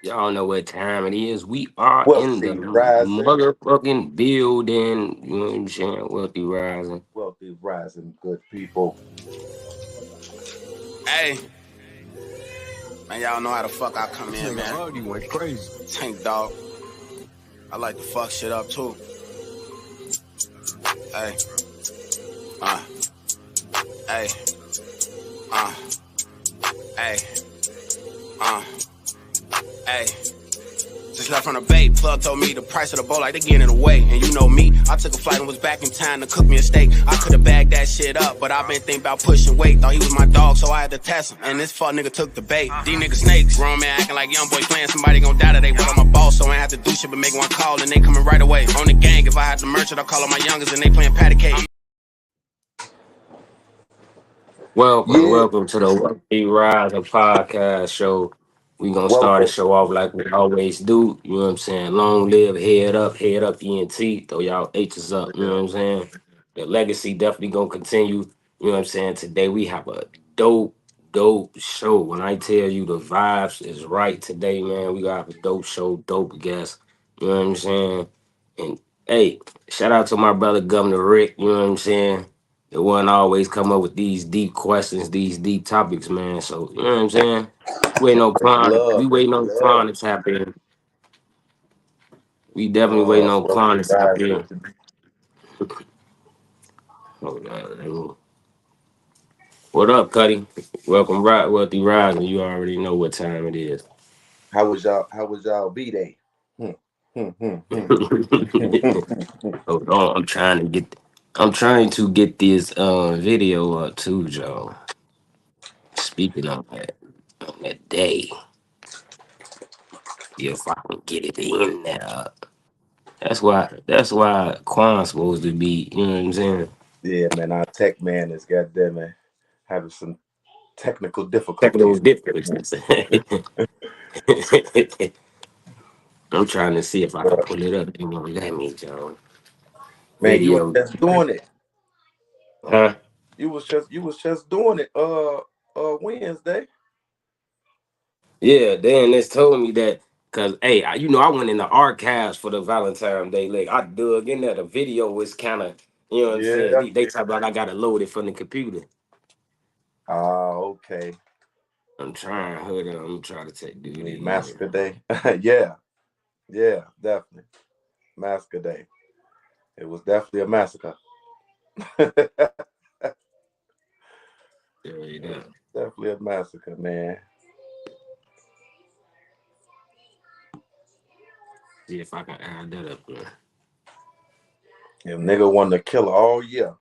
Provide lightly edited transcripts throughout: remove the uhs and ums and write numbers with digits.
Y'all know what time it is. We are in the Wealthy rising, motherfucking building. You know what I'm saying? Wealthy rising. wealthy rising, good people. Hey, man, y'all know how the fuck I come in, man. Hardy went crazy. Tank dog. I like to fuck shit up too. Hey, uh, hey, uh, hey, uh, hey. Just left from the bay. Plug told me the price of the bowl like they getting it away. And you know me, I took a flight and was back in time to cook me a steak. I could've bagged that shit up, but I been thinking about pushing weight. Thought he was my dog, so I had to test him. And this fuck nigga took the bait. These niggas snakes. Grown man acting like young boy playing. Somebody gon' die today, but I'm a boss, so I ain't have to do shit but make one call and they coming right away. On the gang, if I had to merch it, I'll call on my youngest and they playing patty cake. Welcome, Yeah, welcome to the Wealthy Rising podcast show. We gonna start the welcome. show off like we always do. You know what I'm saying? Long live, head up, ENT. Throw y'all H's up. You know what I'm saying? The legacy definitely gonna continue. You know what I'm saying? Today we have a dope show. When I tell you the vibes is right today, man, we got a dope show, dope guest. You know what I'm saying? And hey, shout out to my brother Governor Rick. You know what I'm saying? It wasn't always come up with these deep questions, these deep topics, man. So you know what I'm saying? Waiting on Much Quan. We love, much waiting on love. Quan to tap in. We definitely waiting on Quan Wealthy to tap rising. in. Hold on. What up, Cuddy? Welcome, right, Wealthy Rising. You already know what time it is. How was y'all B day? Hmm, Hold on, I'm trying to get this video up too, Joe. Speaking on that day, if I can get it in there. That's why Quan's supposed to be, you know what I'm saying? Yeah, man, our tech man is goddamn man having some technical Technical difficulties. differences. I'm trying to see if I can But pull it up. You know, let me, Joe. man, you was Video. just doing it. Huh? You was just doing it. Wednesday. Yeah, then this told me that because hey, I went in the archives for the Valentine's Day. Like I dug in there. The video was kind of, you know what I'm saying. Yeah. They talk about I gotta load it from the computer. Ah, okay. I'm trying. Hold on. I'm trying to do it again. Massacre day. Yeah, yeah, definitely. Massacre day. It was definitely a massacre. There you go. Definitely a massacre, man. See if I can add that up there. If nigga wanted to kill her all year,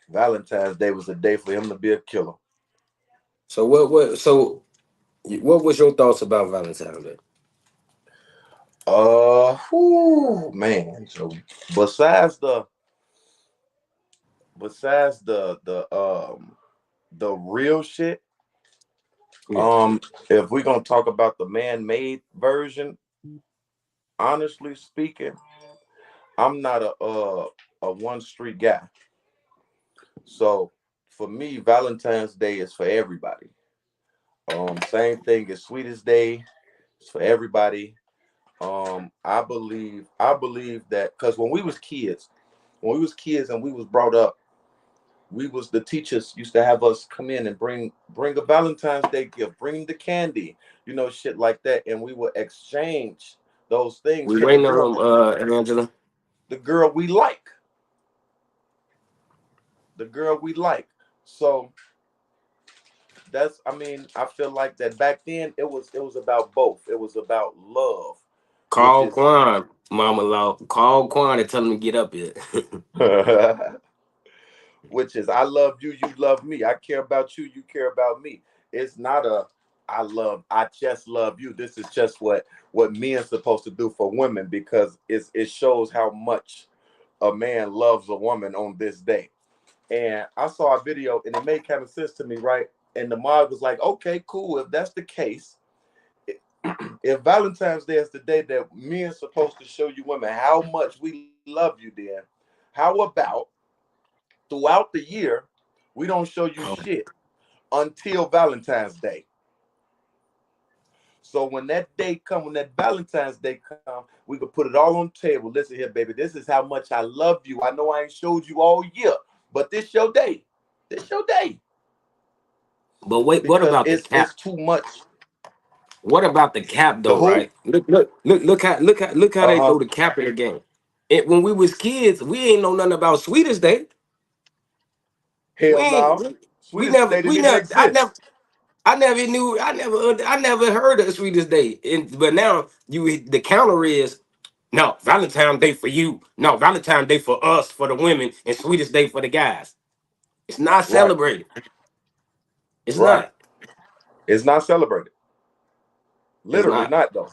Valentine's Day was a day for him to be a killer. So what was your thoughts about Valentine's Day? Whew, man. So besides the besides the real shit, Yeah. um, if we're gonna talk about the man-made version, honestly speaking, I'm not a one street guy. So for me, Valentine's Day is for everybody. Same thing as Sweetest Day, it's for everybody. I believe that because when we was kids and we was brought up, the teachers used to have us come in and bring a Valentine's Day gift, bring the candy, shit like that, and we would exchange those things We for the waiting girl, on Angela. the girl we like, the girl we like. So I feel like that back then it was about both. It was about love, which Call is Quan, Mama Law. Call Quan and tell him to get up here. which is I love you, you love me. I care about you, you care about me. It's not a I just love you. This is just what men supposed to do for women because it shows how much a man loves a woman on this day. And I saw a video and it made kind of sense to me, right? And the mod was like, okay, cool. If that's the case, if Valentine's Day is the day that men supposed to show you women how much we love you, then how about throughout the year we don't show you Oh, shit until Valentine's Day? So when that day come, when that Valentine's Day come, we could put it all on the table. Listen here, baby. This is how much I love you. I know I ain't showed you all year, but this your day. This your day. But wait, what Because about the it's cap? too much. What about the cap The though, who? right? Look how they Uh-huh. throw the cap in the game. It when we was kids, we ain't know nothing about Sweetest Day. We Hell ain't no. Sweetest Day didn't even exist. I never heard of Sweetest Day. But now the counter is no Valentine's Day for you, no Valentine's Day for us, for the women, and Sweetest Day for the guys. It's not Right. celebrated. It's Right. not. It's not celebrated. It's Literally not. not though.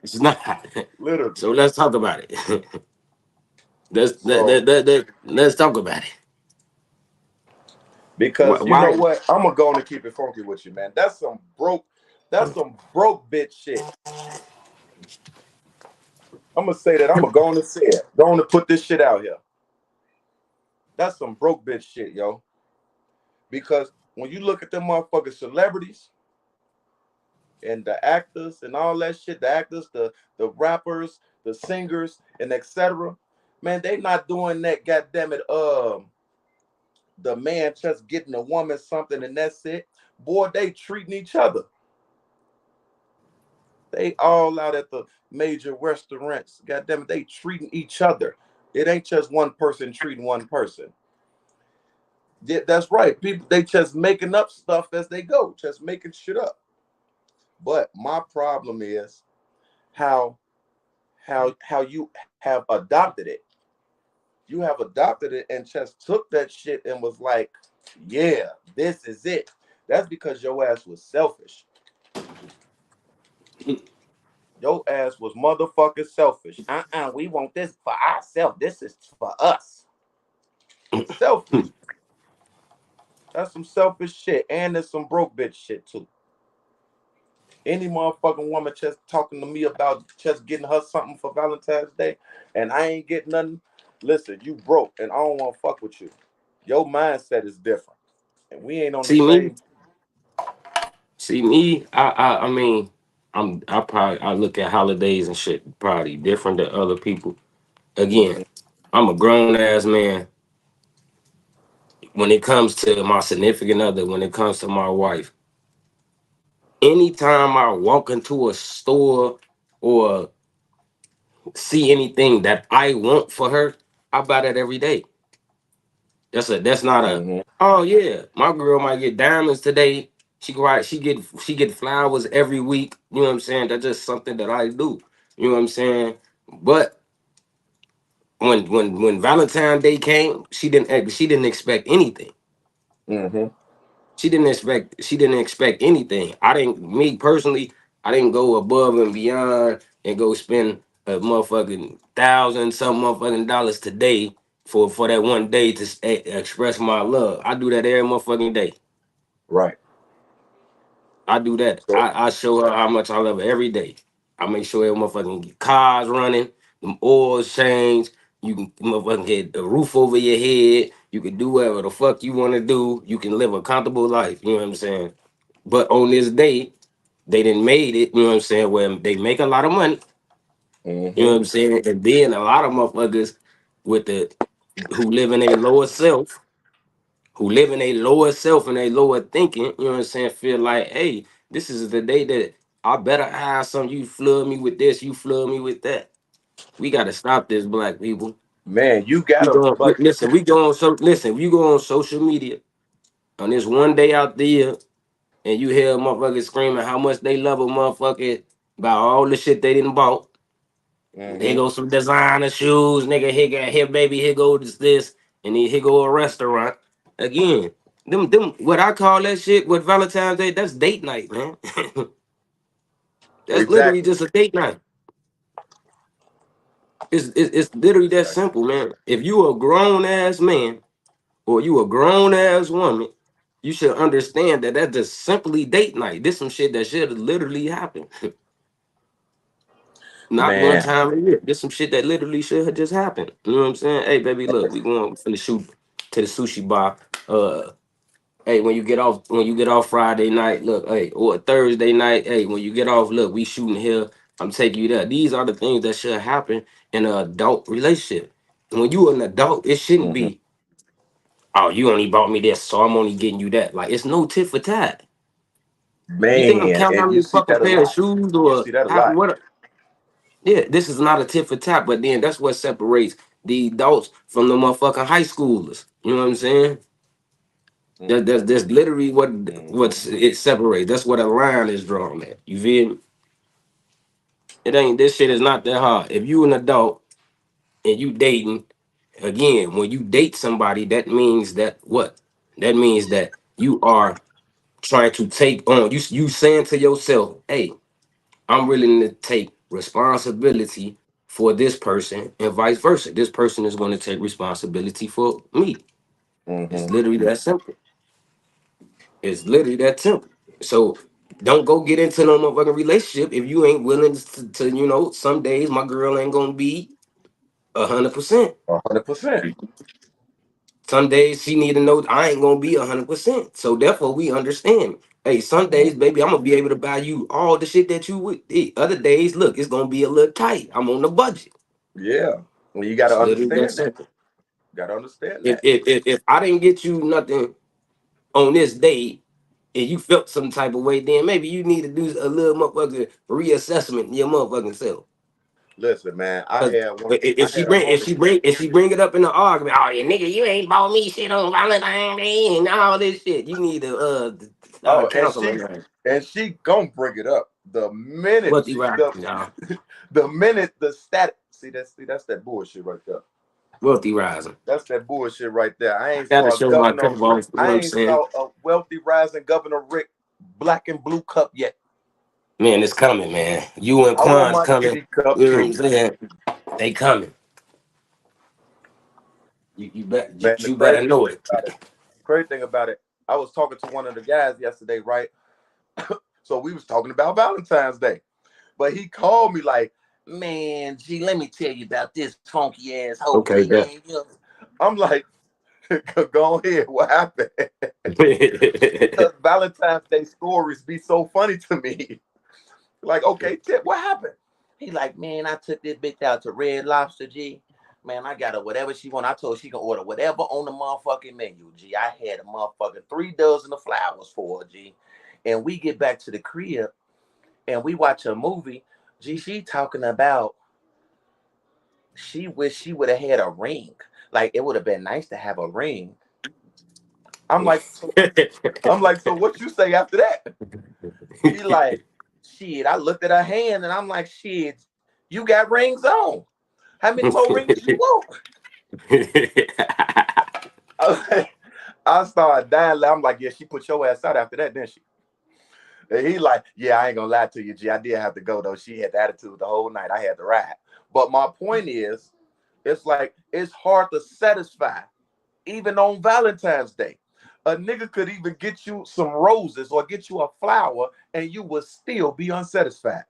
It's not. Literally. So let's talk about it. So Let's talk about it. because you know Why? what? I'm gonna go on and keep it funky with you, man. That's some broke bitch shit. I'm gonna say that. I'm gonna go on and say it. Go on and put this shit out here. That's some broke bitch shit, yo. Because when you look at them motherfucking celebrities and the actors and all that shit, the actors, the rappers, the singers, and etc. Man, they not doing that. Goddamn it. The man just getting a woman something and that's it. Boy, they treating each other. They all out at the major restaurants. God damn it, they treating each other. It ain't just one person treating one person. Yeah, that's right. People they just making up stuff as they go, just making shit up. But my problem is how how you have adopted it. You have adopted it and just took that shit and was like, yeah, this is it. That's because your ass was selfish. Your ass was motherfucking selfish. We want this for ourselves. This is for us. Selfish. That's some selfish shit. And there's some broke bitch shit too. Any motherfucking woman just talking to me about just getting her something for Valentine's Day and I ain't getting nothing. Listen, you broke and I don't want to fuck with you. Your mindset is different. And we ain't on the See me? same. See me? I mean, I look at holidays and shit probably different than other people. Again, Mhm. I'm a grown ass man. When it comes to my significant other, when it comes to my wife, anytime I walk into a store or see anything that I want for her, I buy that every day. That's not a Mhm. oh yeah, my girl might get diamonds today. She get flowers every week. You know what I'm saying? That's just something that I do. You know what I'm saying? But when Valentine's Day came, she didn't expect anything. Mhm. She didn't expect anything. Me personally, I didn't go above and beyond and go spend a motherfucking thousand some motherfucking dollars today for that one day to express my love. I do that every motherfucking day. Right. I do that. So I show her how much I love her every day. I make sure every motherfucking cars running, them oils change. You can motherfucking get a roof over your head. You can do whatever the fuck you want to do. You can live a comfortable life. You know what I'm saying? But on this day, they didn't made it. You know what I'm saying? Where they make a lot of money. You know what mhm. I'm saying? And then a lot of motherfuckers with the who live in a lower self who live in a lower self and a lower thinking, you know what I'm saying, feel like, hey, this is the day that I better have some. You flood me with this, you flood me with that. We gotta stop this, black people. Man, you We gotta go but listen, we go on so listen, you go on social media on this one day out there and you hear motherfuckers screaming how much they love a motherfucker about all the shit they didn't bought. Here mhm. go some designer shoes, nigga. Here, baby. Here go this, and then here go a restaurant. Again, them. What I call that shit with Valentine's Day, that's date night, man. That's literally Exactly. just a date night. It's literally that Exactly. simple, man. If you a grown ass man or you a grown ass woman, you should understand that that's just simply date night. This some shit that should literally happen. Not one Man, time a year. There's some shit that literally should have just happened. You know what I'm saying? Hey, baby, look, we going finna shoot to the sushi bar. Hey, when you get off Friday night, look, hey, or Thursday night, hey, when you get off, look, we shooting here. I'm taking you there. These are the things that should happen in an adult relationship. When you an adult, it shouldn't Mm-hmm. be, oh, you only bought me this, so I'm only getting you that. Like, it's no tit for tat. You think I'm Man, counting how and you many see fucking that a pair of lot. shoes You or see that a how, lot. what? Yeah, this is not a tit for tat, but then that's what separates the adults from the motherfucking high schoolers. You know what I'm saying? That's literally what's Mm-hmm. it separates. That's what a line is drawn at. You feel me? It ain't this shit is not that hard. If you an adult and you dating, again, when you date somebody, that means that what? That means that you are trying to take on you saying to yourself, hey, I'm willing to take responsibility for this person and vice versa. This person is going to take responsibility for me. It's Mm-hmm. literally that simple. It's literally that simple. So don't go get into no motherfucking relationship if you ain't willing to some days my girl ain't gonna be 100%. 100%. Some days she need to know I ain't gonna be 100%. So therefore we understand. Hey, some days, baby, I'm gonna be able to buy you all the shit that you would eat. Other days, look, it's gonna be a little tight. I'm on the budget. Yeah. Well, you got to It's literally that understand that. simple. Got to understand If, that. if if if I didn't get you nothing on this day and you felt some type of way, then maybe you need to do a little motherfucking reassessment in your motherfucking self. Listen, man, Cause I if she had a bring homie. if she bring it up in the argument, oh yeah, nigga, you ain't bought me shit on Valentine's Day and all this shit. You need to Oh, counsel her. and she gonna bring it up the minute What the right, y'all? the minute the static. That's that bullshit right there. Wealthy rising. That's that bullshit right there. I I ain't gotta saw show my Governor cup Rick. off. You know I what I'm ain't saying? saw a wealthy rising Governor Rick black and blue cup yet. Man, it's coming, man. You and I want Quan's my coming. Diddy cup You know what I'm too. saying? They coming. Man, the You better know it. crazy thing about it, I was talking to one of the guys yesterday, right? So we was talking about Valentine's Day. But he called me like, man, G, let me tell you about this funky ass hoe, Okay, G, man. I'm like, go ahead, what happened? Because Valentine's Day stories be so funny to me. Like, okay, Tip, what happened? He like, man, I took this bitch out to Red Lobster, G. Man, I got her whatever she want. I told her she can order whatever on the motherfucking menu, G. I had a motherfucking 3 dozen of flowers for her, G. And we get back to the crib and we watch a movie. G, she talking about she wish she would have had a ring. Like it would have been nice to have a ring. I'm like, so what you say after that? He like, shit. I looked at her hand and I'm like, shit, you got rings on. How many more rings you want? I started dying. I'm like, yeah, she put your ass out after that, didn't she? And he like, yeah, I ain't gonna lie to you, G. I did have to go though. She had the attitude the whole night. I had to ride. But my point is, it's like it's hard to satisfy, even on Valentine's Day. A nigga could even get you some roses or get you a flower, and you will still be unsatisfied.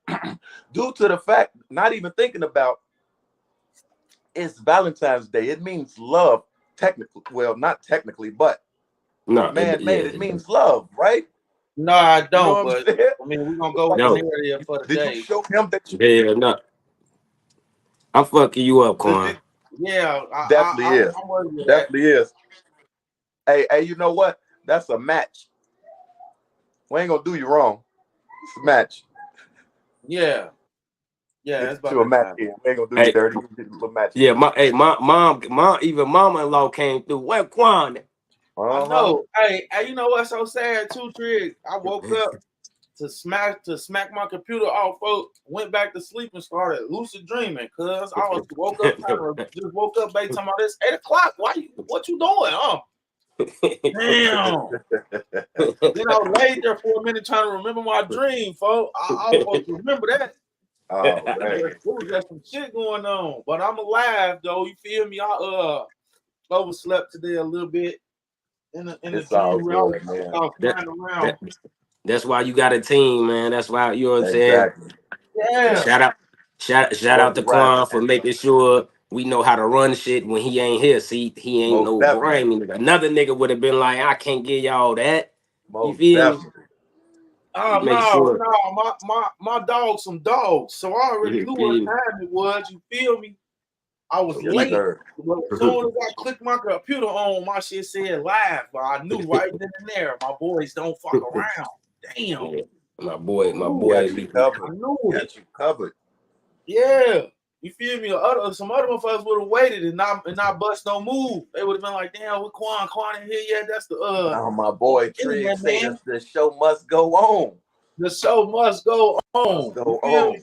Due to the fact, not even thinking about it's Valentine's Day. It means love, technically. Well, not technically, but No, man-made. It means love, right? No, I You know don't. what I'm But saying? I mean, we're gonna go with the no, narrative for the Did you day. show him that you yeah, no. I'm fucking you up, Quan. Yeah, definitely is. I'm working with that. Definitely is. Hey, you know what? That's a match. We ain't gonna do you wrong. It's a match. Yeah, Get that's about you a that match time. here. We ain't gonna do you Hey, dirty. You get a little match yeah, here. my even mama-in-law came through. Where Quan? I Uh-huh. know. Hey, you know what's so sad too, Trig? I woke up to smack my computer off, folks. Went back to sleep and started lucid dreaming. Cause I was woke up babe talking about this 8:00. What you doing? Damn. Then I laid there for a minute trying to remember my dream, folks. I was supposed to remember that. Oh man. There was just some shit going on. But I'm alive though. You feel me? I overslept today a little bit in the It's all dream. I was good, man. flying around. That's why you got a team, man. That's why, you know what I'm saying? Exactly. Yeah. Shout out Wealthy to rising. Quan for making sure we know how to run shit when he ain't here. See, he ain't Most no definitely. grimy nigga. Another nigga would have been like, I can't give y'all that. You Most feel me? definitely. Oh Make no, sure. no, my dogs some dogs. So I already You knew what feel me? time it was. You feel me? I was So Yes, keep late. sir. But as soon as I clicked my computer on, my shit said live. But I knew right then and there, my boys don't fuck around. Damn. yeah. My I boy Got you be covered. knew it. Got you covered. Yeah. You feel me? Some other motherfuckers would have waited and not bust no move. They would have been like, damn, with Quan in here. Yeah, that's the Now my boy Trig internet, say man. the show must go on. The show must go Must on. go You feel on. me?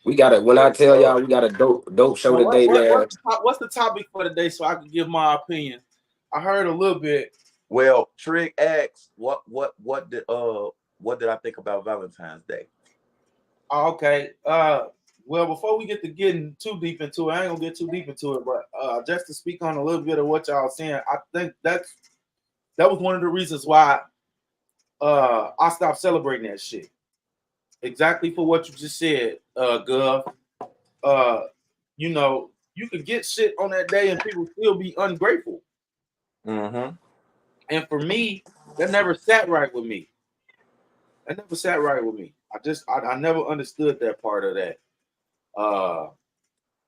we got a when I Yes, tell sir. y'all we got a dope show So today, man. what's the topic for today so I can give my opinion? I heard a little bit. Well, Trig asks, what did I think about Valentine's Day? Okay. Well, before we get to getting too deep into it, I ain't gonna get too deep into it, but just to speak on a little bit of what y'all saying, I think that was one of the reasons why I stopped celebrating that shit. Exactly for what you just said, Gov. You know, you could get shit on that day and people still be ungrateful. Mm-hmm. And for me, that never sat right with me. That never sat right with me. I never understood that part of that.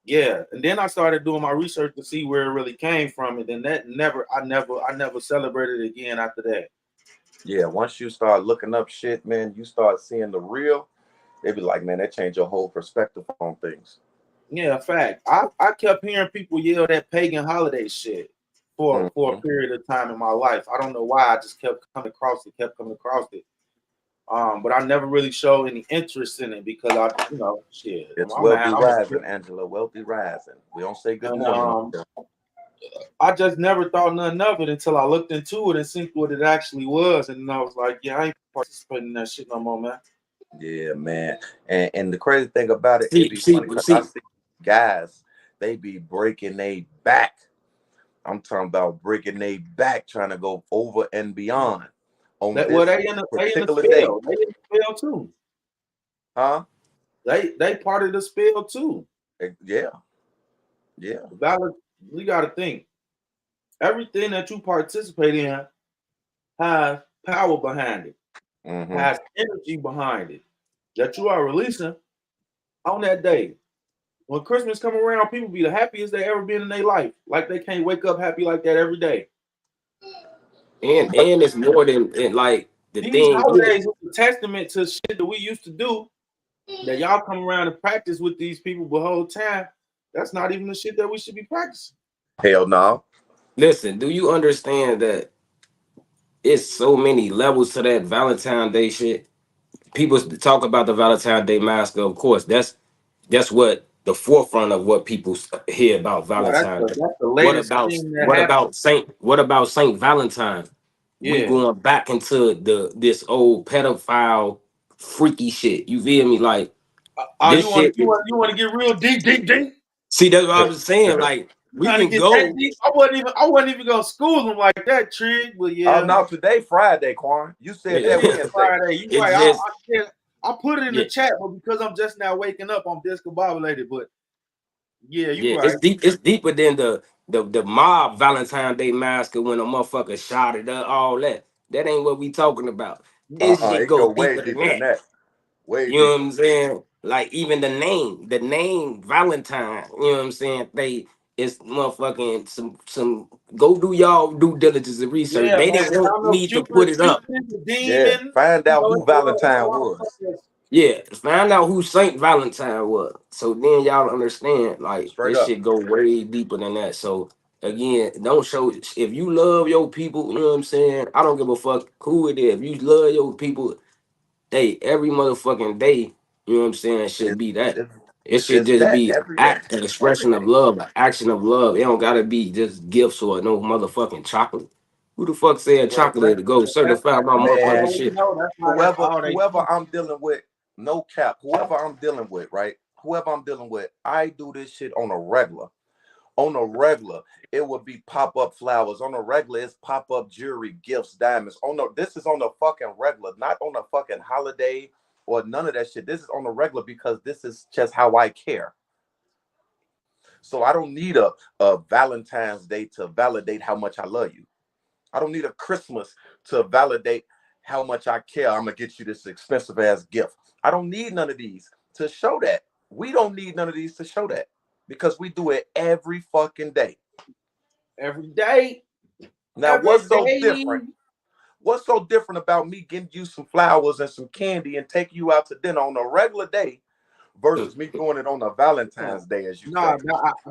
Yeah, and then I started doing my research to see where it really came from, and then I never celebrated again after that. Yeah, once you start looking up shit, man, you start seeing the real. They be like, man, that changed your whole perspective on things. Yeah, fact. I kept hearing people yell that pagan holiday shit for a Mm-hmm. period of time in my life. I don't know why. I just kept coming across it. But I never really showed any interest in it because shit. It's I'm wealthy a rising, Angela. Wealthy rising. We don't say good and morning. I just never thought nothing of it until I looked into it and seen what it actually was, and then I was like, yeah, I ain't participating in that shit no more, man. Yeah, man. And the crazy thing about it, it See, be see, funny because I see. see guys, they be breaking their back. I'm talking about breaking their back, trying to go over and beyond on Well, this they in the particular day. spell. They in the spell too. Huh? They part of the spell too. Yeah. Yeah. Valid. You got to think everything that you participate in has power behind it, Mm-hmm. has energy behind it that you are releasing on that day. When Christmas come around, people be the happiest they ever been in their life. Like they can't wake up happy like that every day. And it's more than and like the These thing is, holidays is a testament to shit that we used to do that y'all come around and practice with these people the whole time. That's not even the shit that we should be practicing. Hell no. listen, do you understand that it's so many levels to that Valentine Day shit? People talk about the Valentine Day massacre, of course. That's what the forefront of what people hear about Yeah, Valentine Day. that's the latest thing that happened. What about Saint Valentine? We Yeah. going back into this old pedophile freaky shit. You feel me? Like this shit. You want to get real deep? See, that's what I was saying. Like we Trying to can get that go. deep? I wasn't even gonna school them like that, Trig. But Oh yeah, no, today Friday, Quan. You said Yeah. that it is Wednesday. Friday. You It's right. just I put it in yeah, the chat, but because I'm just now waking up, I'm discombobulated. But yeah, you yeah. right. It's deep. It's deeper than the mob Valentine Day massacre when a motherfucker shot it up. All that. That ain't what we talking about. This shit It go go way deeper than deeper than that. that. Way You know deeper. what I'm saying? Like even the name Valentine. You know what I'm saying? They it's motherfucking some. Go do y'all due diligence and research. Yeah, They man. didn't want I know me to Cupid, put it up. the Yeah. demon. Find You out know, who it's a Valentine lot of was. stuff that's Yeah, find out who Saint Valentine was. So then y'all understand, like Straight this up. shit go way deeper than that. So again, don't show if you love your people, you know what I'm saying? I don't give a fuck who it is. If you love your people, every motherfucking day, you know what I'm saying, should It's be that. it's, It should it's just that be every day. act an Every expression of day. love, an action of love. It don't gotta be just gifts or no motherfucking chocolate. Who the fuck said Well, chocolate to go certify my I man, motherfucking already shit? know that's why that's whoever all they do. whoever I'm dealing with, no cap, whoever I'm dealing with, right? Whoever I'm dealing with, I do this shit on a regular. On a regular, it would be pop-up flowers. On a regular, it's pop-up jewelry, gifts, diamonds. This is on the fucking regular, not on a fucking holiday or none of that shit. This is on the regular because this is just how I care. So I don't need a Valentine's Day to validate how much I love you. I don't need a Christmas to validate how much I care. I'm gonna get you this expensive ass gift. I don't need none of these to show that. We don't need none of these to show that because we do it every fucking day. Every day. Now, Every what's so day. different? What's so different about me getting you some flowers and some candy and taking you out to dinner on a regular day versus me doing it on a Valentine's Day, as you say?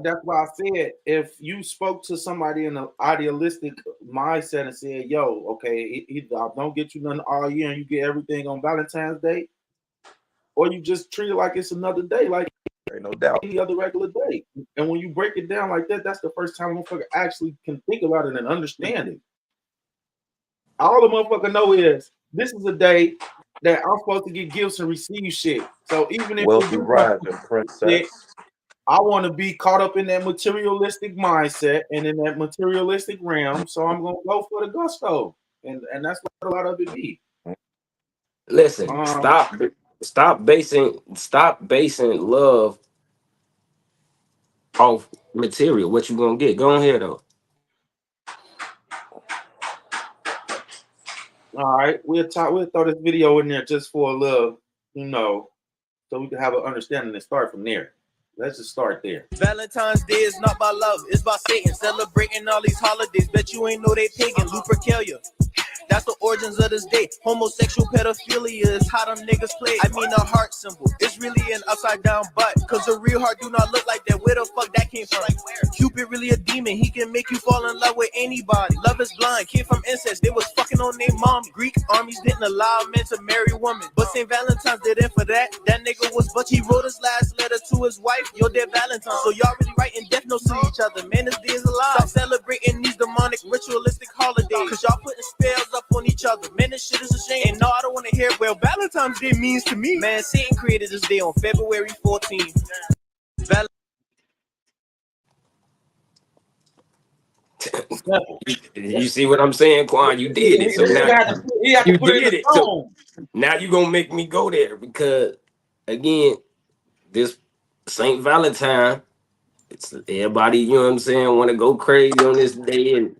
That's why I said if you spoke to somebody in an idealistic mindset and said, "Yo, okay, either I don't get you nothing all year and you get everything on Valentine's Day, or you just treat it like it's another day, like Ain't no doubt. any other regular day." And when you break it down like that, that's the first time a motherfucker actually can think about it and understand it. All the motherfucker know is this is a day that I'm supposed to get gifts and receive shit. So even if Wealthy rising, princess. I want to be caught up in that materialistic mindset and in that materialistic realm. So I'm gonna go for the gusto. And that's what a lot of it be. Listen, stop basing love off material. What you gonna get? Go on here though. All right, we'll throw this video in there just for a little, so we can have an understanding and start from there. Let's just start there. Valentine's Day is not by love, it's by Satan. Celebrating all these holidays. Bet you ain't know they pagan. Lupercalia. That's the origins of this day. Homosexual pedophilia is how them niggas play. I mean a heart symbol. It's really an upside down butt. Cause a real heart do not look like that. Where the fuck that came from? Cupid really a demon. He can make you fall in love with anybody. Love is blind. Came from incest. They was fucking on their mom. Greek armies didn't allow men to marry women. But St. Valentine's didn't for that. That nigga was butch. He wrote his last letter to his wife. Yo, dear Valentine. So y'all really writing death notes to each other. Man, this day is alive. Stop celebrating these demonic ritualistic holidays. Cause y'all putting spells up on each other. Man, this shit is a shame. And no, I don't want to hear well Valentine's Day means to me. Man, Satan created this day on February 14th. You see what I'm saying, Quan? You did it. So now you did it. So now you gonna make me go there because again, this Saint Valentine, it's everybody, you know what I'm saying, want to go crazy on this day, and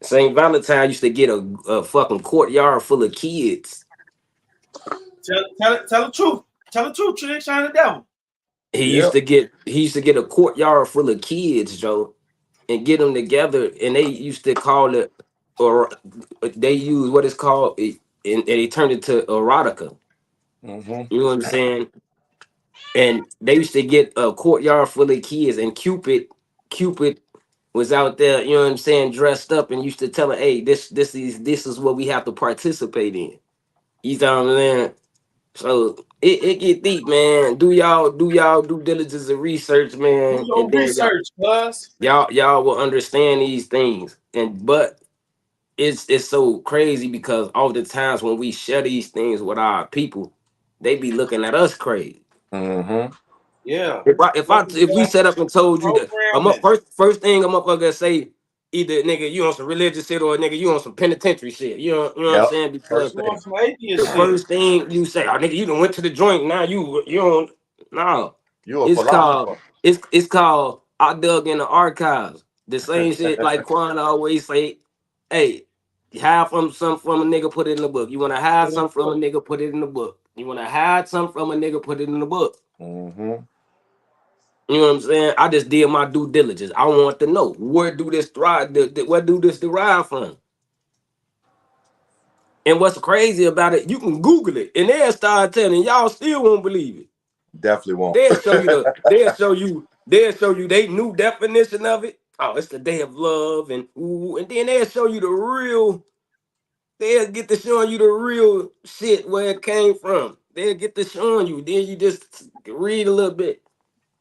Saint Valentine used to get a fucking courtyard full of kids. Tell the truth. Tell the truth, Trick, shine the devil. He used to get a courtyard full of kids, Joe, and get them together, and they used to call it, or they use what it's called, and they turned it to erotica. Mm-hmm. You know what I'm saying? And they used to get a courtyard full of kids, and Cupid was out there, you know what I'm saying, dressed up, and used to tell her, hey, this is what we have to participate in. You know what I'm saying? So it get deep, man. Do y'all due diligence and research, man. Do your and then research, plus. Y'all will understand these things. But it's so crazy because all the times when we share these things with our people, they be looking at us crazy. Mm-hmm. Yeah. If we set up and told you that first thing I'm gonna say, either nigga you on some religious shit or nigga you on some penitentiary shit. You know what I'm saying? Because the first thing you say, oh nigga, you done went to the joint. Now you don't. No, it's called I dug in the archives. The same shit like Quan always say. Hey, hide something from a nigga, put it in the book. You want to hide something from a nigga, put it in the book. You want to hide something from a nigga, put it in the book. Mm-hmm. You know what I'm saying? I just did my due diligence. I want to know where do this derive from? And what's crazy about it, you can Google it and they'll start telling y'all still won't believe it. Definitely won't. They'll show you they new definition of it. Oh, it's the day of love, and then they'll show you the real. They'll get to showing you the real shit where it came from. They'll get to showing you. Then you just read a little bit.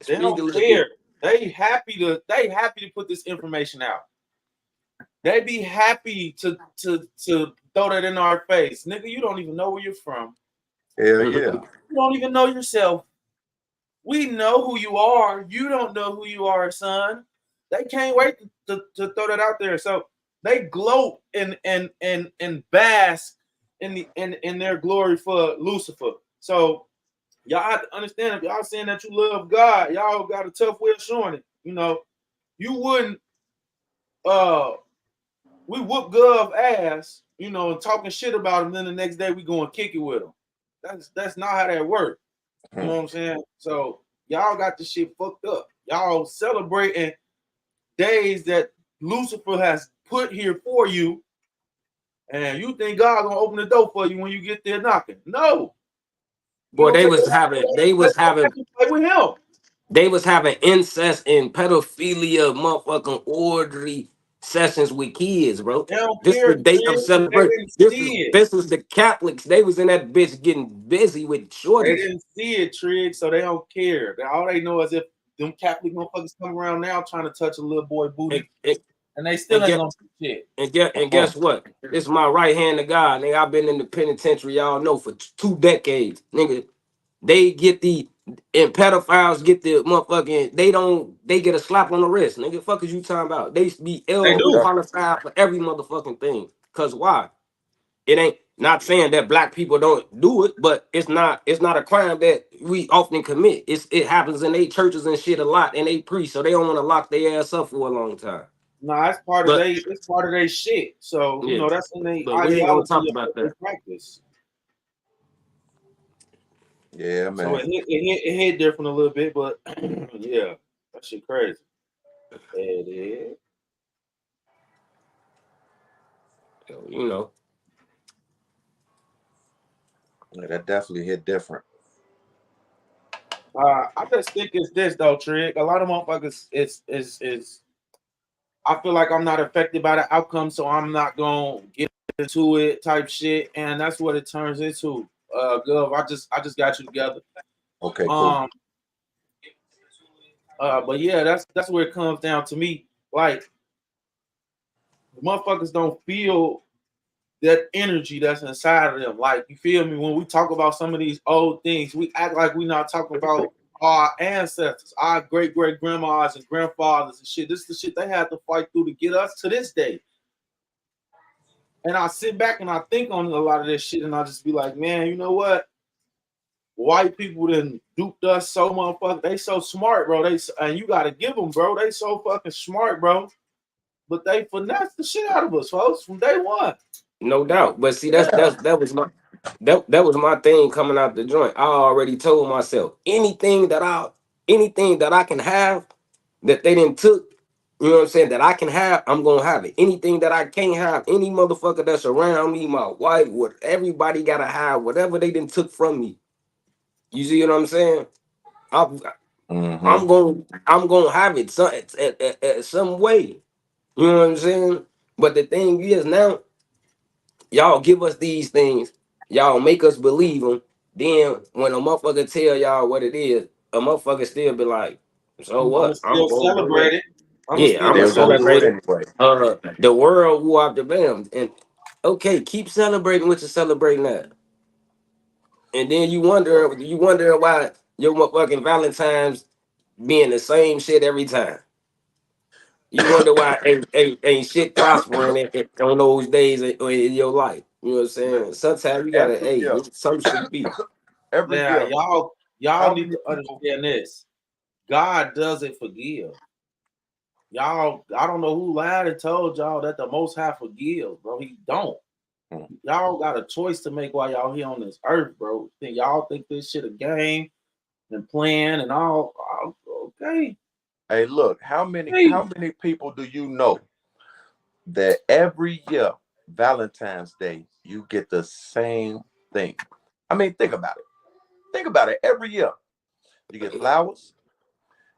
They don't care. They happy to put this information out. They be happy to throw that in our face. Nigga, you don't even know where you're from. Hell yeah. You don't even know yourself. We know who you are. You don't know who you are, son. They can't wait to throw that out there. So they gloat and bask in their glory for Lucifer. So y'all have to understand, if y'all saying that you love God, y'all got a tough way of showing it. You know, you wouldn't we whoop Gov ass, you know, and talking shit about him, then the next day we go and kick it with him. That's not how that works. You know what I'm saying? So y'all got this shit fucked up. Y'all celebrating days that Lucifer has put here for you, and you think God gonna open the door for you when you get there knocking. No. Boy, they Play was with him. they was having incest and pedophilia motherfucking orgy sessions with kids, bro. They don't This the care, date of man. They celebration. didn't see it. This was the Catholics. They was in that bitch getting busy with They shorties. didn't see it, Trig, so they don't care. All they know is if them Catholic motherfuckers come around now trying to touch a little boy booty, and they still ain't gonna do shit. And guess what? This is my right hand to God, nigga. I've been in the penitentiary, y'all know, for 2 decades, nigga. They get and pedophiles get the motherfucking, they get a slap on the wrist, nigga. Fuck is you talking about? They be They do. qualified for every motherfucking thing. Cause why? It ain't not saying that black people don't do it, but it's not a crime that we often commit. It happens in they churches and shit a lot, and they preach, so they don't want to lock their ass up for a long time. Nah, it's part of their shit. So you know that's in their but we ain't gonna talk ideology about of their that. practice. Yeah, man. So it hit different a little bit, but yeah, that shit crazy. It is. You know. Yeah, that definitely hit different. I just think it's this though, Trig. A lot of motherfuckers is I feel like I'm not affected by the outcome, so I'm not gonna get into it type shit, and that's what it turns into. Gov, I just got you together. Okay, cool. But yeah, that's where it comes down to me. Like, motherfuckers don't feel that energy that's inside of them. Like, you feel me? When we talk about some of these old things, we act like we're not talking about our ancestors, our great grandmas and grandfathers and shit. This is the shit they had to fight through to get us to this day. And I sit back and I think on a lot of this shit, and I just be like, man, you know what? White people done duped us so motherfucker. They so smart, bro. And you gotta give them, bro. They so fucking smart, bro. But they finessed the shit out of us, folks, from day one. No doubt. But see, that was my thing coming out the joint. I already told myself anything that I can have that they didn't took, you know what I'm saying, that I can have, I'm gonna have it. Anything that I can't have, any motherfucker that's around me, my wife, what everybody gotta have, whatever they didn't took from me. You see what I'm saying? I'm gonna have it some way. You know what I'm saying? But the thing is now, y'all give us these things, y'all make us believe them. Then when a motherfucker tell y'all what it is, a motherfucker still be like, so what? I'm still celebrate it. I'm gonna celebrate it anyway. The world who out the bam. And okay, keep celebrating what you're celebrating at. And then you wonder why your motherfucking Valentine's being the same shit every time. You wonder why ain't shit prospering on those days in your life. You know what I'm saying? Sometimes you gotta, some should be. Every now, year. y'all need to understand this. God doesn't forgive. Y'all, I don't know who lied and told y'all that the Most High forgives, bro. He don't. Y'all got a choice to make while y'all here on this earth, bro. Y'all think this shit a game and playing and all? Okay. Hey, look, how many people do you know that every year, Valentine's Day, you get the same thing? I mean, think about it. Think about it. Every year, you get flowers,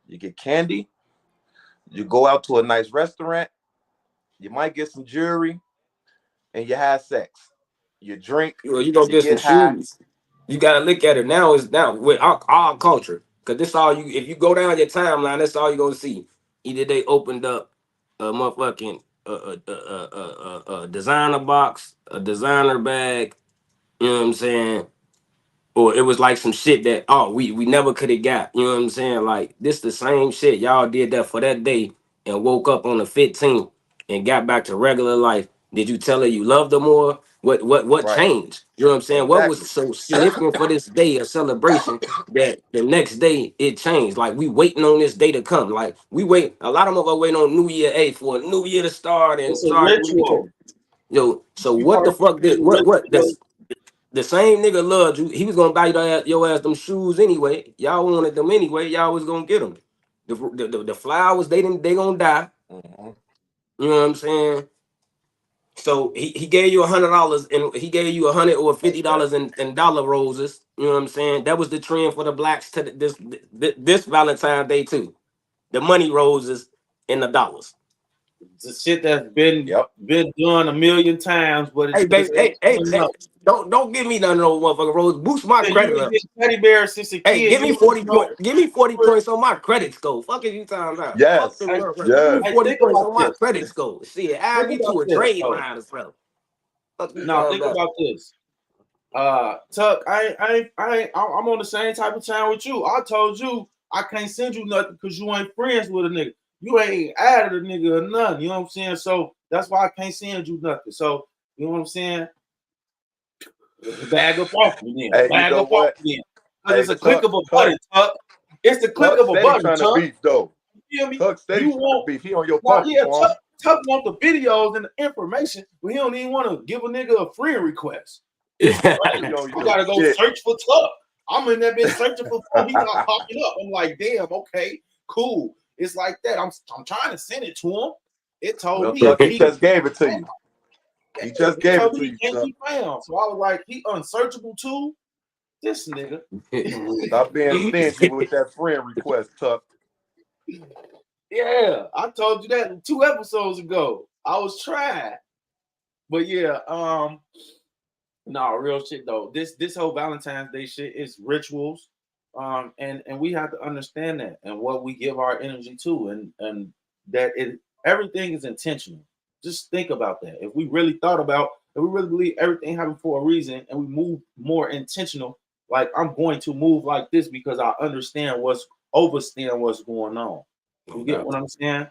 you get candy, you go out to a nice restaurant, you might get some jewelry, and you have sex. You drink. Well, you gonna get some shoes. You gotta look at it now. Is now with our culture, because this all you. If you go down your timeline, that's all you gonna see. Either they opened up a motherfucking designer box, a designer bag. You know what I'm saying? Or it was like some shit that we never could have got. You know what I'm saying? Like this the same shit. Y'all did that for that day and woke up on the 15th and got back to regular life. Did you tell her you loved her more? What Right. changed? You know what I'm saying? What was Exactly. so significant for this day of celebration that the next day it changed? Like we waiting on this day to come. Like we wait. A lot of them are waiting on New Year 8 for a new year to start and It's a start. ritual. Yo, so You what the already fuck did do what ritual. the same nigga loved you. He was gonna buy your ass them shoes anyway. Y'all wanted them anyway. Y'all was gonna get them. The flowers they gonna die. Mhm. You know what I'm saying? So he gave you $100 and he gave you $100 or $50 in dollar roses. You know what I'm saying? That was the trend for the blacks to this Valentine's Day too. The money roses and the dollars. It's shit that's been Yep. done a million times, but it's Hey just baby, hey, don't give me none of those motherfucking roses. Boost my you credit ain't up. get teddy bears since a Hey, kid. give You me don't 40 know. points. Give me 40 points on my credit score. Fuck it, you talking about. Fuck Yes. them Hey, motherfuckers. Give me Yes. 40 think points about on my this. credit score. Shit, add Think me about to a this, trade though. line as well. Fuck you Now talking think about. about this. Tuck, I'm on the same type of time with you. I told you I can't send you nothing because you ain't friends with a nigga. You ain't added a nigga or nothing. You know what I'm saying? So that's why I can't send you nothing. So you know what I'm saying? Bag up off me then. Hey, you Bag know up off what? me then. Hey, Because it's a click of a Tuck, button, Tuck. It's the click Tuck of a steady button, trying to Tuck. beef though. You feel me? Tuck steady You trying to want beef. He on your now, punky yeah, farm. Tuck want the videos and the information, but he don't even want to give a nigga a friend request. It's crazy. He on I your gotta go shit. search for Tuck. I'm in that bitch searching for phone. He not popping up. I'm like, damn, okay, cool. It's like that. I'm trying to send it to him. It told Well, me Tuck, he he just gave it to you. He just gave it told to me you, he can't Tuck. be found. So I was like, he unsearchable too. This nigga. Stop being stingy with that friend request, Tuck. Yeah, I told you that 2 episodes ago. I was trying. But yeah, no, real shit though. This whole Valentine's Day shit is rituals. And we have to understand that and what we give our energy to, and that everything is intentional. Just think about that. If we really believe everything happened for a reason, and we move more intentional, like I'm going to move like this because I understand overstand what's going on. You get what I'm saying?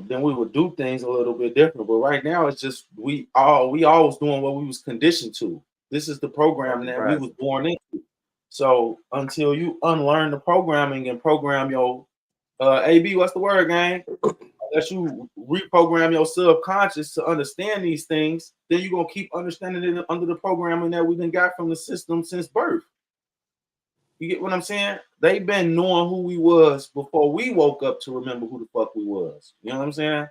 Then we would do things a little bit different. But right now, it's just we always doing what we was conditioned to. This is the program that we was born into. So until you unlearn the programming and program your AB, what's the word, gang? Unless you reprogram your subconscious to understand these things, then you're gonna keep understanding it under the programming that we done got from the system since birth. You get what I'm saying? They've been knowing who we was before we woke up to remember who the fuck we was. You know what I'm saying?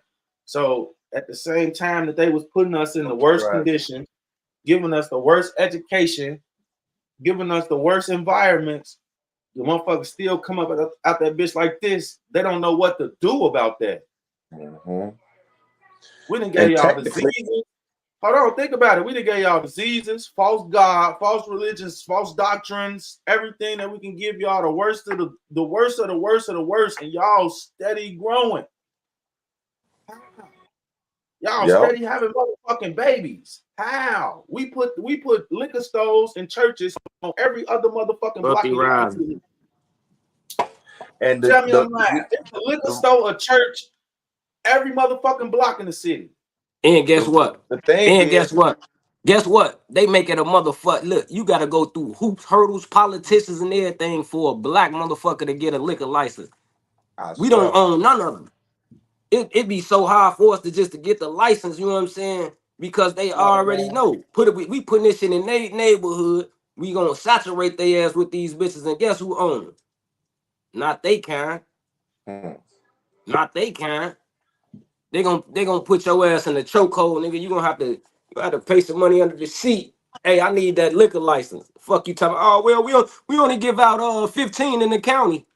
So at the same time that they was putting us in the worst conditions, giving us the worst education, giving us the worst environments, the motherfuckers still come up out that bitch like this. They don't know what to do about that. Mm-hmm. We done gave y'all diseases. Hold on, think about it. We done gave y'all diseases, false God, false religions, false doctrines, everything that we can give y'all the worst of the worst of the worst of the worst, and y'all steady growing. Y'all steady having motherfucking babies. How? We put liquor stores and churches on every other motherfucking block in y'all city. And Tell me I'm lying. It's a liquor store, a church, every motherfucking block in the city. And guess what? The thing And is, guess what? Guess what? They make it a motherfucker. Look, you got to go through hoops, hurdles, politicians, and everything for a black motherfucker to get a liquor license. We don't own none of them. It be so hard for us to get the license. You know what I'm saying? Because they already know. We putting this shit in their neighborhood. We gonna saturate their ass with these bitches, and guess who own them? Not they kind. Not they kind. They gonna put your ass in the chokehold, nigga. You have to pay some money under the seat. Hey, I need that liquor license. Fuck you talking. Oh well, we only give out 15 in the county.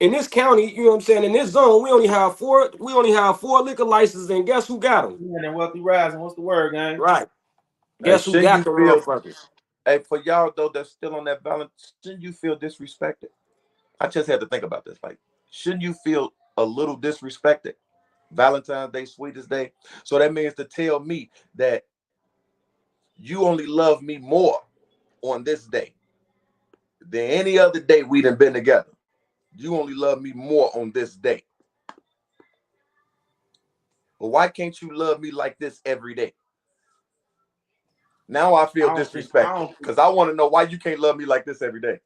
In this county, you know what I'm saying. In this zone, we only have four liquor licenses, and guess who got them? Yeah, and Wealthy Rising. What's the word, gang? Right. Guess who got the motherfuckers? Hey, for y'all though that's still on that balance, shouldn't you feel disrespected? I just had to think about this. Like, shouldn't you feel a little disrespected? Valentine's Day, sweetest day. So that means to tell me that you only love me more on this day than any other day we done been together. You only love me more on this day. But why can't you love me like this every day? Now I feel I don't disrespected because I want to know why you can't love me like this every day.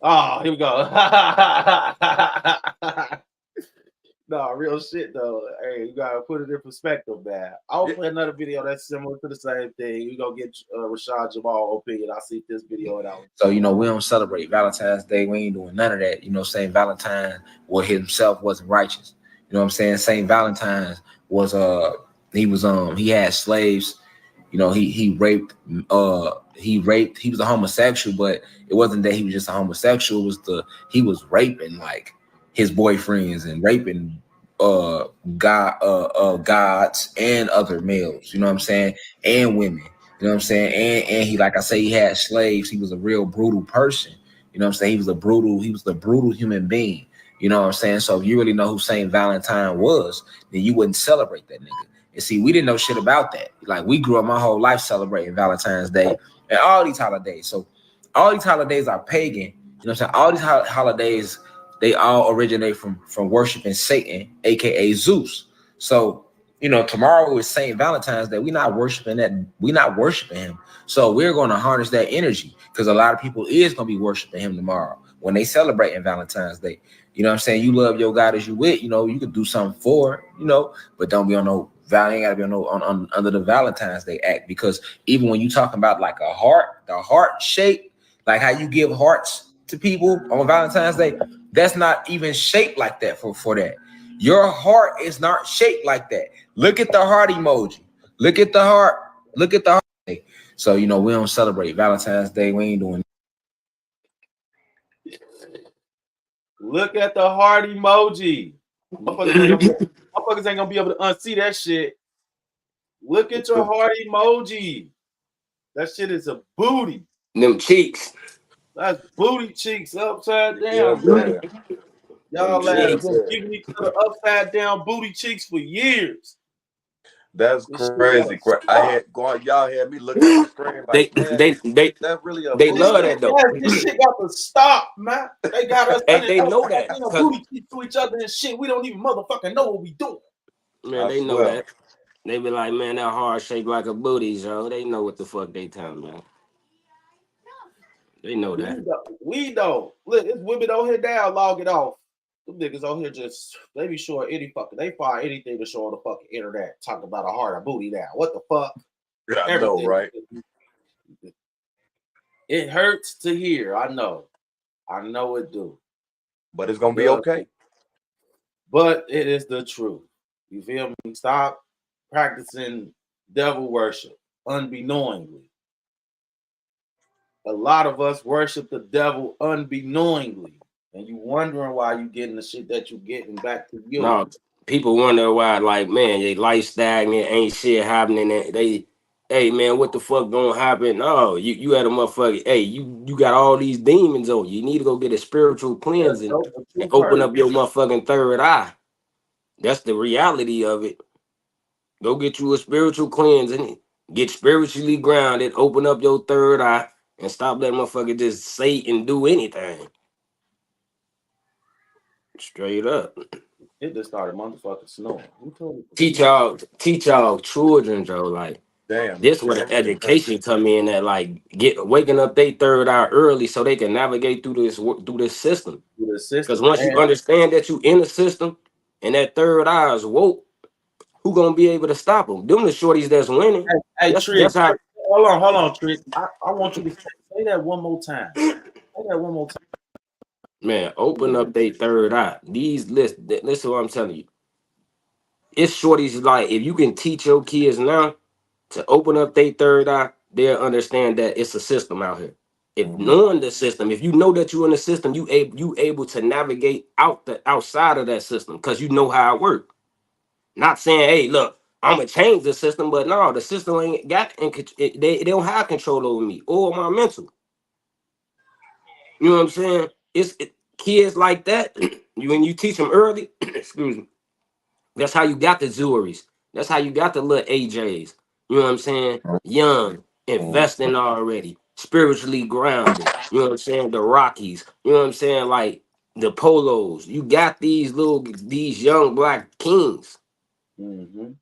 Oh, here we go. No, real shit though. Hey, you gotta put it in perspective, man. I'll play another video that's similar to the same thing. You gonna get Rashad Jamal opinion. I see this video and out. So, you know, we don't celebrate Valentine's Day. We ain't doing none of that. You know, Saint Valentine himself wasn't righteous. You know what I'm saying? Saint Valentine's was he had slaves. You know, he raped he was a homosexual, but it wasn't that he was just a homosexual. It was he was raping like his boyfriends and raping gods and other males, you know what I'm saying, and women, you know what I'm saying, and he, like I say, he had slaves. He was a real brutal person, you know what I'm saying. He was the brutal human being, you know what I'm saying. So if you really know who Saint Valentine was, then you wouldn't celebrate that nigga. And see, we didn't know shit about that. Like, we grew up my whole life celebrating Valentine's Day and all these holidays. So all these holidays are pagan, you know what I'm saying. All these holidays, they all originate from worshiping Satan, aka Zeus. So, you know, tomorrow is Saint Valentine's Day. We're not worshiping that. We're not worshiping him. So we're going to harness that energy, because a lot of people is going to be worshiping him tomorrow when they celebrating Valentine's Day. You know what I'm saying? You love your God as you with. You know, you could do something for, you know, but don't be on no ain't gotta be on no under the Valentine's Day act, because even when you talking about like a heart, the heart shape, like how you give hearts to people on Valentine's Day, that's not even shaped like that for that. Your heart is not shaped like that. Look at the heart emoji. Look at the heart. Look at the heart. So, you know, we don't celebrate Valentine's Day. We ain't doing. Look at the heart emoji. Motherfuckers ain't gonna be able to unsee that shit. Look at your heart emoji. That shit is a booty. Them cheeks. That's booty cheeks upside down, man. Y'all have been giving each other upside down booty cheeks for years. That's crazy. Y'all had me looking at the screen like, that's really they love that though. This shit got to stop, man. They got us. And they know that. Booty cheeks to each other and shit. We don't even motherfucking know what we doing. Man, they know that. They be like, man, that heart shaped like a booty, yo. They know what the fuck they talking about. They know that. We don't. Look, it's women on here now, log it off. Them niggas on here just, they be showing they find anything to show on the fucking internet. Talk about a heart or booty now. What the fuck? Yeah, I know, right? It hurts to hear. I know it do. But it's gonna be okay. But it is the truth. You feel me? Stop practicing devil worship unbeknowingly. A lot of us worship the devil unbeknowingly. And you wondering why you getting the shit that you getting back to you. No, people wonder why, like, man, they life stagnant, ain't shit happening. Hey man, what the fuck gonna happen? No, you had a motherfucker. Hey, you got all these demons on you. You need to go get a spiritual cleansing and open up your motherfucking third eye. That's the reality of it. Go get you a spiritual cleansing, get spiritually grounded, open up your third eye, and stop letting motherfucker just say and do anything. Straight up. It just started motherfucking snowing. Teach y'all children, Joe. Like, damn, this where the education come in at, like, waking up their third eye early so they can navigate through this system. Because once you understand that you in the system and that third eye is woke, who gonna be able to stop them? Them the shorties that's winning. Hey, Trick. Hold on, Trick. I want you to say that one more time. Say that one more time. Man, open up their third eye. Listen what I'm telling you. It's shorties like, if you can teach your kids now to open up their third eye, they'll understand that it's a system out here. If knowing the system, if you know that you're in the system, you able to navigate outside of that system because you know how it works. Not saying, hey, look, I'm gonna change the system, but no, the system ain't got they don't have control over me or my mental. You know what I'm saying? Kids like that, when you teach them early, excuse me, that's how you got the Zuris. That's how you got the little AJs. You know what I'm saying? Young, investing already, spiritually grounded. You know what I'm saying? The Rockies. You know what I'm saying? Like the Polos. You got these young black kings. Mm-hmm.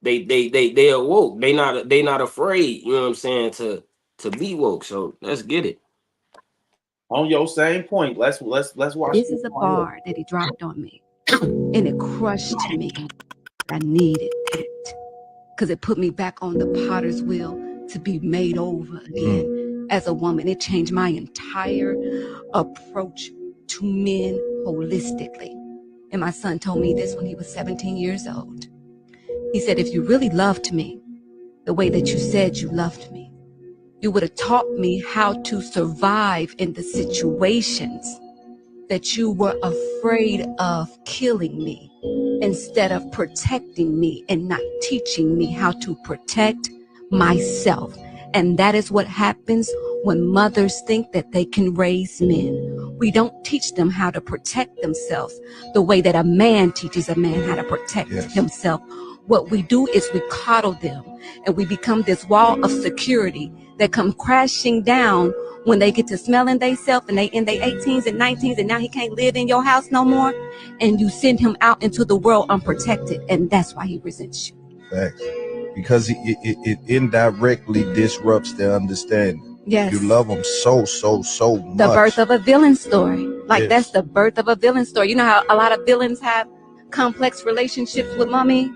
they awoke. They not afraid, you know what I'm saying, to be woke. So let's get it. On your same point, let's watch. This is a bar that he dropped on me, and it crushed me. I needed that because it put me back on the potter's wheel to be made over again as a woman. It changed my entire approach to men holistically. And my son told me this when he was 17 years old. He said, if you really loved me the way that you said you loved me, you would have taught me how to survive in the situations that you were afraid of killing me, instead of protecting me and not teaching me how to protect myself. And that is what happens when mothers think that they can raise men. We don't teach them how to protect themselves the way that a man teaches a man how to protect himself. What we do is we coddle them, and we become this wall of security that come crashing down when they get to smelling themselves and they in their 18s and 19s, and now he can't live in your house no more, and you send him out into the world unprotected, and that's why he resents you. Facts. Because it indirectly disrupts their understanding. Yes. You love them so much. The birth of a villain story. Like, that's the birth of a villain story. You know how a lot of villains have complex relationships with mommy?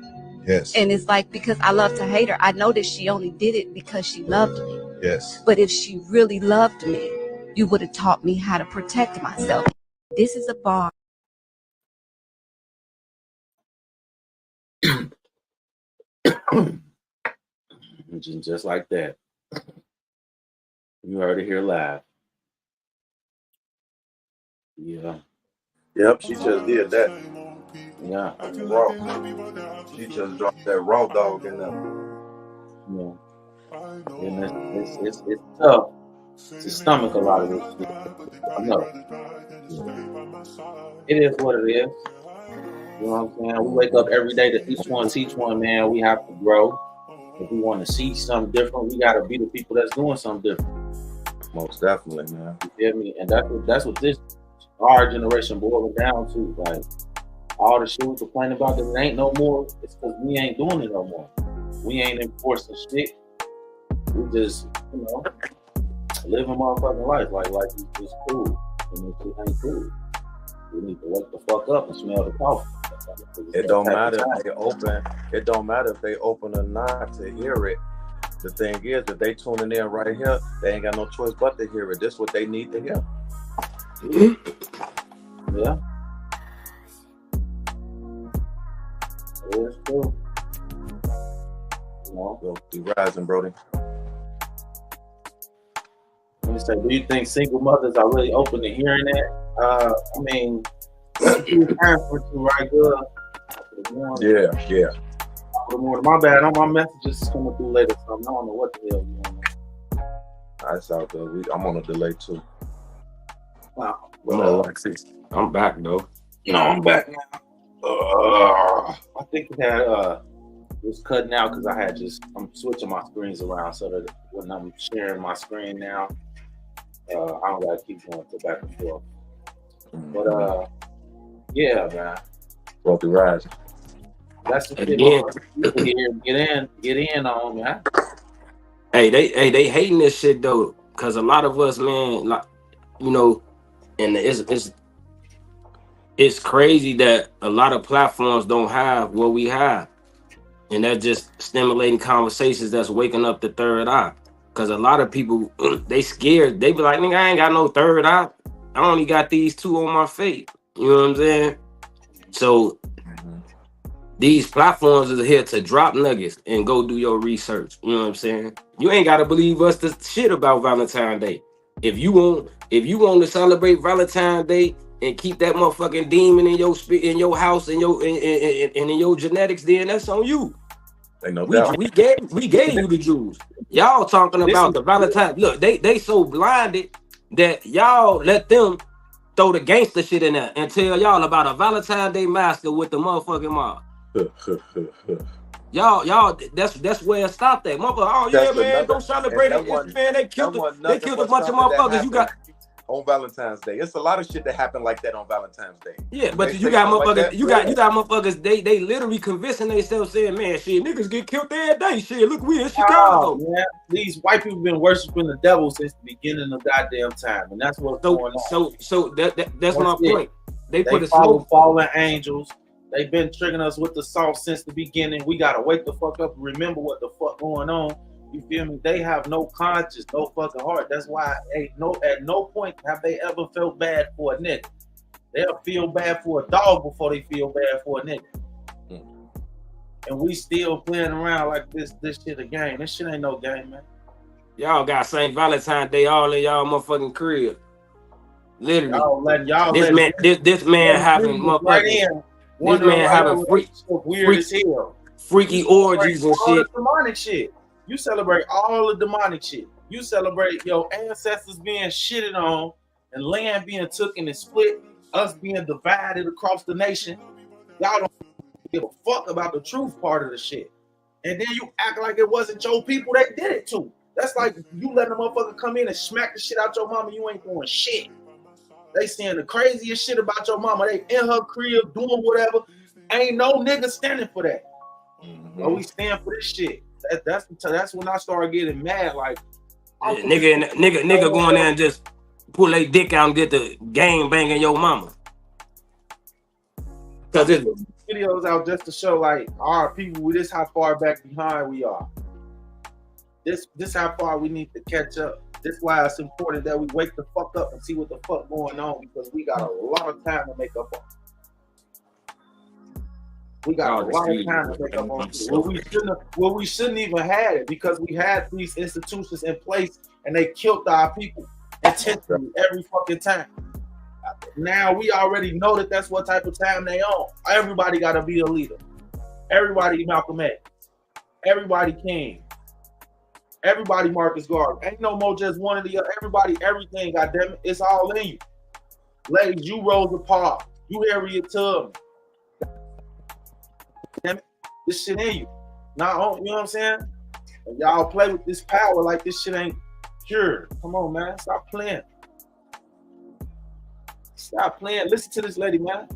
Yes. And it's like, because I love to hate her, I know that she only did it because she loved me. Yes. But if she really loved me, you would have taught me how to protect myself. This is a bar. Just like that. You heard it here live. Yeah. Yep, she just did that. Yeah. Raw. She just dropped that raw dog in there. Yeah. And it's tough to stomach a lot of this shit. I know. It is what it is. You know what I'm saying? We wake up every day to each one teach one, man. We have to grow. If we want to see something different, we got to be the people that's doing something different. Most definitely, man. You feel me? And that's what this our generation boils down to. Like, all the shit we complain about that it ain't no more, it's because we ain't doing it no more. We ain't enforcing shit. We just, you know, living motherfucking life like it's just cool. And it just ain't cool. We need to wake the fuck up and smell the coffee. It don't matter if they open. It don't matter if they open or not to hear it. The thing is, if they tuning in right here, they ain't got no choice but to hear it. This is what they need to hear. Yeah. It is true. You know, We'll be rising, Brody. let me say, do you think single mothers are really open to hearing that? I mean, right good. Yeah. My bad. On my messages coming through later, so I don't know what the hell you want. That's out there. I'm on a delay too. Wow. I'm back though. No, I'm back now. I think it had it was cutting out because I'm switching my screens around so that when I'm sharing my screen now, I don't gotta keep going to back and forth. But yeah, man. We'll be rising. That's the shit. Get in on, man. Hey, they hating this shit though, cause a lot of us, man, like, you know, and it's crazy that a lot of platforms don't have what we have, and that's just stimulating conversations that's waking up the third eye. Cause a lot of people, they scared. They be like, nigga, I ain't got no third eye. I only got these two on my face. You know what I'm saying? So these platforms are here to drop nuggets and go do your research. You know what I'm saying? You ain't gotta believe us the shit about Valentine's Day. If you want to celebrate Valentine's Day and keep that motherfucking demon in your house and in your genetics, then that's on you. Ain't no We doubt. gave you the Jews. Y'all talking about the Valentine. Look, they so blinded that y'all let them throw the gangster shit in there and tell y'all about a Valentine's Day master with the motherfucking mob. Y'all, that's where it stopped at. Motherfucker, oh yeah, man, don't celebrate it. Man, they killed a bunch of motherfuckers. on Valentine's Day. It's a lot of shit that happened like that on Valentine's Day. Yeah, but They you say got something like motherfuckers, that, you got motherfuckers, they literally convincing themselves saying, man, shit, niggas get killed every day. Shit, look, we in Chicago. Oh, man. These white people been worshiping the devil since the beginning of goddamn time, and that's what's going on. So that's my it. point. They put a follow smoke. fallen angels. They've been tricking us with the salt since the beginning. We gotta wake the fuck up and remember what the fuck going on. You feel me? They have no conscience, no fucking heart. That's why at no point have they ever felt bad for a nigga. They'll feel bad for a dog before they feel bad for a nigga. And we still playing around like this shit a game. This shit ain't no game, man. Y'all got St. Valentine's Day all in y'all motherfucking crib. Literally. This man having motherfucking this man having weird as hell. Freaky orgies and all shit. The demonic shit. You celebrate all the demonic shit. You celebrate your ancestors being shitted on and land being taken and split, us being divided across the nation. Y'all don't give a fuck about the truth part of the shit. And then you act like it wasn't your people that did it too. That's like you letting a motherfucker come in and smack the shit out your mama, you ain't doing shit. They saying the craziest shit about your mama. They in her crib doing whatever. Ain't no nigga standing for that. But we stand for this shit. That's when I started getting mad. Like, nigga going there and just pull a dick out and get the game banging your mama. Cause it's videos out just to show like our people. This how far back behind we are. This how far we need to catch up. This is why it's important that we wake the fuck up and see what the fuck going on, because we got a lot of time to make up on. We got a lot of time to make up on well, we shouldn't even have it, because we had these institutions in place and they killed our people intentionally every fucking time. Now we already know that that's what type of time they on. Everybody got to be a leader. Everybody Malcolm X. Everybody King. Everybody Marcus Garvey. Ain't no more just one of the other. Everybody, everything, goddammit. It's all in you. Ladies, you Rosa Parks. You Harriet Tubman. Damn it, this shit in you. Now, you know what I'm saying? And y'all play with this power like this shit ain't pure. Come on, man. Stop playing. Stop playing. Listen to this lady, man.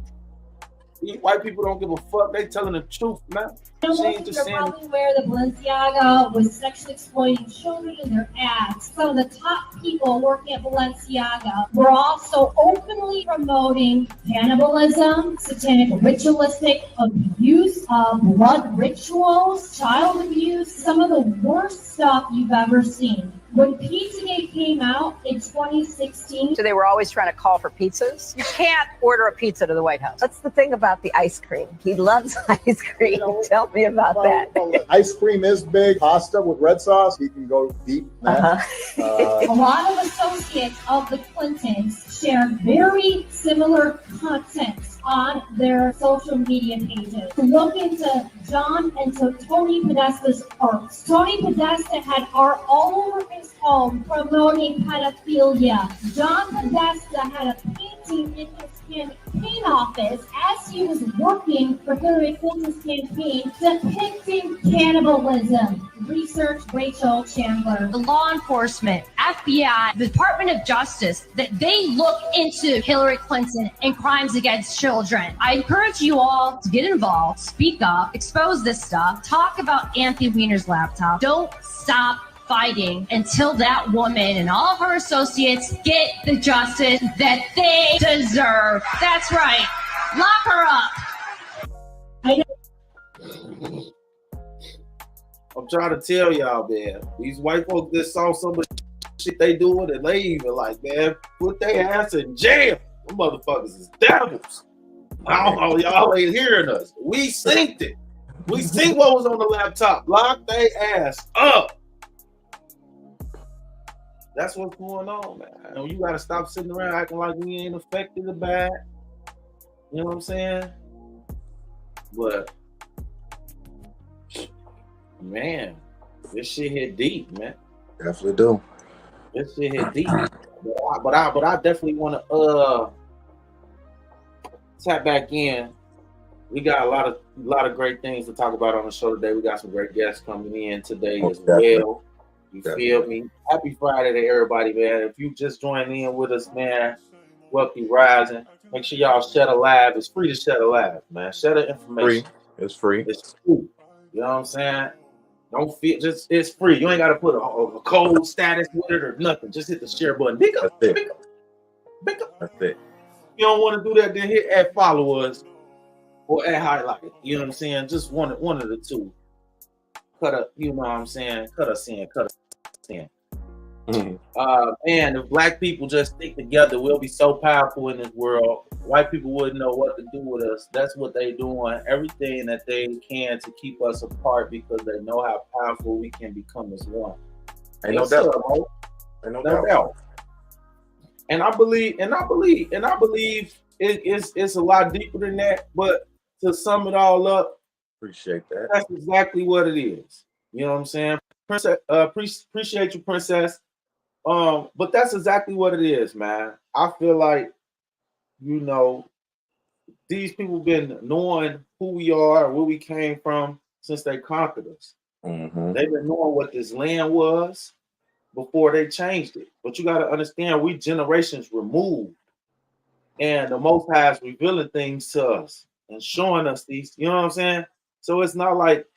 These white people don't give a fuck. They telling the truth, man. She ain't just saying. Probably wear the Balenciaga was sexually exploiting children in their ads. Some of the top people working at Balenciaga were also openly promoting cannibalism, satanic ritualistic abuse, blood rituals, child abuse, some of the worst stuff you've ever seen. When Pizzagate came out in 2016, so they were always trying to call for pizzas. You can't order a pizza to the White House. That's the thing about the ice cream. He loves ice cream. Tell me about that. Ice cream is big. Pasta with red sauce, he can go deep. A lot of associates of the Clintons shared very similar content on their social media pages. Look into John and Tony Podesta's arts. Tony Podesta had art all over his home promoting pedophilia. John Podesta had a painting in his campaign office as he was working for Hillary Clinton's campaign depicting cannibalism. Research Rachel Chandler. The law enforcement, FBI, the Department of Justice, that they look into Hillary Clinton and crimes against children. I encourage you all to get involved, speak up, expose this stuff, talk about Anthony Weiner's laptop. Don't stop fighting until that woman and all of her associates get the justice that they deserve. That's right. Lock her up. I'm trying to tell y'all, man. These white folks that saw some of the shit they doing and they even like, man, put their ass in jail. Them motherfuckers is devils. I don't know, y'all ain't hearing us. We synced it. We synced what was on the laptop. Lock their ass up. That's what's going on, man. And you gotta stop sitting around acting like we ain't affected by it. You know what I'm saying? But man, this shit hit deep, man. Definitely do. This shit hit deep. But I definitely want to tap back in. We got a lot of great things to talk about on the show today. We got some great guests coming in today as well. You feel me? Happy Friday to everybody, man. If you just joined in with us, man, Wealthy Rising. Make sure y'all share the live. It's free to share the live, man. Share the information. It's free. It's free. You know what I'm saying? Don't feel it's free. You ain't got to put a code status with it or nothing. Just hit the share button. Pick up. That's it. You don't want to do that, then hit add followers or add highlight. You know what I'm saying? Just one of the two. You know what I'm saying? Cut us in. Man, if black people just stick together, we'll be so powerful in this world. White people wouldn't know what to do with us. That's what they doing. Everything that they can to keep us apart because they know how powerful we can become as one. Ain't no doubt. Ain't no doubt. And I believe it's a lot deeper than that. But to sum it all up, appreciate that. That's exactly what it is. You know what I'm saying? Princess, appreciate you, Princess. But that's exactly what it is, man. I feel like, you know, these people been knowing who we are, where we came from since they conquered us. Mm-hmm. They've been knowing what this land was before they changed it. But you got to understand, we generations removed, and the Most High is revealing things to us and showing us these. You know what I'm saying? So it's not like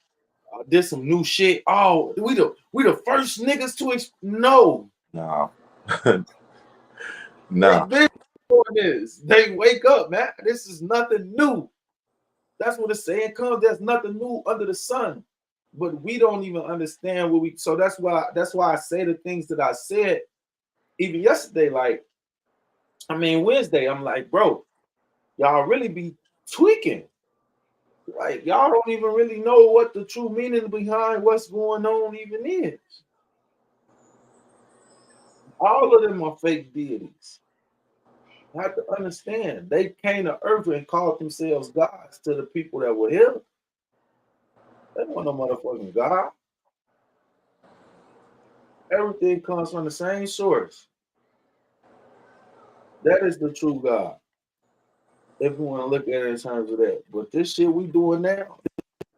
there's some new shit. Oh, we the first niggas to no. No. They wake up, man. This is nothing new. That's what the saying comes. There's nothing new under the sun. But we don't even understand what we. So that's why I say the things that I said even yesterday. Like, I mean, Wednesday, I'm like, bro, y'all really be tweaking. Like, y'all don't even really know what the true meaning behind what's going on even is. All of them are fake deities. You have to understand, they came to earth and called themselves gods to the people that were here. They weren't no motherfucking God. Everything comes from the same source. That is the true God. If we want to look at it in terms of that. But this shit we doing now,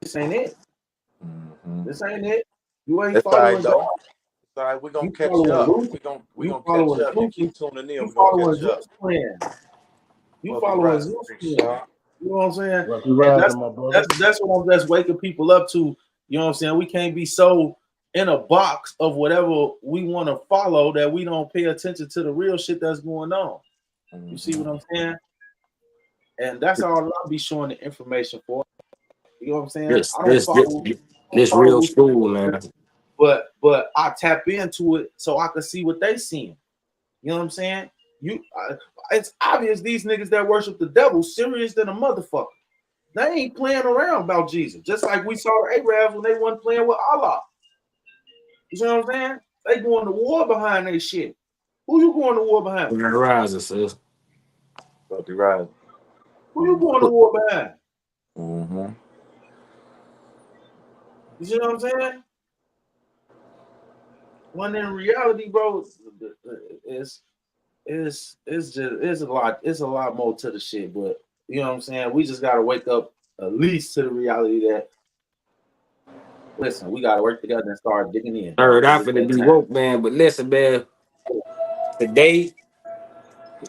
this ain't it. Mm-hmm. This ain't it. You ain't That's following all right, God. It's all right, we're gonna catch you up. We're gonna catch up. You keep tuning in, we're gonna catch up. You following Zeus plan. You know what I'm saying? That's what I'm just waking people up to. You know what I'm saying? We can't be so in a box of whatever we want to follow that we don't pay attention to the real shit that's going on. Mm-hmm. You see what I'm saying? And that's all I'll be showing the information for. You know what I'm saying? This real school, man. But I tap into it so I can see what they seeing. You know what I'm saying? It's obvious these niggas that worship the devil serious than a motherfucker. They ain't playing around about Jesus. Just like we saw the Arabs when they wasn't playing with Allah. You know what I'm saying? They going to war behind their shit. Who you going to war behind? Rising, sis. Wealthy Rising. Who you going to war behind? Mm-hmm. You see what I'm saying? When in reality, bro, it's a lot more to the shit. But you know what I'm saying? We just gotta wake up at least to the reality that, listen, we gotta work together and start digging in. I'm finna be woke, man. But listen, man. Today,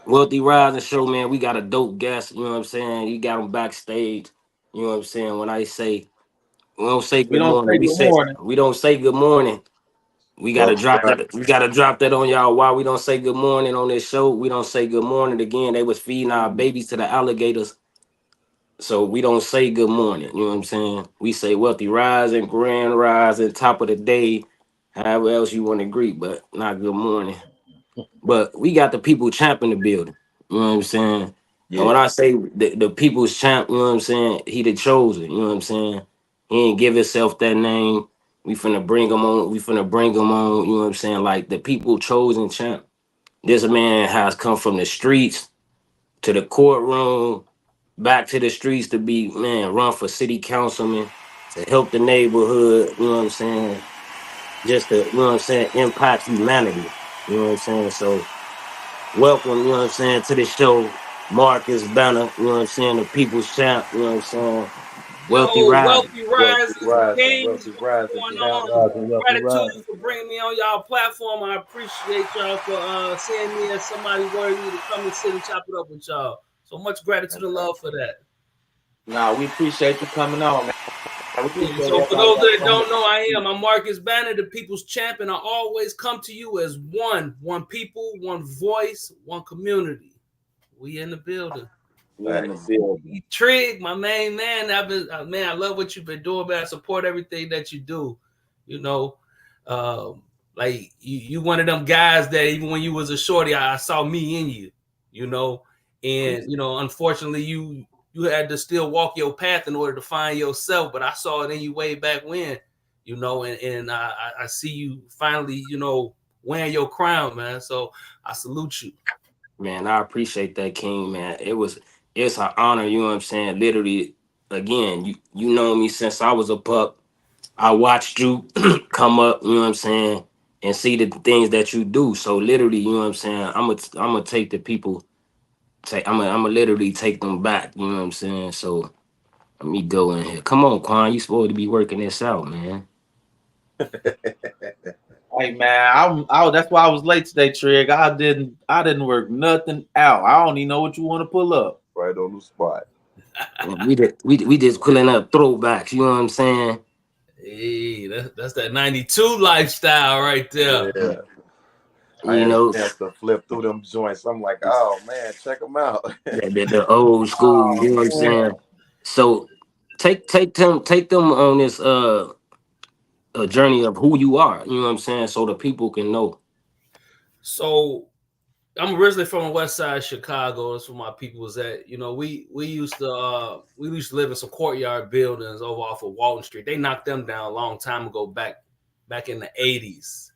Wealthy Rising Show, man, we got a dope guest. You know what I'm saying? You got him backstage. You know what I'm saying? When I say we don't say good morning, we don't say good morning. We gotta drop that. We gotta drop that on y'all. Why we don't say good morning on this show? We don't say good morning again. They was feeding our babies to the alligators, so we don't say good morning. You know what I'm saying? We say Wealthy Rising, Grand Rising, top of the day, however else you want to greet, but not good morning. But we got the people champ in the building. You know what I'm saying? Yeah. And when I say the people's champ, you know what I'm saying? He the chosen. You know what I'm saying? He ain't give himself that name. We finna bring him on. You know what I'm saying? Like the people chosen champ. This man has come from the streets to the courtroom, back to the streets to be, run for city councilman, to help the neighborhood, you know what I'm saying? Just to, you know what I'm saying, impact humanity. You know what I'm saying? So welcome, you know what I'm saying, to the show, Marcus Banner, you know what I'm saying, the people's champ, you know what I'm saying? Wealthy Yo, Rising. Wealthy Rising, Kings, Wealthy Rising. what's King. going on? Gratitude for bringing me on y'all platform. I appreciate y'all for seeing me as somebody worthy to come and sit and chop it up with y'all. So much gratitude and love for that. Nah, we appreciate you coming on, man. So for those that don't know, I'm Marcus Banner, the People's Champion. I always come to you as one people, one voice, one community. We in the building. Trig, my main man. I love what you've been doing, man. I support everything that you do. You know, like you one of them guys that even when you was a shorty, I saw me in you. You know, and you know, unfortunately, you had to still walk your path in order to find yourself. But I saw it in you way back when. You know, and I see you finally, you know, wearing your crown, man. So I salute you. Man, I appreciate that, King, man. It's an honor, you know what I'm saying? Literally, again, you know me since I was a pup. I watched you come up, you know what I'm saying, and see the things that you do. So literally, you know what I'm saying, I'm gonna take the people, I'm gonna literally take them back, you know what I'm saying? So let me go in here. Come on, Quan, you supposed to be working this out, man. Hey man, that's why I was late today, Trig. I didn't work nothing out. I don't even know what you want to pull up. Right on the spot. we just pulling up throwbacks, you know what I'm saying? Hey, that's that 92 lifestyle right there. Yeah. You know, have to flip through them joints. I'm like, oh man, check them out. the old school, you know what I'm saying? So take them on this a journey of who you are, you know what I'm saying, so the people can know. So I'm originally from the west side of Chicago. That's where my people was at. You know, we used to live in some courtyard buildings over off of Walton Street. They knocked them down a long time ago, back in the 80s.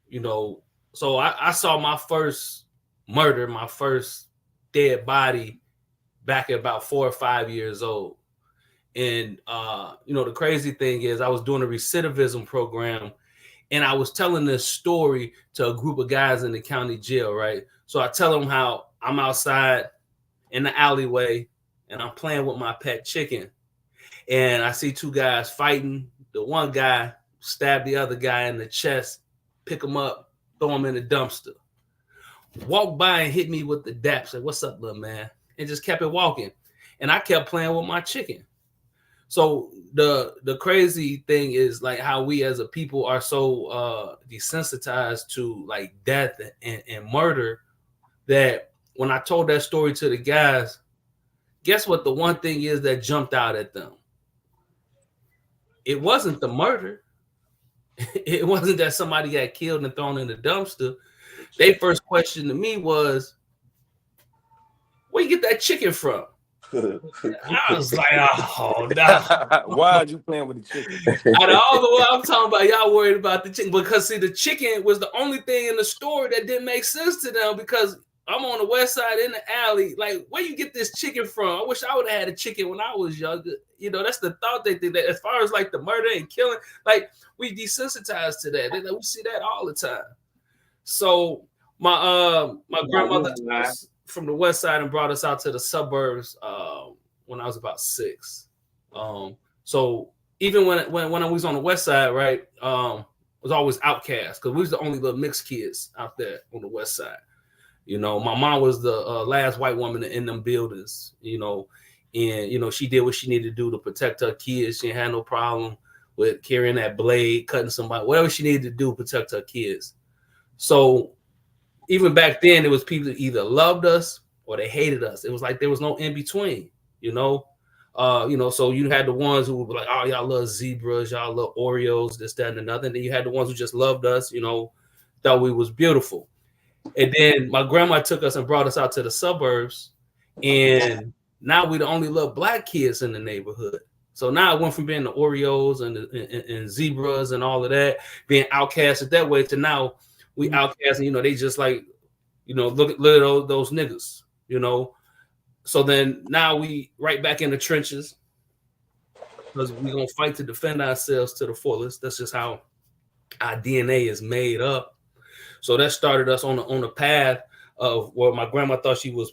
You know, so I saw my first murder, my first dead body back at about 4 or 5 years old. And you know, the crazy thing is I was doing a recidivism program. And I was telling this story to a group of guys in the county jail, right? So I tell them how I'm outside in the alleyway and I'm playing with my pet chicken. And I see two guys fighting. The one guy stabbed the other guy in the chest, pick him up, throw him in the dumpster. Walked by and hit me with the dap, said, "What's up, little man?" And just kept it walking. And I kept playing with my chicken. So the crazy thing is like how we as a people are so desensitized to like death and murder that when I told that story to the guys, guess what the one thing is that jumped out at them? It wasn't the murder. It wasn't that somebody got killed and thrown in the dumpster. Their first question to me was, where you get that chicken from? I was like, oh no. Why are you playing with the chicken? Out of all the way I'm talking about, y'all worried about the chicken because see, the chicken was the only thing in the story that didn't make sense to them because I'm on the west side in the alley. Like, where you get this chicken from? I wish I would have had a chicken when I was younger. You know, that's the thought they think that as far as like the murder and killing, like we desensitized to that. We see that all the time. So my grandmother took us from the west side and brought us out to the suburbs when I was about 6. So even when I was on the west side, right, was always outcast because we was the only little mixed kids out there on the west side. You know, my mom was the last white woman in them buildings, you know, and, you know, she did what she needed to do to protect her kids. She had no problem with carrying that blade, cutting somebody, whatever she needed to do to protect her kids. So even back then, there was people that either loved us or they hated us. It was like there was no in between, you know. So you had the ones who were like, oh, y'all love zebras, y'all love Oreos, this, that, and another. And then you had the ones who just loved us, you know, thought we was beautiful. And then my grandma took us and brought us out to the suburbs. And now we the only little black kids in the neighborhood. So now it went from being the Oreos and zebras and all of that, being outcasted that way to now we outcast, and, you know, they just like, you know, look at those niggas, you know. So then now we right back in the trenches because we're going to fight to defend ourselves to the fullest. That's just how our DNA is made up. So that started us on the path of where my grandma thought she was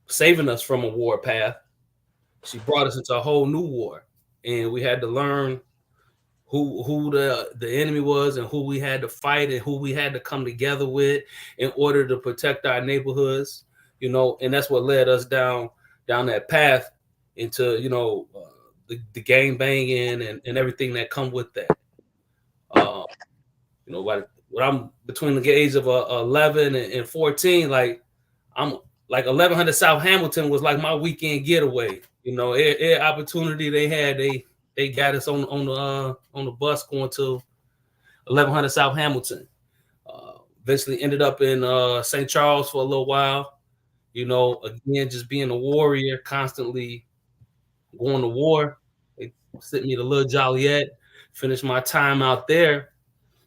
saving us from a war path. she brought us into a whole new war, and we had to learn who the enemy was and who we had to fight and who we had to come together with in order to protect our neighborhoods, you know, and that's what led us down that path into, you know, the gang banging and everything that come with that. You know, when I'm between the age of 11 and 14, like I'm like 1100 South Hamilton was like my weekend getaway. You know, every opportunity they had, they got us on the bus going to 1100 South Hamilton. Eventually ended up in St. Charles for a little while. You know, again, just being a warrior, constantly going to war. They sent me to Little Joliet, finished my time out there.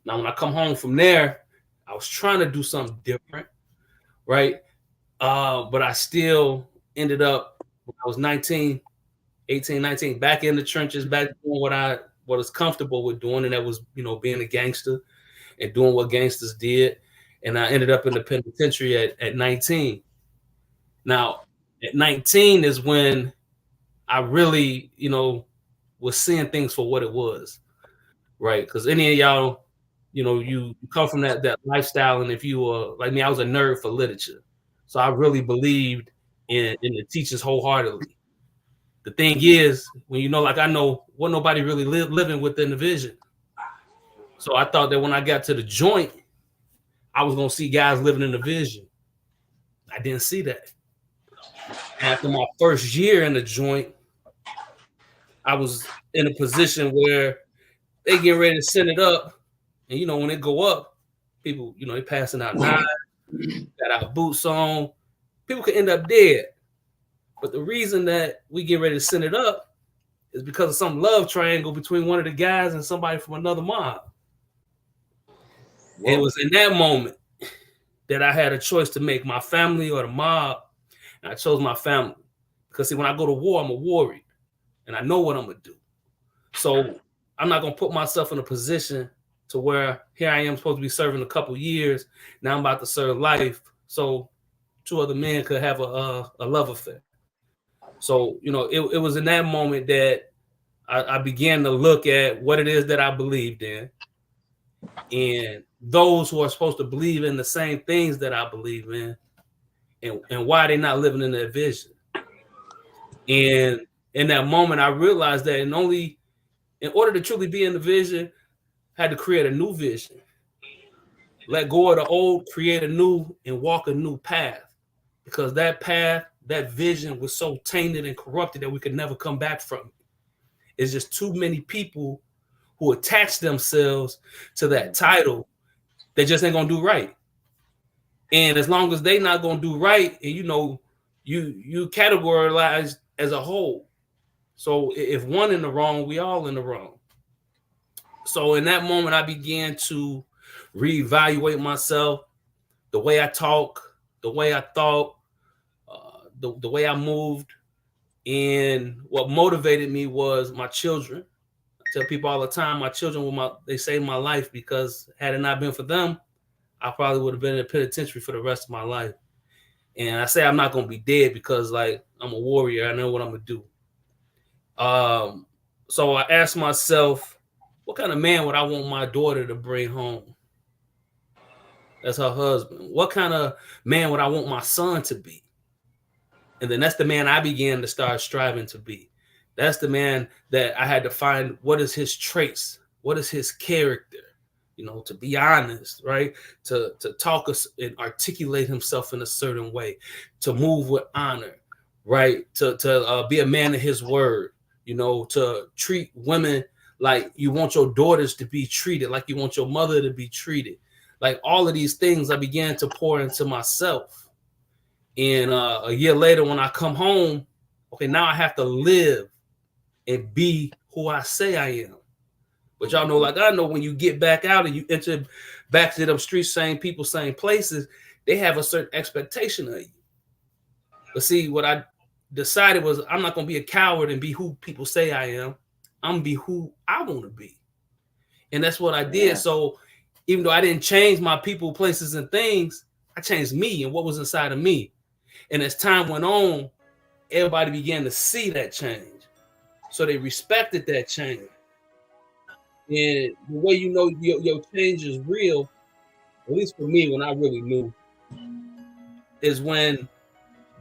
Now, when I come home from there, I was trying to do something different, right? But I still ended up, when I was 18, 19, back in the trenches, back doing what I was comfortable with doing, and that was, you know, being a gangster and doing what gangsters did. And I ended up in the penitentiary at 19. Now, at 19 is when I really, you know, was seeing things for what it was, right? Because any of y'all, you know, you come from that lifestyle, and if you were like me, I was a nerd for literature, so I really believed in the teachings wholeheartedly. The thing is, when you know, like I know, what nobody really living within the vision. So I thought that when I got to the joint, I was gonna see guys living in the vision. I didn't see that. After my first year in the joint, I was in a position where they get ready to send it up. And, you know, when it go up, people, you know, they passing out knives, got our boots on. People could end up dead. But the reason that we get ready to send it up is because of some love triangle between one of the guys and somebody from another mob. It was in that moment that I had a choice to make, my family or the mob. And I chose my family. Because, see, when I go to war, I'm a warrior. And I know what I'm going to do. So I'm not going to put myself in a position to where here I am supposed to be serving a couple years. Now I'm about to serve life. So two other men could have a love affair. So, you know, it was in that moment that I began to look at what it is that I believed in. And those who are supposed to believe in the same things that I believe in, and why they're not living in their vision. And in that moment, I realized that in order to truly be in the vision, I had to create a new vision. Let go of the old, create a new, and walk a new path. Because that path, that vision was so tainted and corrupted that we could never come back from it. It's just too many people who attach themselves to that title. They just ain't gonna do right. And as long as they not gonna do right, and you know, you categorize as a whole. So if one in the wrong, we all in the wrong. So in that moment, I began to reevaluate myself, the way I talk, the way I thought, the way I moved. And what motivated me was my children. I tell people all the time, my children they saved my life, because had it not been for them, I probably would have been in a penitentiary for the rest of my life. And I say I'm not going to be dead because, like, I'm a warrior. I know what I'm going to do. So I asked myself, what kind of man would I want my daughter to bring home? That's her husband. What kind of man would I want my son to be? And then that's the man I began to start striving to be. That's the man that I had to find, what is his traits? What is his character? You know, to be honest, right? To talk and articulate himself in a certain way, to move with honor, right? To be a man of his word, you know, to treat women like you want your daughters to be treated, like you want your mother to be treated. Like all of these things I began to pour into myself. And a year later, when I come home, okay, now I have to live and be who I say I am. But y'all know, like I know, when you get back out and you enter back to them streets, same people, same places, they have a certain expectation of you. But see, what I decided was I'm not going to be a coward and be who people say I am. I'm going to be who I want to be. And that's what I did. Yeah. So even though I didn't change my people, places, and things, I changed me and what was inside of me. And as time went on, everybody began to see that change. So they respected that change. And the way you know your change is real, at least for me, when I really knew, is when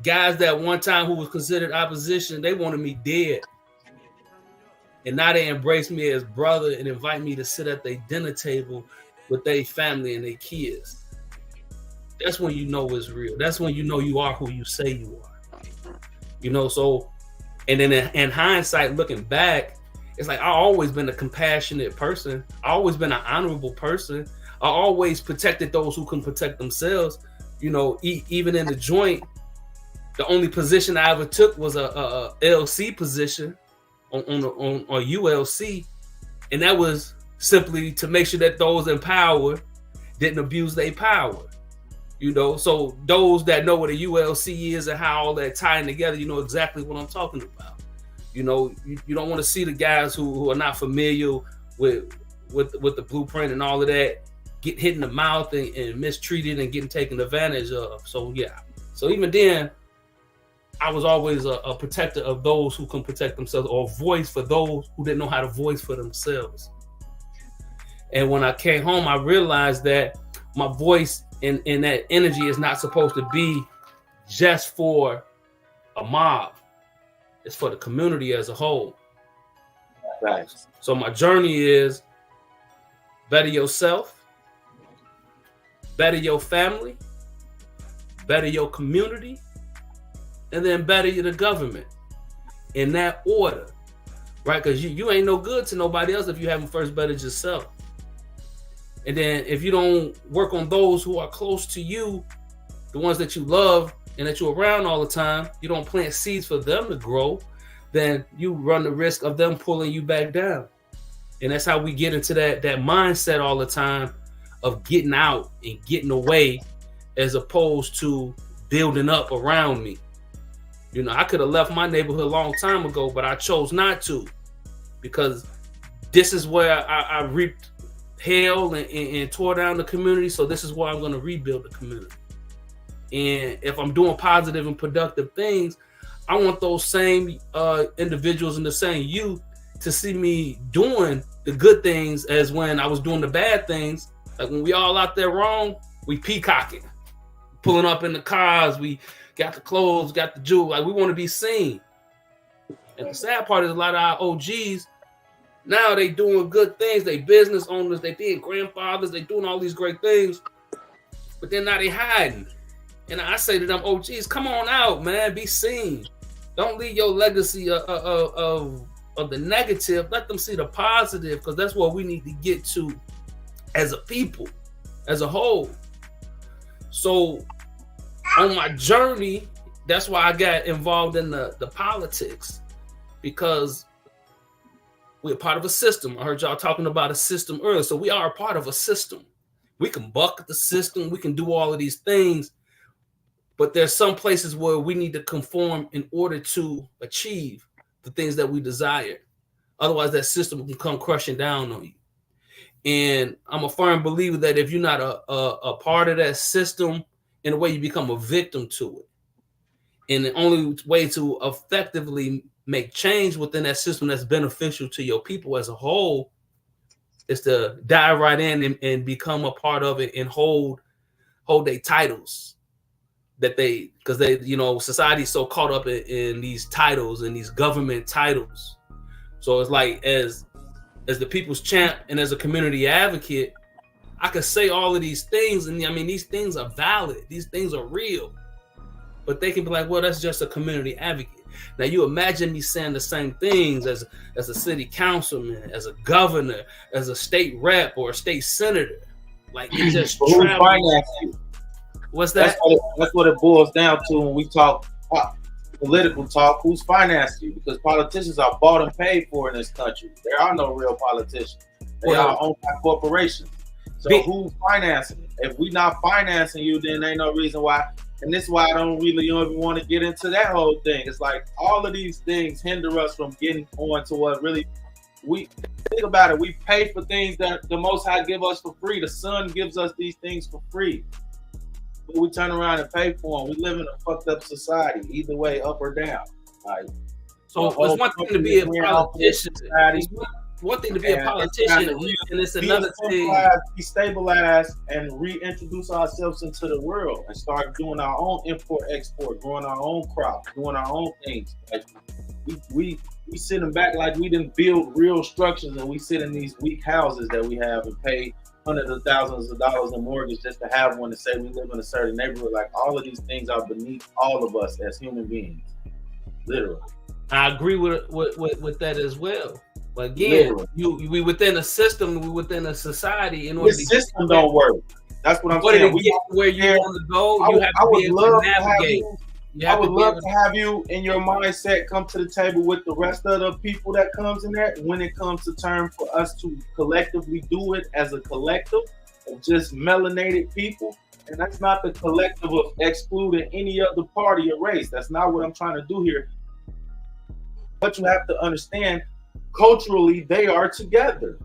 guys that one time who was considered opposition, they wanted me dead. And now they embrace me as brother and invite me to sit at their dinner table with their family and their kids. That's when you know it's real. That's when you know you are who you say you are. You know, so, and then in hindsight, looking back, it's like I've always been a compassionate person. I've always been an honorable person. I always protected those who can protect themselves. You know, even in the joint, the only position I ever took was a LC position on ULC, and that was simply to make sure that those in power didn't abuse their power. You know, so those that know what a ULC is and how all that tying together, you know exactly what I'm talking about. You know, you don't want to see the guys who are not familiar with the blueprint and all of that get hit in the mouth and mistreated and getting taken advantage of. So yeah. So even then, I was always a protector of those who can protect themselves, or a voice for those who didn't know how to voice for themselves. And when I came home, I realized that my voice and that energy is not supposed to be just for a mob. It's for the community as a whole. Right. So my journey is better yourself, better your family, better your community, and then better the government, in that order, right? Because you ain't no good to nobody else if you haven't first bettered yourself. And then if you don't work on those who are close to you, the ones that you love and that you're around all the time, you don't plant seeds for them to grow, then you run the risk of them pulling you back down. And that's how we get into that mindset all the time of getting out and getting away, as opposed to building up around me. You know, I could have left my neighborhood a long time ago, but I chose not to, because this is where I reaped hell and tore down the community. So this is where I'm going to rebuild the community. And if I'm doing positive and productive things, I want those same individuals and the same youth to see me doing the good things as when I was doing the bad things. Like when we all out there wrong, we peacocking, pulling up in the cars, we got the clothes, got the jewel. Like we want to be seen. And the sad part is a lot of our OGs, now they doing good things. They business owners, they being grandfathers, they doing all these great things, but then now they hiding. And I say to them OGs, come on out, man, be seen. Don't leave your legacy of the negative. Let them see the positive, because that's what we need to get to as a people, as a whole. So on my journey, that's why I got involved in the politics, because we're part of a system. I heard y'all talking about a system earlier. So we are a part of a system. We can buck the system. We can do all of these things. But there's some places where we need to conform in order to achieve the things that we desire. Otherwise, that system can come crushing down on you. And I'm a firm believer that if you're not a part of that system, in a way you become a victim to it. And the only way to effectively make change within that system that's beneficial to your people as a whole is to dive right in and become a part of it and hold their titles. That because you know, society's so caught up in these titles and these government titles. So it's like, as the people's champ and as a community advocate, I could say all of these things, and I mean, these things are valid, these things are real, but they can be like, well, that's just a community advocate. Now you imagine me saying the same things as a city councilman, as a governor, as a state rep or a state senator. Like it just travels. What's that? That's what it boils down to when we talk political talk. Who's financing you? Because politicians are bought and paid for in this country. There are no real politicians. They are owned by corporations. So who's financing it? If we're not financing you, then ain't no reason why. And this is why I don't really even want to get into that whole thing. It's like all of these things hinder us from getting on to what really we think about it. We pay for things that the Most High give us for free. The Sun gives us these things for free. But we turn around and pay for them. We live in a fucked up society, either way, up or down. Like, So it's one thing to be a politician. It's one thing to be a politician, and it's another thing. Destabilize and reintroduce ourselves into the world and start doing our own import, export, growing our own crops, doing our own things. Like we sitting back like we didn't build real structures, and we sit in these weak houses that we have and pay hundreds of thousands of dollars in mortgage just to have one to say we live in a certain neighborhood. Like all of these things are beneath all of us as human beings, literally. I agree with that as well. But again, we within a system, we within a society. In order the system don't work. That's what I'm saying. To get where you want to go, you have to be able to navigate. I would love to have you in your mindset come to the table with the rest of the people that comes in there when it comes to turn for us to collectively do it as a collective of just melanated people. And that's not the collective of excluding any other party or race. That's not what I'm trying to do here. But you have to understand, culturally, they are together.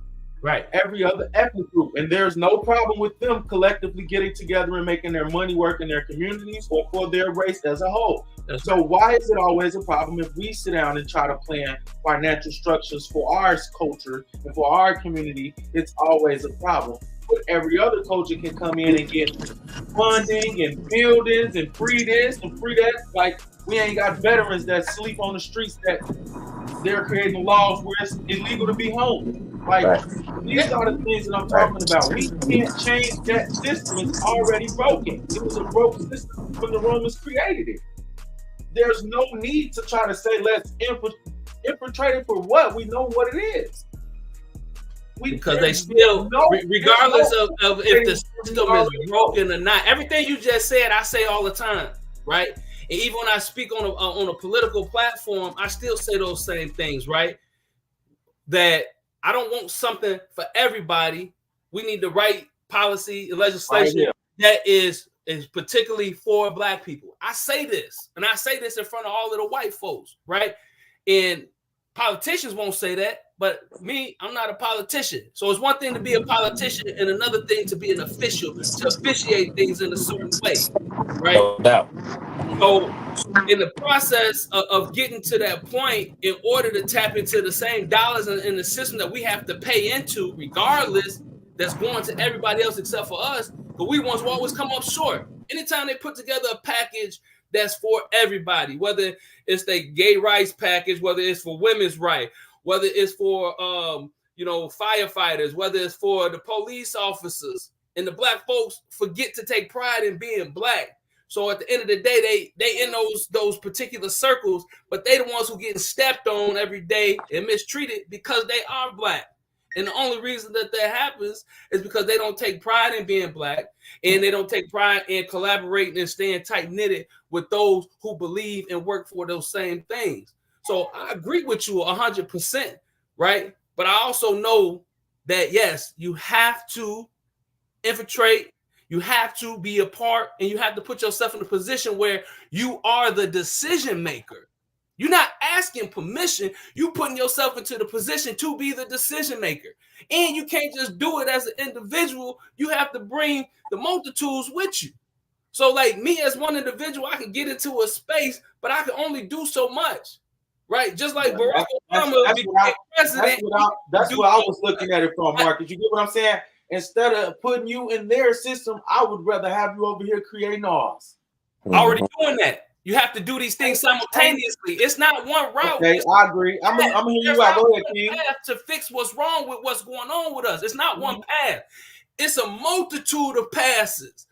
Right. Every other ethnic group. And there's no problem with them collectively getting together and making their money work in their communities or for their race as a whole. So why is it always a problem if we sit down and try to plan financial structures for our culture and for our community? It's always a problem. But every other culture can come in and get funding and buildings and free this and free that. Like, we ain't got veterans that sleep on the streets that they're creating laws where it's illegal to be home. Like, these are the things that I'm talking about. We can't change that system. It's already broken. It was a broken system when the Romans created it. There's no need to try to say, let's infiltrate it for what? We know what it is. Because they still, regardless of if the system is broken or not, everything you just said, I say all the time, right? And even when I speak on a political platform, I still say those same things, right? That I don't want something for everybody. We need the right policy and legislation that is particularly for Black people. I say this, and I say this in front of all of the white folks, right? And politicians won't say that, but me, I'm not a politician. So it's one thing to be a politician and another thing to be an official, to officiate things in a certain way, right? No doubt. So in the process of getting to that point, in order to tap into the same dollars in the system that we have to pay into, regardless, that's going to everybody else except for us, but we ones will always come up short. Anytime they put together a package that's for everybody, whether it's the gay rights package, whether it's for women's rights, whether it's for firefighters, whether it's for the police officers, and the Black folks forget to take pride in being Black. So at the end of the day, they in those particular circles, but they the ones who getting stepped on every day and mistreated because they are Black. And the only reason that happens is because they don't take pride in being Black, and they don't take pride in collaborating and staying tight-knitted with those who believe and work for those same things. So I agree with you 100%, right? But I also know that, yes, you have to infiltrate, you have to be a part, and you have to put yourself in a position where you are the decision maker. You're not asking permission. You putting yourself into the position to be the decision maker. And you can't just do it as an individual. You have to bring the multitudes with you. So like me as one individual, I can get into a space, but I can only do so much. Right? Just like Barack Obama became president. That's what I was looking at it from, Marcus. You get what I'm saying? Instead of putting you in their system, I would rather have you over here creating ours. Already doing that. You have to do these things simultaneously. It's not one route. Okay, I agree. I'm gonna hear you out. Go ahead, King. To fix what's wrong with what's going on with us. It's not one path. It's a multitude of passes.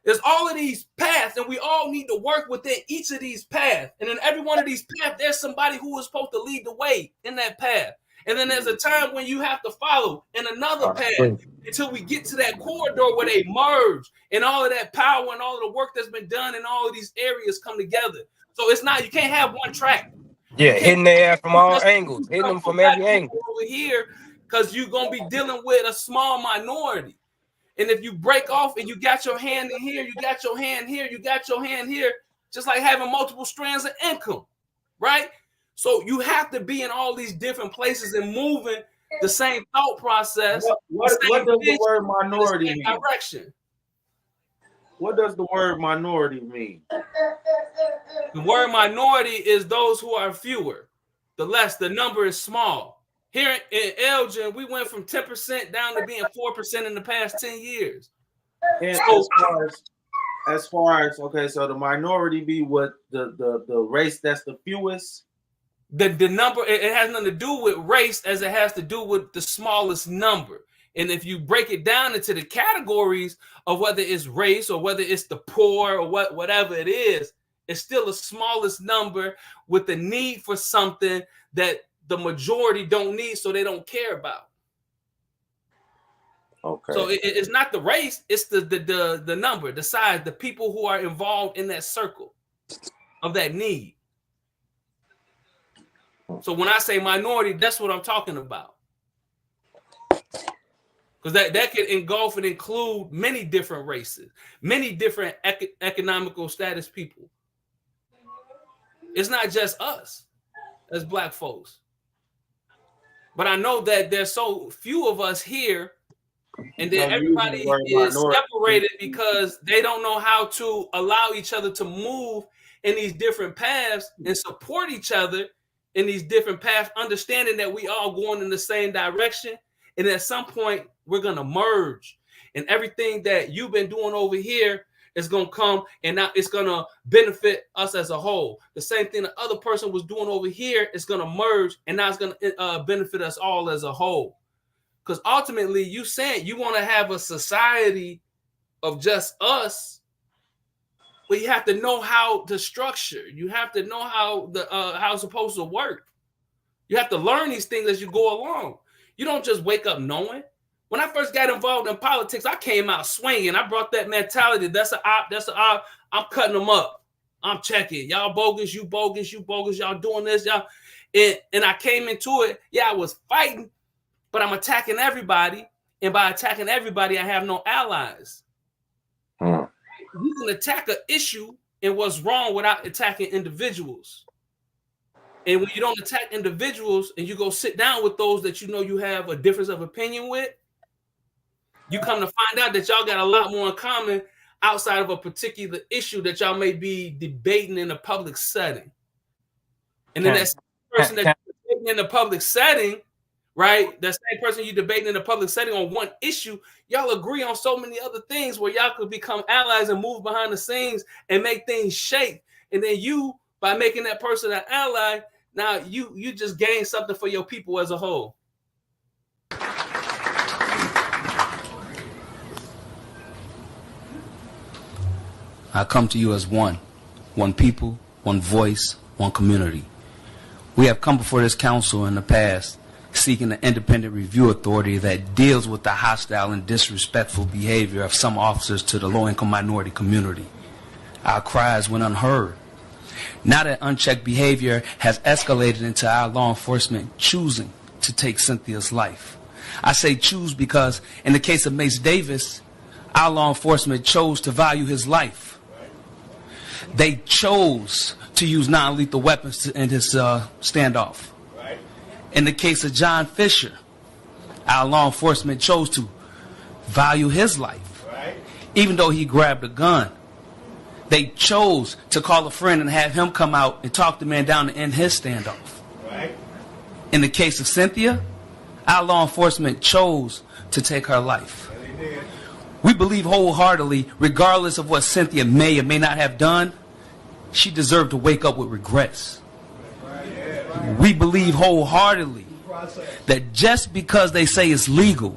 There's all of these paths, and we all need to work within each of these paths. And in every one of these paths, there's somebody who is supposed to lead the way in that path. And then there's a time when you have to follow in another path until we get to that corridor where they merge and all of that power and all of the work that's been done in all of these areas come together. So it's not, you can't have one track. Yeah, hitting their ass from all angles, hitting them from every angle. Over here, because you're going to be dealing with a small minority. And if you break off and you got your hand in here, you got your hand here, you got your hand here, just like having multiple strands of income, right? So you have to be in all these different places and moving the same thought process. What does the word minority mean? Direction. What does the word minority mean? The word minority is those who are fewer. The number is small. Here in Elgin, we went from 10% down to being 4% in the past 10 years. And So, as far as okay, so the minority be what the race that's the fewest. the number, it has nothing to do with race as it has to do with the smallest number. And if you break it down into the categories of whether it's race or whether it's the poor or whatever it is, it's still the smallest number with the need for something that the majority don't need, so they don't care about. Okay. So it's not the race, it's the number, the size, the people who are involved in that circle of that need. So when I say minority, that's what I'm talking about. Because that could engulf and include many different races, many different economical status people. It's not just us as Black folks. But I know that there's so few of us here, and then everybody is separated because they don't know how to allow each other to move in these different paths and support each other in these different paths, understanding that we all going in the same direction. And at some point, we're going to merge. And everything that you've been doing over here is going to come, and now it's going to benefit us as a whole. The same thing the other person was doing over here is going to merge, and now it's going to benefit us all as a whole. Because ultimately, you saying you want to have a society of just us, but you have to know how to structure. You have to know how it's supposed to work. You have to learn these things as you go along. You don't just wake up knowing. When I first got involved in politics, I came out swinging. I brought that mentality. That's an op. I'm cutting them up. I'm checking. Y'all bogus. You bogus. You bogus. Y'all doing this. Y'all. And I came into it. Yeah, I was fighting, but I'm attacking everybody. And by attacking everybody, I have no allies. You can attack an issue and what's wrong without attacking individuals. And when you don't attack individuals and you go sit down with those that you know you have a difference of opinion with, you come to find out that y'all got a lot more in common outside of a particular issue that y'all may be debating in a public setting. And then that same person that you're debating in the public setting, right? That same person you're debating in the public setting on one issue, y'all agree on so many other things where y'all could become allies and move behind the scenes and make things shake. And then you, by making that person an ally, now you just gain something for your people as a whole. I come to you as one people, one voice, one community. We have come before this council in the past seeking an independent review authority that deals with the hostile and disrespectful behavior of some officers to the low-income minority community. Our cries went unheard. Now that unchecked behavior has escalated into our law enforcement choosing to take Cynthia's life. I say choose because in the case of Mace Davis, our law enforcement chose to value his life. They chose to use non-lethal weapons to end his standoff. In the case of John Fisher, our law enforcement chose to value his life. Even though he grabbed a gun, they chose to call a friend and have him come out and talk the man down to end his standoff. In the case of Cynthia, our law enforcement chose to take her life. We believe wholeheartedly, regardless of what Cynthia may or may not have done, she deserved to wake up with regrets. We believe wholeheartedly that just because they say it's legal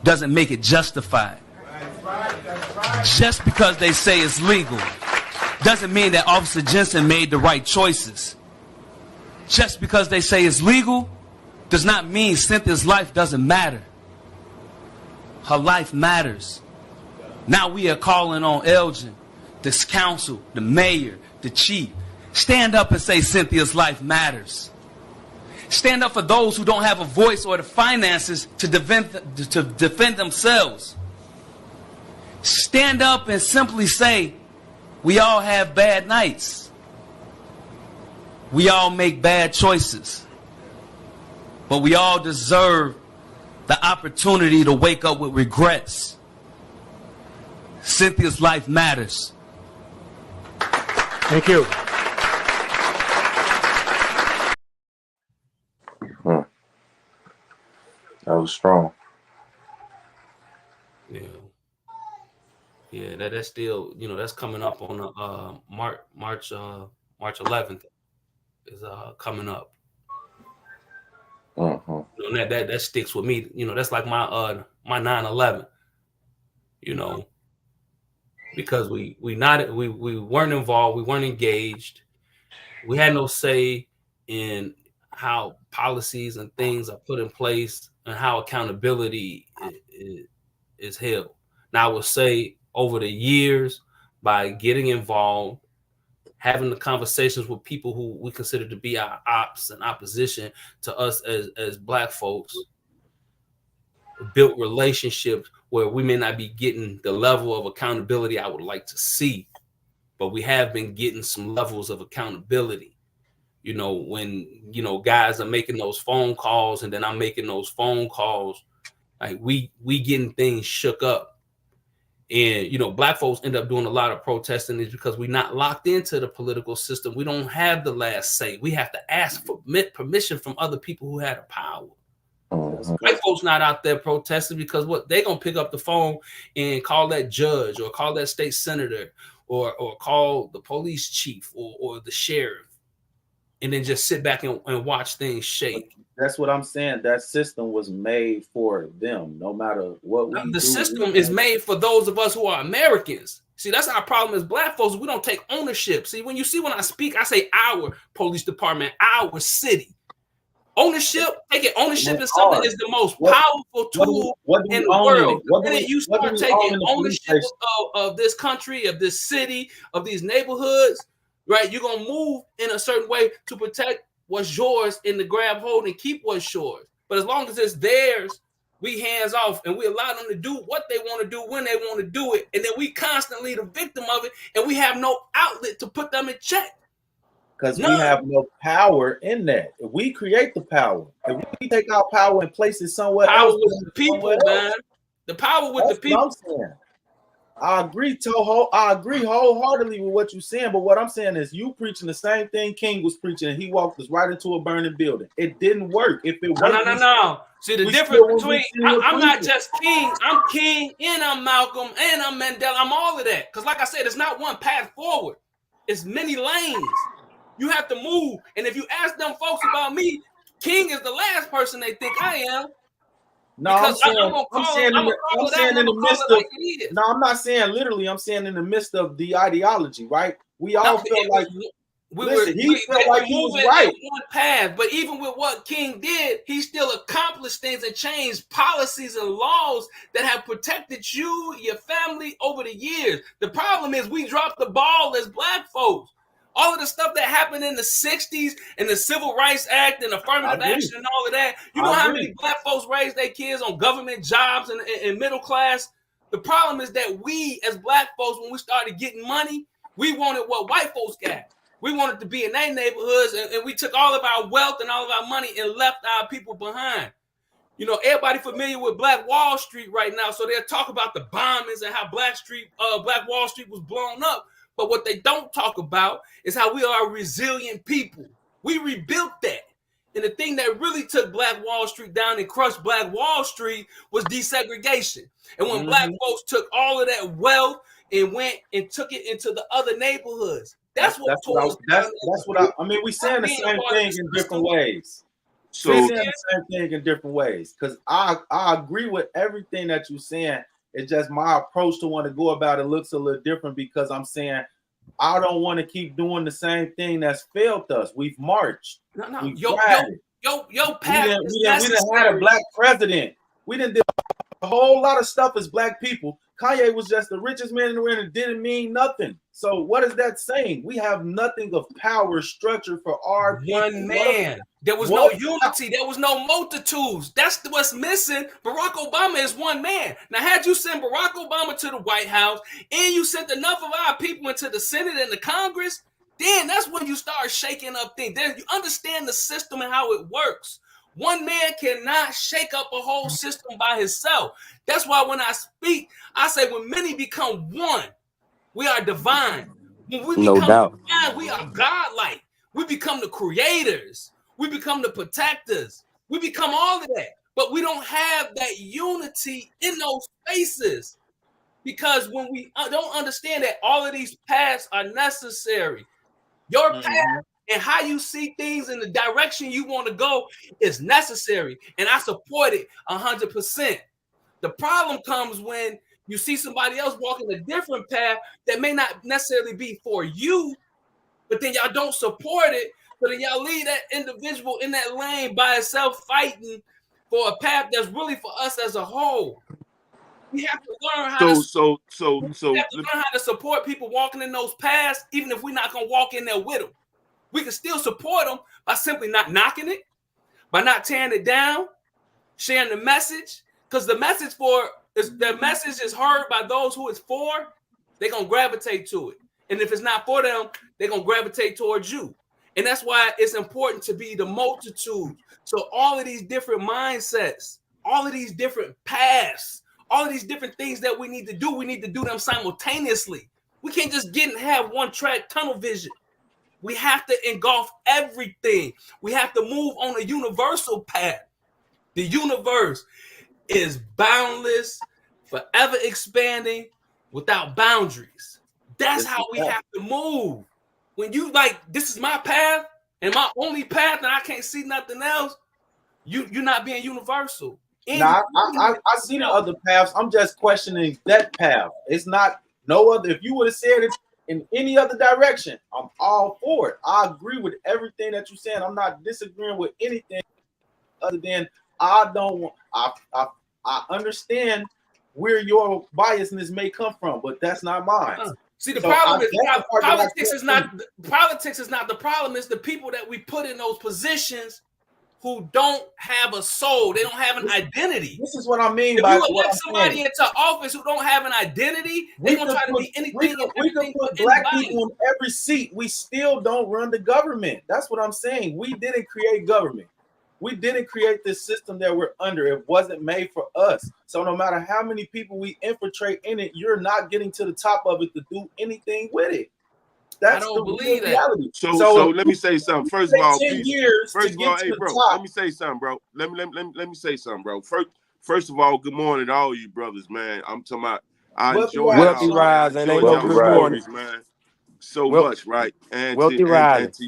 doesn't make it justified. Just because they say it's legal doesn't mean that Officer Jensen made the right choices. Just because they say it's legal does not mean Cynthia's life doesn't matter. Her life matters. Now we are calling on Elgin, this council, the mayor, the chief. Stand up and say Cynthia's life matters. Stand up for those who don't have a voice or the finances to defend themselves. Stand up and simply say, we all have bad nights. We all make bad choices. But we all deserve the opportunity to wake up with regrets. Cynthia's life matters. Thank you. That was strong. Yeah, that's still, that's coming up on March 11th is coming up. And that sticks with me. That's like my 9/11. Because we weren't involved, we weren't engaged, we had no say in how policies and things are put in place and how accountability is held. Now, I would say over the years, by getting involved, having the conversations with people who we consider to be our ops and opposition to us as Black folks, built relationships where we may not be getting the level of accountability I would like to see, but we have been getting some levels of accountability. When, guys are making those phone calls and then I'm making those phone calls, like we getting things shook up. And, Black folks end up doing a lot of protesting is because we're not locked into the political system. We don't have the last say. We have to ask for permission from other people who had the power. White folks not out there protesting because they gonna pick up the phone and call that judge or call that state senator or call the police chief or the sheriff, and then just sit back and watch things shake. That's what I'm saying. That system was made for them, no matter what we do. The system is made for those of us who are Americans. See, that's our problem as Black folks. We don't take ownership. See, when I speak, I say our police department, our city. Ownership, taking ownership in something is the most powerful tool in the world. And then you start taking ownership of this country, of this city, of these neighborhoods, right? You're going to move in a certain way to protect what's yours and to grab hold and keep what's yours. But as long as it's theirs, we hands off and we allow them to do what they want to do when they want to do it. And then we constantly the victim of it and we have no outlet to put them in check. Because we have no power in that. If we create the power, if we take our power and place it somewhere else, with the people, man. The power with the people. I agree wholeheartedly with what you're saying, but what I'm saying is you preaching the same thing King was preaching, and he walked us right into a burning building. It didn't work. If it worked, no. See the difference between I'm not just King, I'm King, and I'm Malcolm, and I'm Mandela. I'm all of that. Because like I said, it's not one path forward. It's many lanes. You have to move. And if you ask them folks about me, King is the last person they think I am. No, I'm saying in the midst of. No, I'm not saying literally. I'm saying in the midst of the ideology, right? We all felt like he felt like he was right. One path, but even with what King did, he still accomplished things and changed policies and laws that have protected you, your family over the years. The problem is we dropped the ball as Black folks. All of the stuff that happened in the 60s and the Civil Rights Act and affirmative action and all of that. You know how many Black folks raised their kids on government jobs and middle class? The problem is that we as Black folks, when we started getting money, we wanted what white folks got. We wanted to be in their neighborhoods and we took all of our wealth and all of our money and left our people behind. Everybody familiar with Black Wall Street right now. So they'll talk about the bombings and how Black Wall Street was blown up. But what they don't talk about is how we are a resilient people. We rebuilt that. And the thing that really took Black Wall Street down and crushed Black Wall Street was desegregation. And when Black folks took all of that wealth and went and took it into the other neighborhoods, that's what I mean, we're saying the same thing in different ways. We're saying the same thing in different ways. Because I agree with everything that you're saying. It's just my approach to want to go about it looks a little different because I'm saying I don't want to keep doing the same thing that's failed us. We've marched. Your path. We didn't have a Black president. We didn't do a whole lot of stuff as Black people. Kanye was just the richest man in the world and it didn't mean nothing. So what is that saying? We have nothing of power structure for our one man. There was no unity. There was no multitudes. That's what's missing. Barack Obama is one man. Now, had you sent Barack Obama to the White House and you sent enough of our people into the Senate and the Congress, then that's when you start shaking up things. Then you understand the system and how it works. One man cannot shake up a whole system by himself. That's why when I speak, I say when many become one, we are divine. When we No become doubt. divine, we are godlike. We become the creators. We become the protectors. We become all of that. But we don't have that unity in those spaces. Because when we don't understand that all of these paths are necessary, your path and how you see things in the direction you want to go is necessary. And I support it 100%. The problem comes when you see somebody else walking a different path that may not necessarily be for you, but then y'all don't support it. So then y'all leave that individual in that lane by itself fighting for a path that's really for us as a whole. We have to learn how to support people walking in those paths, even if we're not gonna walk in there with them. We can still support them by simply not knocking it, by not tearing it down, sharing the message. Because the message is heard by those who it's for, they're gonna gravitate to it. And if it's not for them, they're gonna gravitate towards you. And that's why it's important to be the multitude. So all of these different mindsets, all of these different paths, all of these different things that we need to do them simultaneously. We can't just get and have one track tunnel vision. We have to engulf everything. We have to move on a universal path. The universe is boundless, forever expanding, without boundaries. That's how we have to move. When you like, this is my path and my only path, and I can't see nothing else, you're not being universal. Now, I see the other paths. I'm just questioning that path. It's not no other. If you would have said it in any other direction, I'm all for it. I agree with everything that you're saying. I'm not disagreeing with anything other than I understand where your biasness may come from, but that's not mine. See, the problem is politics is not the problem. It's the people that we put in those positions who don't have a soul. They don't have an identity. This is what I mean. If you elect somebody into office who don't have an identity, they're gonna try to be anything. We can put black people in every seat. We still don't run the government. That's what I'm saying. We didn't create government. We didn't create this system that we're under. It wasn't made for us. So no matter how many people we infiltrate in it, you're not getting to the top of it to do anything with it. That's I don't the believe reality. that. So let me say something. First of all, hey, bro, let me say something, bro. Let me say something, bro. First of all, good morning to all you brothers, man. I'm talking about I enjoy Wealthy Rise and ain't no good morning, man. So much, right? And to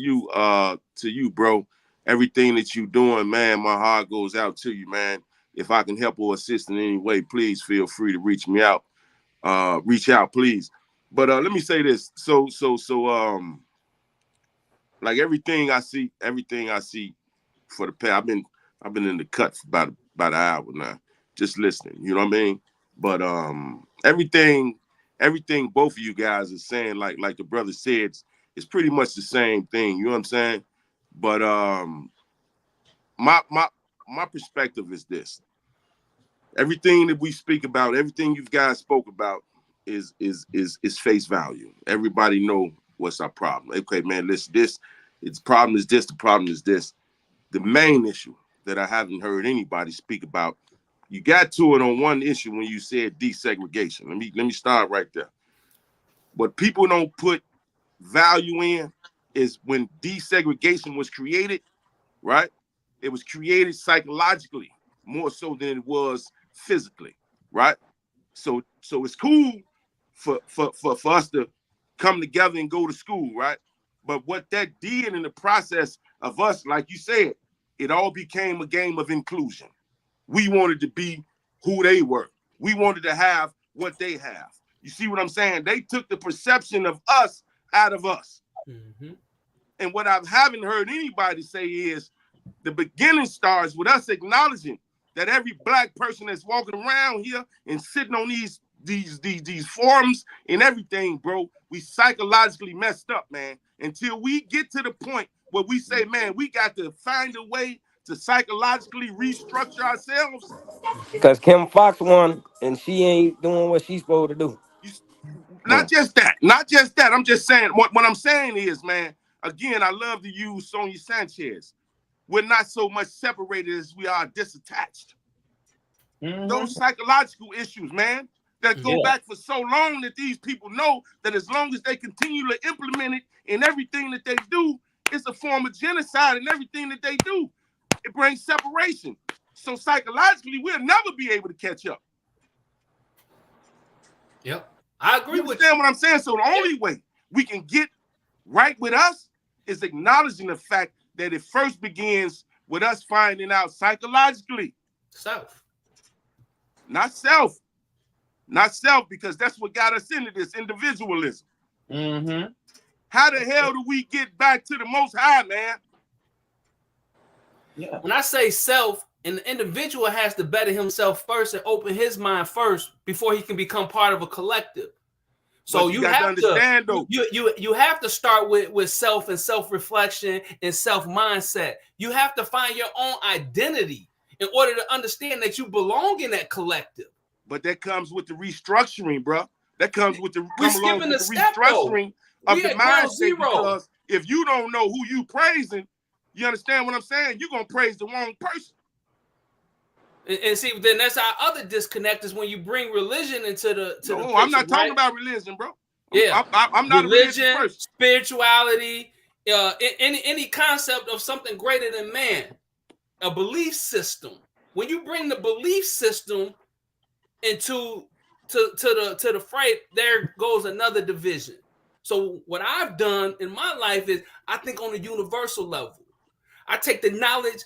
you, bro. Everything that you doing, man, my heart goes out to you, man. If I can help or assist in any way, please feel free to reach me out. Reach out, please. But let me say this. So like everything I see for the past, I've been in the cut for about an hour now, just listening. You know what I mean? But everything both of you guys are saying, like the brother said, it's pretty much the same thing. You know what I'm saying? But my perspective is this: everything that we speak about, everything you guys spoke about, is face value. Everybody know what's our problem. Okay, man, listen, the problem is this. The problem is this. The main issue that I haven't heard anybody speak about, you got to it on one issue when you said desegregation. Let me start right there. What people don't put value in is when desegregation was created, right? It was created psychologically more so than it was physically, right? So it's cool for us to come together and go to school, right? But what that did in the process of us, like you said, it all became a game of inclusion. We wanted to be who they were. We wanted to have what they have. You see what I'm saying? They took the perception of us out of us. Mm-hmm. And what I haven't heard anybody say is the beginning starts with us acknowledging that every black person that's walking around here and sitting on these forums and everything, bro, we psychologically messed up, man. Until we get to the point where we say, man, we got to find a way to psychologically restructure ourselves. Because Kim Fox won and she ain't doing what she's supposed to do. Not just that. I'm just saying, what I'm saying is, man, again, I love to use Sonia Sanchez. we're not so much separated as we are disattached. Those psychological issues, man, that go back for so long that these people know that as long as they continue to implement it in everything that they do, it's a form of genocide in everything that they do. It brings separation. So psychologically, we'll never be able to catch up. Yep. I agree with you. Understand what I'm saying? So the only way we can get right with us is acknowledging the fact that it first begins with us finding out psychologically. Self. Not self. Not self, because that's what got us into this individualism. How the hell do we get back to the Most High, man? Yeah. When I say self, and the individual has to better himself first and open his mind first before he can become part of a collective. So you have to understand, though. You have to start with self and self-reflection and self-mindset. You have to find your own identity in order to understand that you belong in that collective. But that comes with the restructuring, bro. That comes with the step, restructuring of the mindset. Because if you don't know who you praising, you understand what I'm saying? You're gonna praise the wrong person. And see, then that's our other disconnect is when you bring religion into the picture, I'm not talking about religion, bro. Yeah, I'm not religion, a religious person. Spirituality, any concept of something greater than man, a belief system. When you bring the belief system into the fray, there goes another division. So what I've done in my life is I think on a universal level. I take the knowledge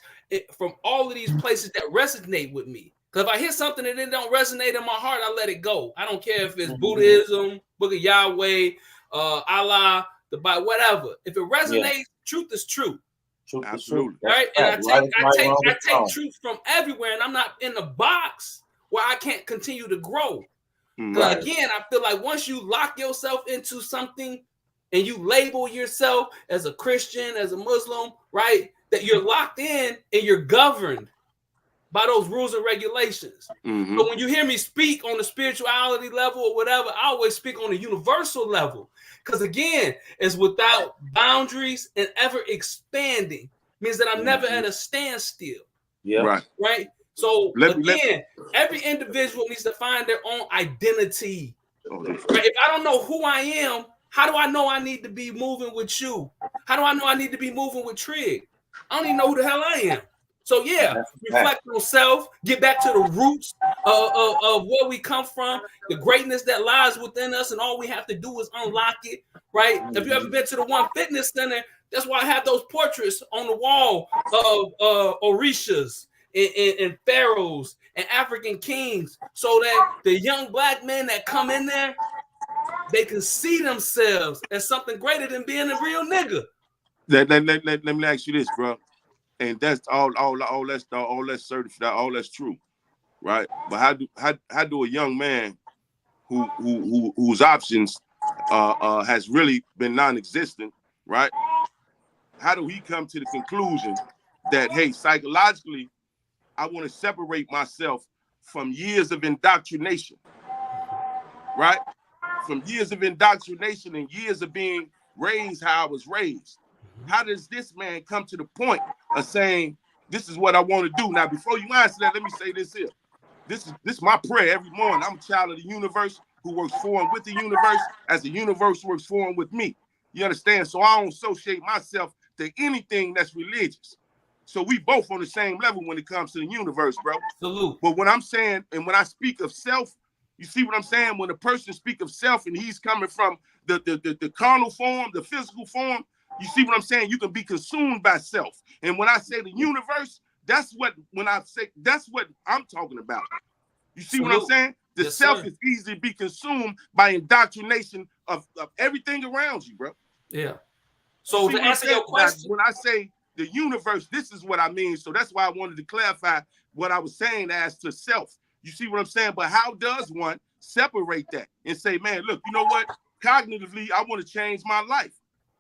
from all of these places that resonate with me. Because if I hear something and it don't resonate in my heart, I let it go. I don't care if it's Buddhism, Book of Yahweh, Allah, the Bible, whatever. If it resonates, truth is truth. Absolutely. Right? And I take truth from everywhere, and I'm not in a box where I can't continue to grow. But again, I feel like once you lock yourself into something and you label yourself as a Christian, as a Muslim, right? That you're locked in and you're governed by those rules and regulations. So when you hear me speak on the spirituality level or whatever, I always speak on a universal level. Because again, it's without boundaries and ever expanding. Means that I'm never at a standstill. Yeah. Right? So every individual needs to find their own identity. Right? If I don't know who I am, how do I know I need to be moving with you? How do I know I need to be moving with Trig? I don't even know who the hell I am. So reflect on self, get back to the roots of where we come from, the greatness that lies within us, and all we have to do is unlock it, right? If you ever been to the One Fitness Center, that's why I have those portraits on the wall of Orishas and pharaohs and African kings, so that the young black men that come in there, they can see themselves as something greater than being a real nigga. Let me ask you this, bro. And that's all that's certified, all that's true, right? But how do a young man whose options has really been non-existent, right? How do he come to the conclusion that, hey, psychologically, I want to separate myself from years of indoctrination, right? From years of indoctrination and years of being raised how I was raised. How does this man come to the point of saying, this is what I want to do? Now, before you answer that, let me say this here. This is my prayer every morning. I'm a child of the universe who works for and with the universe as the universe works for and with me. You understand? So I don't associate myself to anything that's religious. So we both on the same level when it comes to the universe, bro. Salute. But when I'm saying, and when I speak of self, you see what I'm saying? When a person speaks of self and he's coming from the carnal form, the physical form, you see what I'm saying? You can be consumed by self. And when I say the universe, that's what I'm talking about. You see what I'm saying? The self is easy to be consumed by indoctrination of everything around you, bro. Yeah. So to answer your question, when I say the universe, this is what I mean. So that's why I wanted to clarify what I was saying as to self. You see what I'm saying? But how does one separate that and say, man, look, you know what? Cognitively, I want to change my life.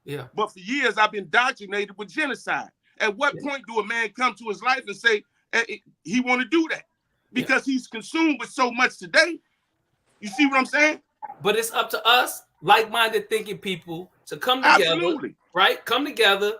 Yeah. But for years, I've been indoctrinated with genocide. At what point do a man come to his life and say he want to do that? Because he's consumed with so much today. You see what I'm saying? But it's up to us, like-minded thinking people, to come together, right? Come together,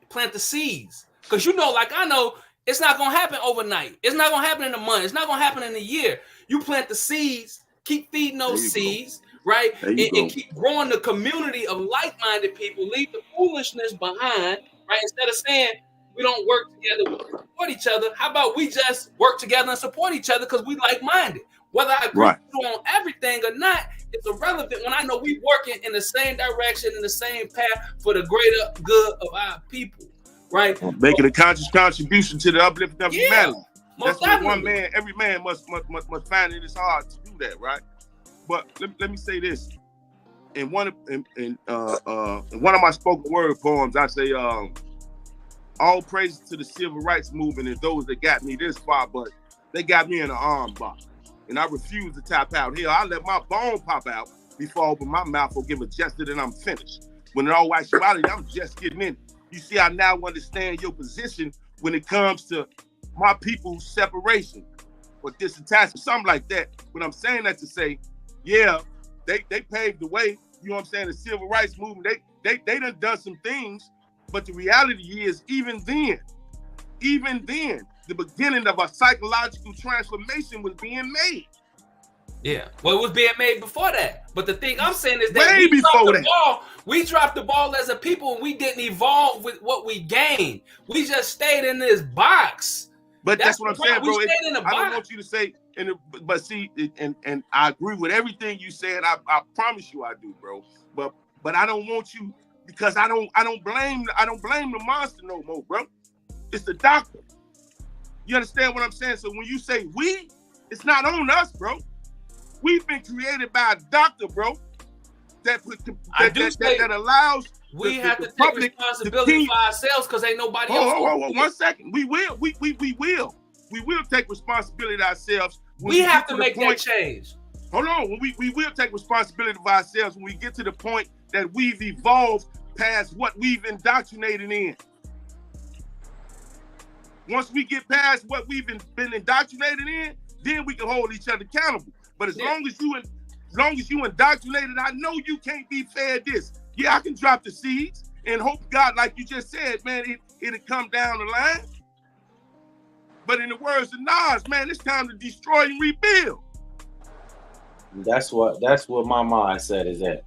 plant the seeds. Because like I know, it's not gonna happen overnight. It's not gonna happen in a month. It's not gonna happen in a year. You plant the seeds, keep feeding those seeds, right? And keep growing the community of like-minded people. Leave the foolishness behind, right? Instead of saying we don't work together, we support each other. How about we just work together and support each other because we like-minded? Whether I agree with you on everything or not, it's irrelevant when I know we working in the same direction, in the same path for the greater good of our people, right? Making a conscious contribution to the uplifting of humanity. Most That's what every man must find it is hard to do that, right? But let me say this. In one of my spoken word poems, I say, all praise to the civil rights movement and those that got me this far, but they got me in an arm box. And I refuse to tap out here. I let my bone pop out before I open my mouth or give a gesture that I'm finished. When in all actuality, I'm just getting in. You see, I now understand your position when it comes to my people's separation or disattachment, something like that. But I'm saying that to say, yeah, they paved the way. You know what I'm saying? The civil rights movement, they done some things. But the reality is, even then, the beginning of a psychological transformation was being made. Yeah, well, it was being made before that. But the thing I'm saying is that way before that. We dropped the ball as a people, and we didn't evolve with what we gained. We just stayed in this box. But that's what I'm saying, bro. I don't want you to say, but see, and I agree with everything you said. I promise you, I do, bro. But I don't want you, because I don't blame the monster no more, bro. It's the doctor. You understand what I'm saying? So when you say we, it's not on us, bro. We've been created by a doctor, bro. That allows we have to take responsibility for ourselves because ain't nobody else. Hold 1 second. We will. We will take responsibility ourselves. We have to make that change. Hold on. We will take responsibility for ourselves when we get to the point that we've evolved past what we've indoctrinated in. Once we get past what we've been indoctrinated in, then we can hold each other accountable. But as long as you indoctrinated, I know you can't be fed this. Yeah, I can drop the seeds and hope God, like you just said, man, it'll come down the line. But in the words of Nas, man, it's time to destroy and rebuild. That's what my mindset is at.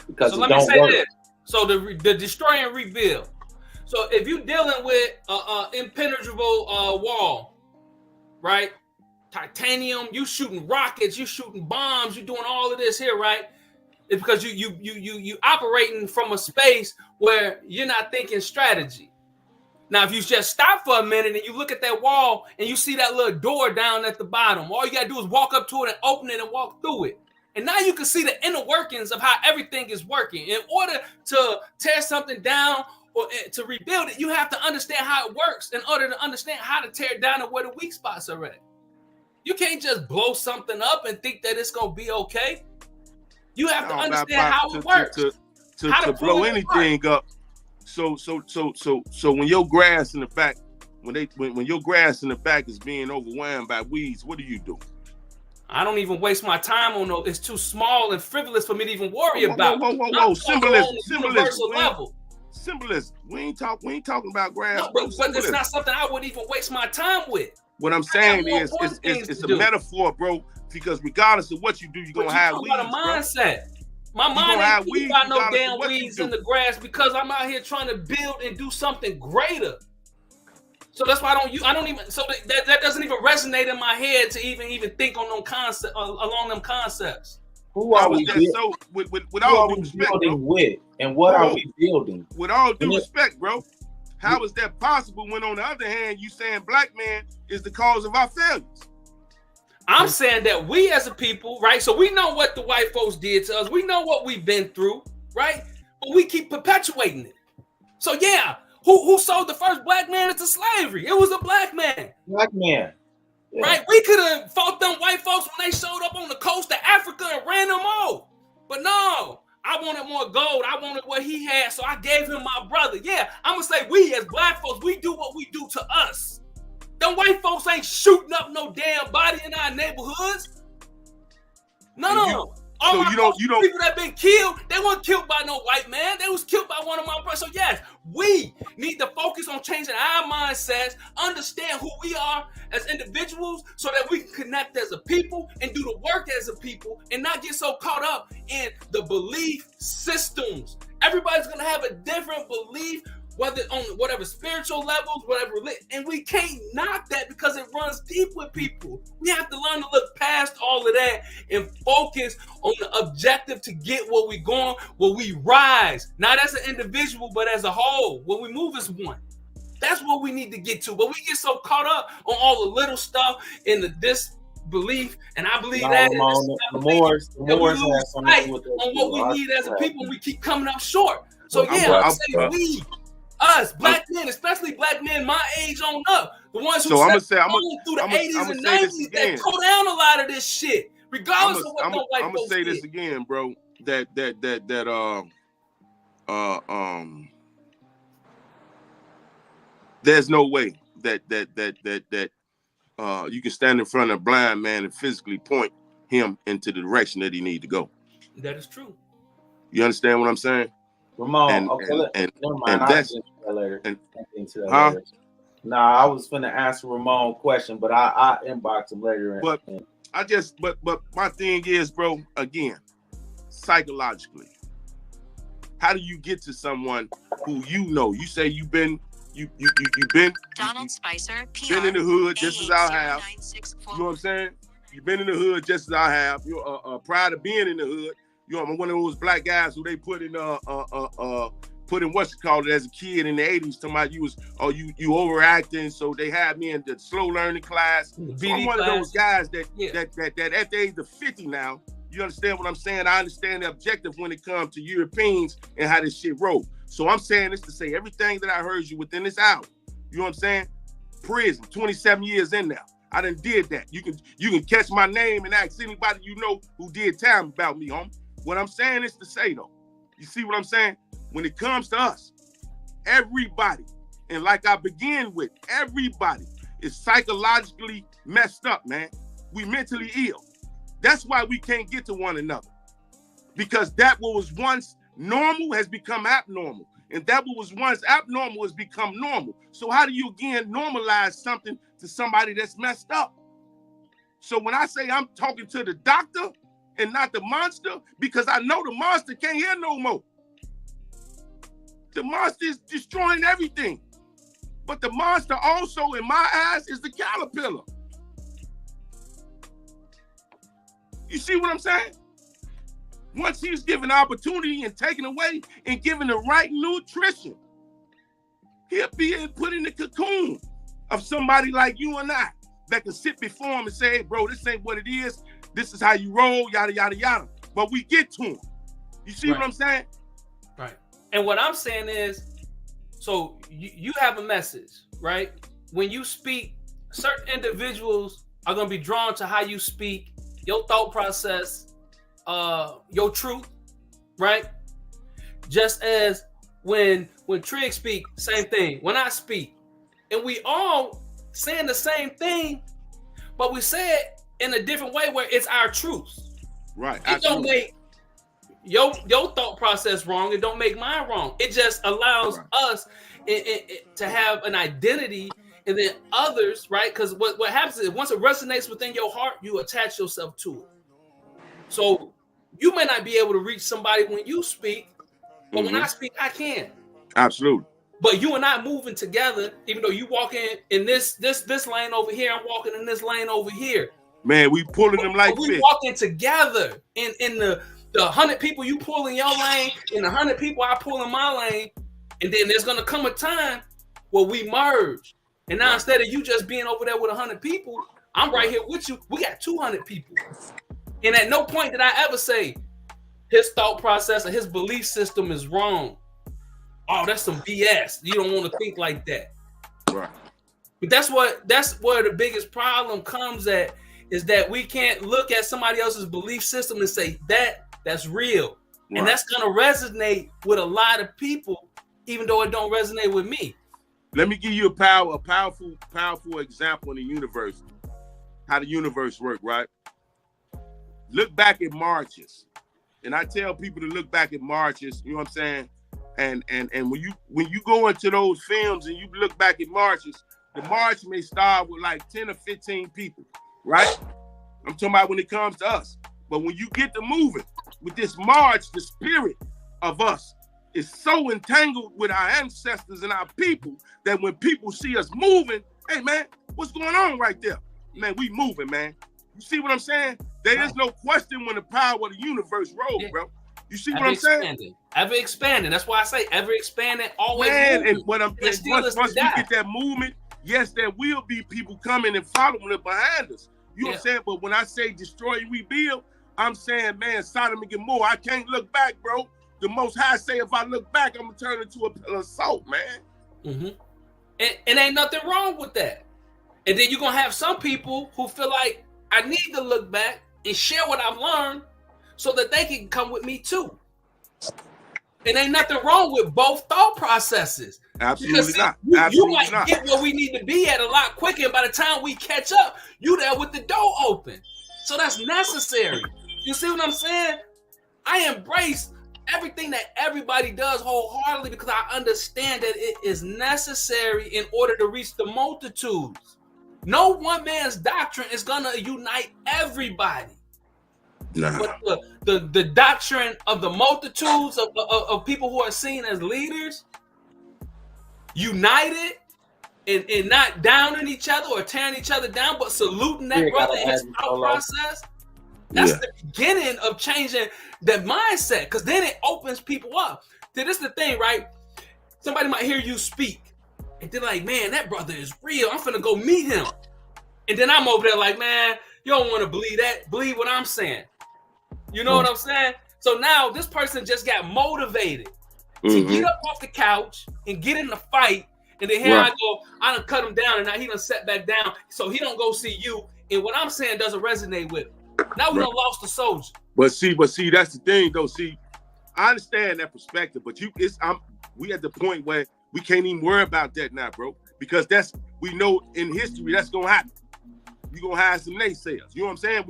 Because so let me say this. So the destroy and rebuild. So if you're dealing with an impenetrable wall, right? Titanium, you shooting rockets, you shooting bombs, you doing all of this here, right? It's because you operating from a space where you're not thinking strategy. Now, if you just stop for a minute and you look at that wall and you see that little door down at the bottom, all you gotta do is walk up to it and open it and walk through it. And now you can see the inner workings of how everything is working. In order to tear something down or to rebuild it, you have to understand how it works in order to understand how to tear it down and where the weak spots are at. You can't just blow something up and think that it's gonna be okay. You have to understand how it works. To blow anything up. So when your grass in the back, when your grass in the back is being overwhelmed by weeds, what do you do? I don't even waste my time on those. It's too small and frivolous for me to even worry about. Whoa. Symbolism. We ain't talking about grass. No, but it's not something I would even waste my time with. What I'm saying is it's a metaphor, bro, because regardless of what you do, you're going to have weeds, a mindset. My mind ain't thinking about no damn weeds in the grass because I'm out here trying to build and do something greater. So that's why I don't even, so that doesn't even resonate in my head to even think on them concept along them concepts. Who are we with all due respect, building with, and what are we building? With all due respect, bro, how is that possible when on the other hand you saying black man is the cause of our failures? I'm saying that we as a people, right? So we know what the white folks did to us. We know what we've been through, right? But we keep perpetuating it. So yeah, who sold the first black man into slavery? It was a black man. Black man. Yeah. Right? We could have fought them white folks when they showed up on the coast of Africa and ran them off. But no, I wanted more gold. I wanted what he had, so I gave him my brother. Yeah, I'm going to say we as black folks, we do what we do to us. Them white folks ain't shooting up no damn body in our neighborhoods. No. All So my you don't people that been killed, they weren't killed by no white man. They was killed by one of my brothers. So yes, we need to focus on changing our mindsets, understand who we are as individuals, so that we can connect as a people and do the work as a people, and not get so caught up in the belief systems. Everybody's gonna have a different belief, whether on whatever spiritual levels, whatever, and we can't knock that because it runs deep with people. We have to learn to look past all of that and focus on the objective to get where we going, where we rise, not as an individual, but as a whole, where we move as one. That's what we need to get to. But we get so caught up on all the little stuff and the disbelief, and I believe that the more we lose sight on what we need as a people, and we keep coming up short. So I'm saying we, us, black men, especially black men my age on up, the ones who through the 80s and 90s that go down a lot of this shit, regardless of what no white folks I'm gonna say did. this again, bro. There's no way that you can stand in front of a blind man and physically point him into the direction that he need to go. That is true. You understand what I'm saying? Ramon, Nah, I was finna answer Ramon's question, but I inbox him later. But my thing is, bro, again, psychologically, how do you get to someone who you know? You say you've been Donald Spicer, been in the hood just as I have. You know what I'm saying? You've been in the hood just as I have. You're prior to being in the hood. You know, I'm one of those black guys who they put in what's it called as a kid in the 80s, talking about you overacting, so they had me in the slow learning class. So I'm one of those guys that at the age of 50 now, you understand what I'm saying? I understand the objective when it comes to Europeans and how this shit roll. So I'm saying this to say everything that I heard you within this hour. You know what I'm saying? Prison, 27 years in now. I done did that. You can catch my name and ask anybody you know who did time about me, homie. What I'm saying is to say though, you see what I'm saying? When it comes to us, everybody, and like I began with, everybody is psychologically messed up, man. We mentally ill. That's why we can't get to one another. Because that what was once normal has become abnormal. And that what was once abnormal has become normal. So how do you again normalize something to somebody that's messed up? So when I say I'm talking to the doctor and not the monster, because I know the monster can't hear no more. The monster is destroying everything. But the monster also, in my eyes, is the caterpillar. You see what I'm saying? Once he's given opportunity and taken away and given the right nutrition, he'll be put in the cocoon of somebody like you and I that can sit before him and say, hey, bro, this ain't what it is. This is how you roll, yada, yada, yada. But we get to him. You see what I'm saying? Right. And what I'm saying is, so you have a message, right? When you speak, certain individuals are going to be drawn to how you speak, your thought process, your truth, right? Just as when Trig speak, same thing. When I speak, and we all saying the same thing, but we say it in a different way where it's our truth. Right. It don't make your thought process wrong. It don't make mine wrong. It just allows us to have an identity, and then others, right? Because what happens is once it resonates within your heart, you attach yourself to it. So you may not be able to reach somebody when you speak, but when I speak, I can. Absolutely. But you and I moving together, even though you walking in this lane over here, I'm walking in this lane over here. Man, we pulling them like we fish. walking together in the 100 people you pull in your lane and the 100 people I pull in my lane, and then there's gonna come a time where we merge. And now instead of you just being over there with 100 people, I'm right here with you. We got 200 people. And at no point did I ever say his thought process or his belief system is wrong. Oh, that's some BS. You don't want to think like that. Right. But that's where the biggest problem comes at, is that we can't look at somebody else's belief system and say that's real. Right. And that's gonna resonate with a lot of people, even though it don't resonate with me. Let me give you a powerful example in the universe. How the universe works, right? look back at marches. And I tell people to look back at marches, you know what I'm saying? And when you go into those films and you look back at marches, the march may start with like 10 or 15 people, right? I'm talking about when it comes to us. But when you get to moving with this march, the spirit of us is so entangled with our ancestors and our people that when people see us moving, hey man, what's going on right there? Man, we moving, man. You see what I'm saying? There is no question when the power of the universe rolls, bro. You see what I'm saying? Ever expanding. That's why I say ever expanding, always man, moving. And what I'm once we get that movement, yes, there will be people coming and following it behind us. You know what I'm saying? But when I say destroy and rebuild, I'm saying, man, Sodom and Gomorrah, I can't look back, bro. The Most High say if I look back, I'm gonna turn into a pillar of salt, man. Mm-hmm. And ain't nothing wrong with that. And then you're gonna have some people who feel like I need to look back and share what I've learned so that they can come with me too. And ain't nothing wrong with both thought processes. Absolutely not. You might get where we need to be at a lot quicker. And by the time we catch up, you there with the door open. So that's necessary. You see what I'm saying? I embrace everything that everybody does wholeheartedly because I understand that it is necessary in order to reach the multitudes. No one man's doctrine is gonna unite everybody. Nah. But the doctrine of the multitudes of people who are seen as leaders, united and not downing each other or tearing each other down, but saluting that brother in his thought process. That's the beginning of changing the mindset, because then it opens people up. This is the thing, right? Somebody might hear you speak, and they're like, man, that brother is real. I'm finna go meet him. And then I'm over there like, man, you don't want to believe that. Believe what I'm saying. You know what I'm saying? So now this person just got motivated to get up off the couch and get in the fight. And then here I go, I done cut him down, and now he done set back down. So he don't go see you. And what I'm saying doesn't resonate with him. Now we done lost the soldier. But see, that's the thing though. See, I understand that perspective, but we at the point where we can't even worry about that now, bro. Because we know in history that's gonna happen. You gonna have some naysayers. You know what I'm saying?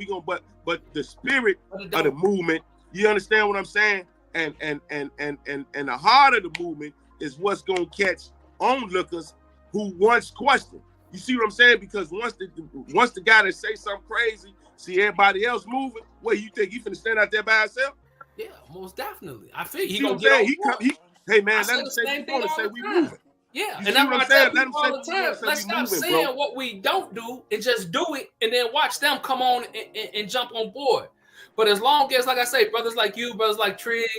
But the spirit of the movement, you understand what I'm saying? And the heart of the movement is what's gonna catch onlookers who once questioned. You see what I'm saying? Because once the guy that say something crazy, see everybody else moving, what you think he finna stand out there by himself? Yeah, most definitely. I feel he gonna get hey man, let him say we moving. Yeah, and that's what I tell people all the time. Let's stop saying what we don't do and just do it, and then watch them come on and jump on board. But as long as, like I say, brothers like you, brothers like Trig,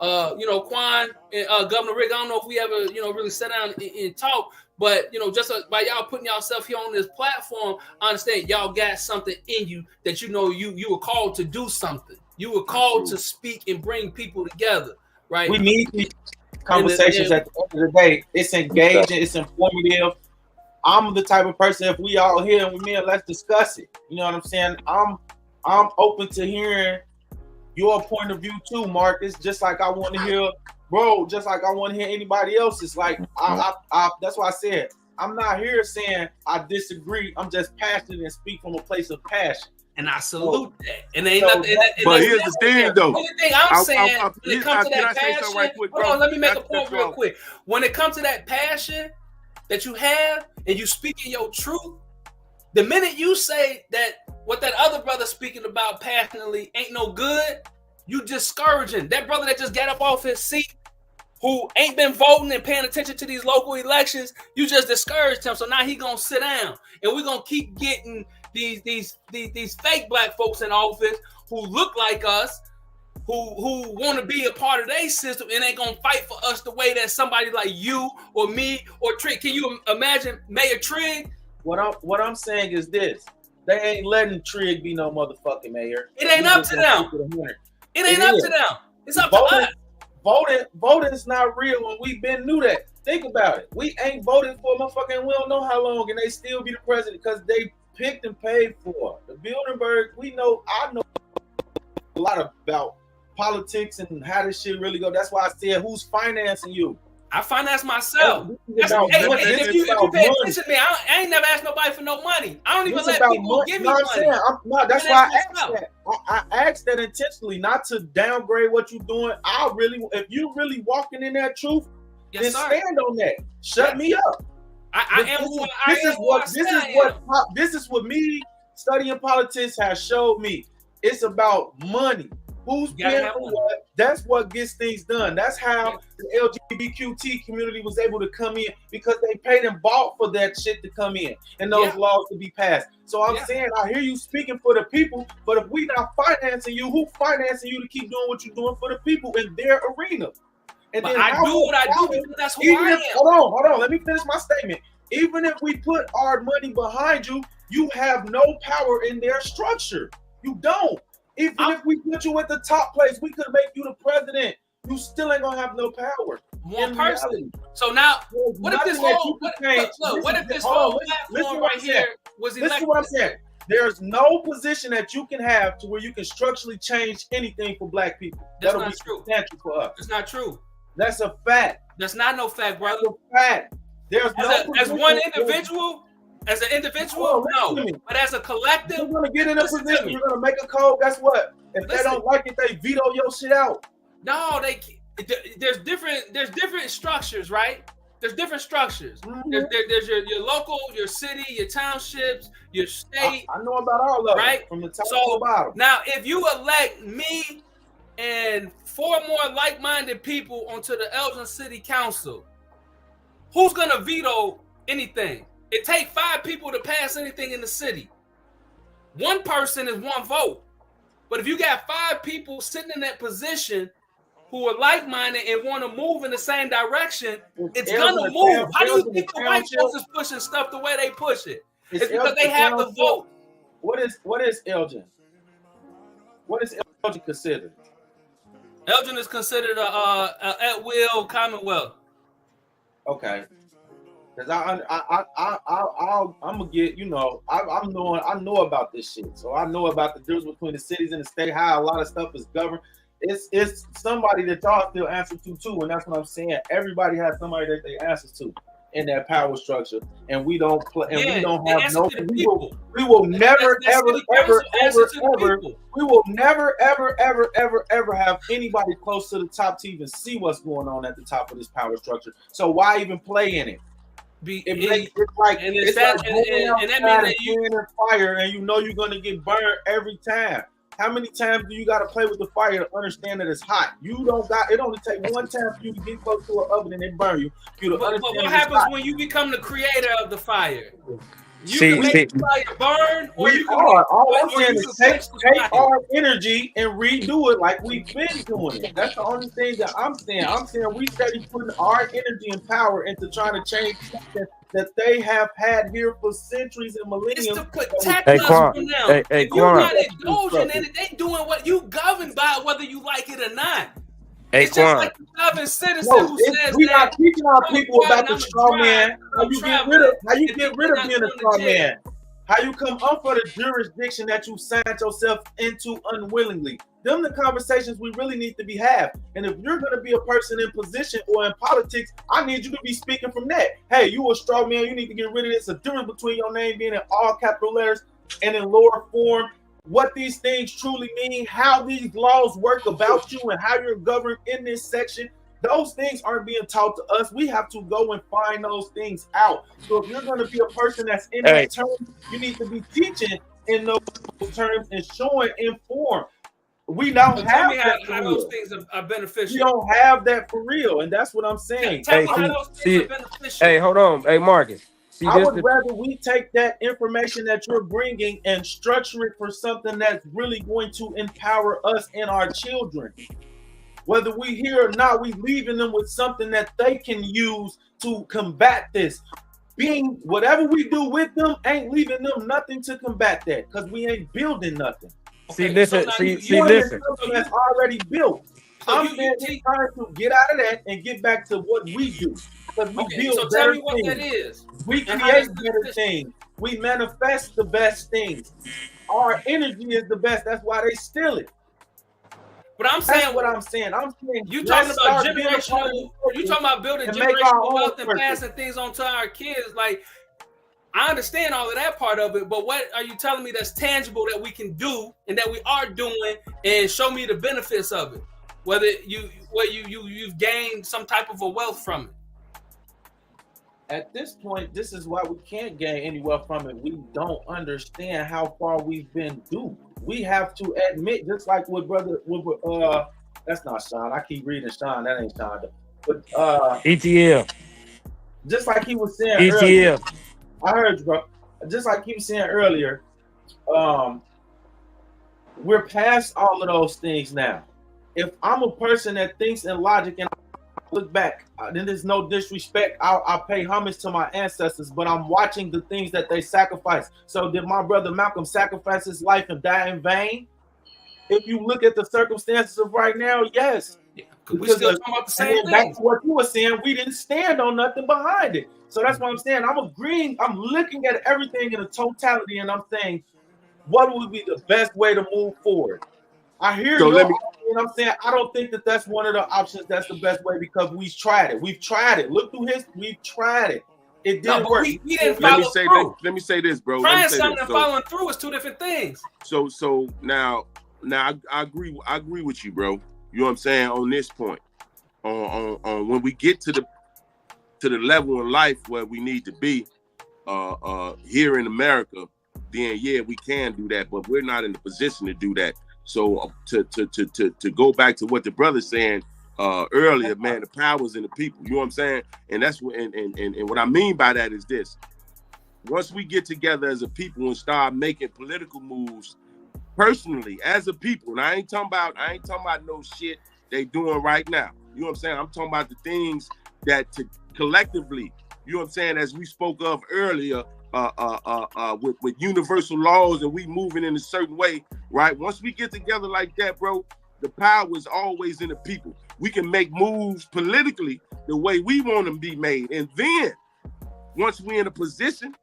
Quan, and Governor Rick, I don't know if we ever, really sit down and talk. But, just by y'all putting yourself here on this platform, I understand y'all got something in you that you were called to do something. You were called to speak and bring people together, right? We need these conversations at the end of the day. It's engaging, it's informative. I'm the type of person, if we all here and we let's discuss it. You know what I'm saying? I'm open to hearing your point of view too, Marcus. Just like I want to hear, bro, just like I want to hear anybody else's. Like I that's why I said I'm not here saying I disagree. I'm just passionate and speak from a place of passion. And I salute that. And ain't nothing. But here's the thing, though. The only thing I'm saying when it comes to that passion, right quick, hold on, let me make a point real quick. When it comes to that passion that you have and you speaking your truth, the minute you say that what that other brother speaking about passionately ain't no good, you discouraging that brother that just got up off his seat, who ain't been voting and paying attention to these local elections. You just discouraged him, so now he gonna sit down, and we're gonna keep getting these fake black folks in office who look like us, who want to be a part of their system and ain't gonna fight for us the way that somebody like you or me or Trig. Can you imagine Mayor Trig? What I'm saying is this: they ain't letting Trig be no motherfucking mayor. It ain't up to them. It ain't up to them. It's up to us. Voting is not real when we've been knew that. Think about it. We ain't voted for motherfucking we don't know how long, and they still be the president because they picked and paid for. The Bilderberg, I know a lot about politics and how this shit really go. That's why I said, who's financing you? I finance myself. This is about money. This If is you about pay money. attention to me, I ain't never asked nobody for no money. I don't even This let about people money. give me No, I'm money. saying, that's And why I that's asked what's that. I asked that intentionally, not to downgrade what you're doing. If you really walking in that truth, Yes, then sir. stand on that. Shut me up. I am who I am. This is what me studying politics has showed me. It's about money. Who's gotta paying have for money. what? That's what gets things done. That's how the LGBTQT community was able to come in, because they paid and bought for that shit to come in and those laws to be passed. So I'm saying, I hear you speaking for the people, but if we not financing you, who financing you to keep doing what you're doing for the people in their arena? And But then I how do what I do how- because that's who even I if- am. Hold on. Let me finish my statement. Even if we put our money behind you, you have no power in their structure. You don't. Even if we put you at the top place, we could make you the president. You still ain't gonna have no power. One in person. reality. So now, There's what if this nothing that whole you can change. what if this Hold on, whole listen platform to what right I'm saying. here was elected? Listen to what I'm saying. There's no position that you can have to where you can structurally change anything for black people. That's That'll not be true. substantial for us. It's not true. That's a fact. That's not no fact, brother. That's a fact. There's As no one position- individual, as an individual, Hold on, listen no. to me. But as a collective, You're gonna get in a listen to position. me. You're gonna make a code. Guess what? If they Listen. don't like it, they veto your shit out. No, there's different structures, right? There's different structures. Mm-hmm. There's your local, your city, your townships, your state. I know about all of them, right? from the top to So the bottom. now, if you elect me and 4 more like-minded people onto the Elgin City Council, who's gonna veto anything? It takes 5 people to pass anything in the city. 1 person is 1 vote. But if you got 5 people sitting in that position who are like-minded and want to move in the same direction, it's gonna move. How do you think the white folks is pushing stuff the way they push it? It's because they have the vote. What is Elgin? What is Elgin considered? Elgin is considered a at-will commonwealth. Okay. Because I'm gonna get, I know about this shit. So I know about the difference between the cities and the state, how a lot of stuff is governed. It's somebody that y'all still answer to too, and that's what I'm saying. Everybody has somebody that they answer to in that power structure, and we don't play, and we don't have no. We will never, ever, ever, ever, ever. We will never, ever, ever, ever, ever have anybody close to the top to even see what's going on at the top of this power structure. So why even play in it? It's like going outside and being in fire, and you know you're gonna get burned every time. How many times do you got to play with the fire to understand that it's hot? You don't got. It only take one time for you to get close to an oven and it burn you. But what happens when you become the creator of the fire? You See, can make the fire burn, or you can all I'm saying is take our energy and redo it like we've been doing it. That's the only thing that I'm saying. I'm saying we steady putting our energy and power into trying to change something that they have had here for centuries and millenniums. It's to protect Hey, us Quan. from them. Hey, If you're Quan. not indulging in it, they doing what you govern by, whether you like it or not. Hey, It's just Quan. like the sovereign citizen No, who says we that not teaching our I'm people about the I'm straw man. How I'm you get traveling, rid of and being a not straw going to jail. man? How you come up for the jurisdiction that you signed yourself into unwillingly? Them the conversations we really need to be had. And if you're going to be a person in position or in politics, I need you to be speaking from that. Hey, you a straw man. You need to get rid of this. A difference between your name being in all capital letters and in lower form. What these things truly mean, how these laws work about you, and how you're governed in this section. Those things aren't being taught to us. We have to go and find those things out. So if you're going to be a person that's in that term, you need to be teaching in those terms and showing informed. We don't So tell have me that how for those real. things are beneficial. We don't have that for real, and that's what I'm saying. Tell me how those things are beneficial. Hey, hold on. Hey, Marcus. See, I this would the- rather we take that information that you're bringing and structure it for something that's really going to empower us and our children. Whether we hear or not, we leaving them with something that they can use to combat this. Being whatever we do with them ain't leaving them nothing to combat that, because we ain't building nothing. See, listen. now See, you- see, you listen. Something that's already built. So I'm you saying teach- we're trying to get out of that and get back to what we do. Because we Okay, build so tell better me what things. that is. We and how create that's better beneficial. things. We manifest the best things. Our energy is the best. That's why they steal it. But I'm That's saying what I'm saying. I'm saying you let's talking about start being a part of generational. the You talking about building and make our generational own wealth and purpose. passing things on to our kids. Like, I understand all of that part of it, but what are you telling me that's tangible that we can do and that we are doing, and show me the benefits of it? Whether you've gained some type of a wealth from it. At this point, this is why we can't gain any wealth from it. We don't understand how far we've been duped. We have to admit, just like with that's not Sean. I keep reading Sean. That ain't Sean. But ETL. Just like he was saying ETL. earlier, I heard you, bro. Just like he was saying earlier, we're past all of those things now. If I'm a person that thinks in logic and I look back, then there's no disrespect. I pay homage to my ancestors, but I'm watching the things that they sacrificed. So did my brother Malcolm sacrifice his life and die in vain? If you look at the circumstances of right now, yes. Yeah, we still talking about the same thing. That's what you were saying. We didn't stand on nothing behind it. So that's what I'm saying. I'm agreeing. I'm looking at everything in a totality, and I'm saying, what would be the best way to move forward? I hear you. And I'm saying I don't think that that's one of the options. That's the best way because we've tried it. We've tried it. Look through history. We've tried it. It didn't work. We didn't follow through. Let me say this, bro. Trying something and following through is two different things. So now I agree with you, bro. You know what I'm saying on this point. On when we get to the level in life where we need to be here in America, then yeah, we can do that, but we're not in the position to do that. So to go back to what the brother's saying earlier, man, the power's in the people. You know what I'm saying? And that's what and what I mean by that is this. Once we get together as a people and start making political moves personally as a people, and I ain't talking about no shit they doing right now. You know what I'm saying? I'm talking about the things that collectively, you know what I'm saying, as we spoke of earlier, with universal laws and we moving in a certain way, right? Once we get together like that, bro, the power is always in the people. We can make moves politically the way we want them to be made. And then once we're in a position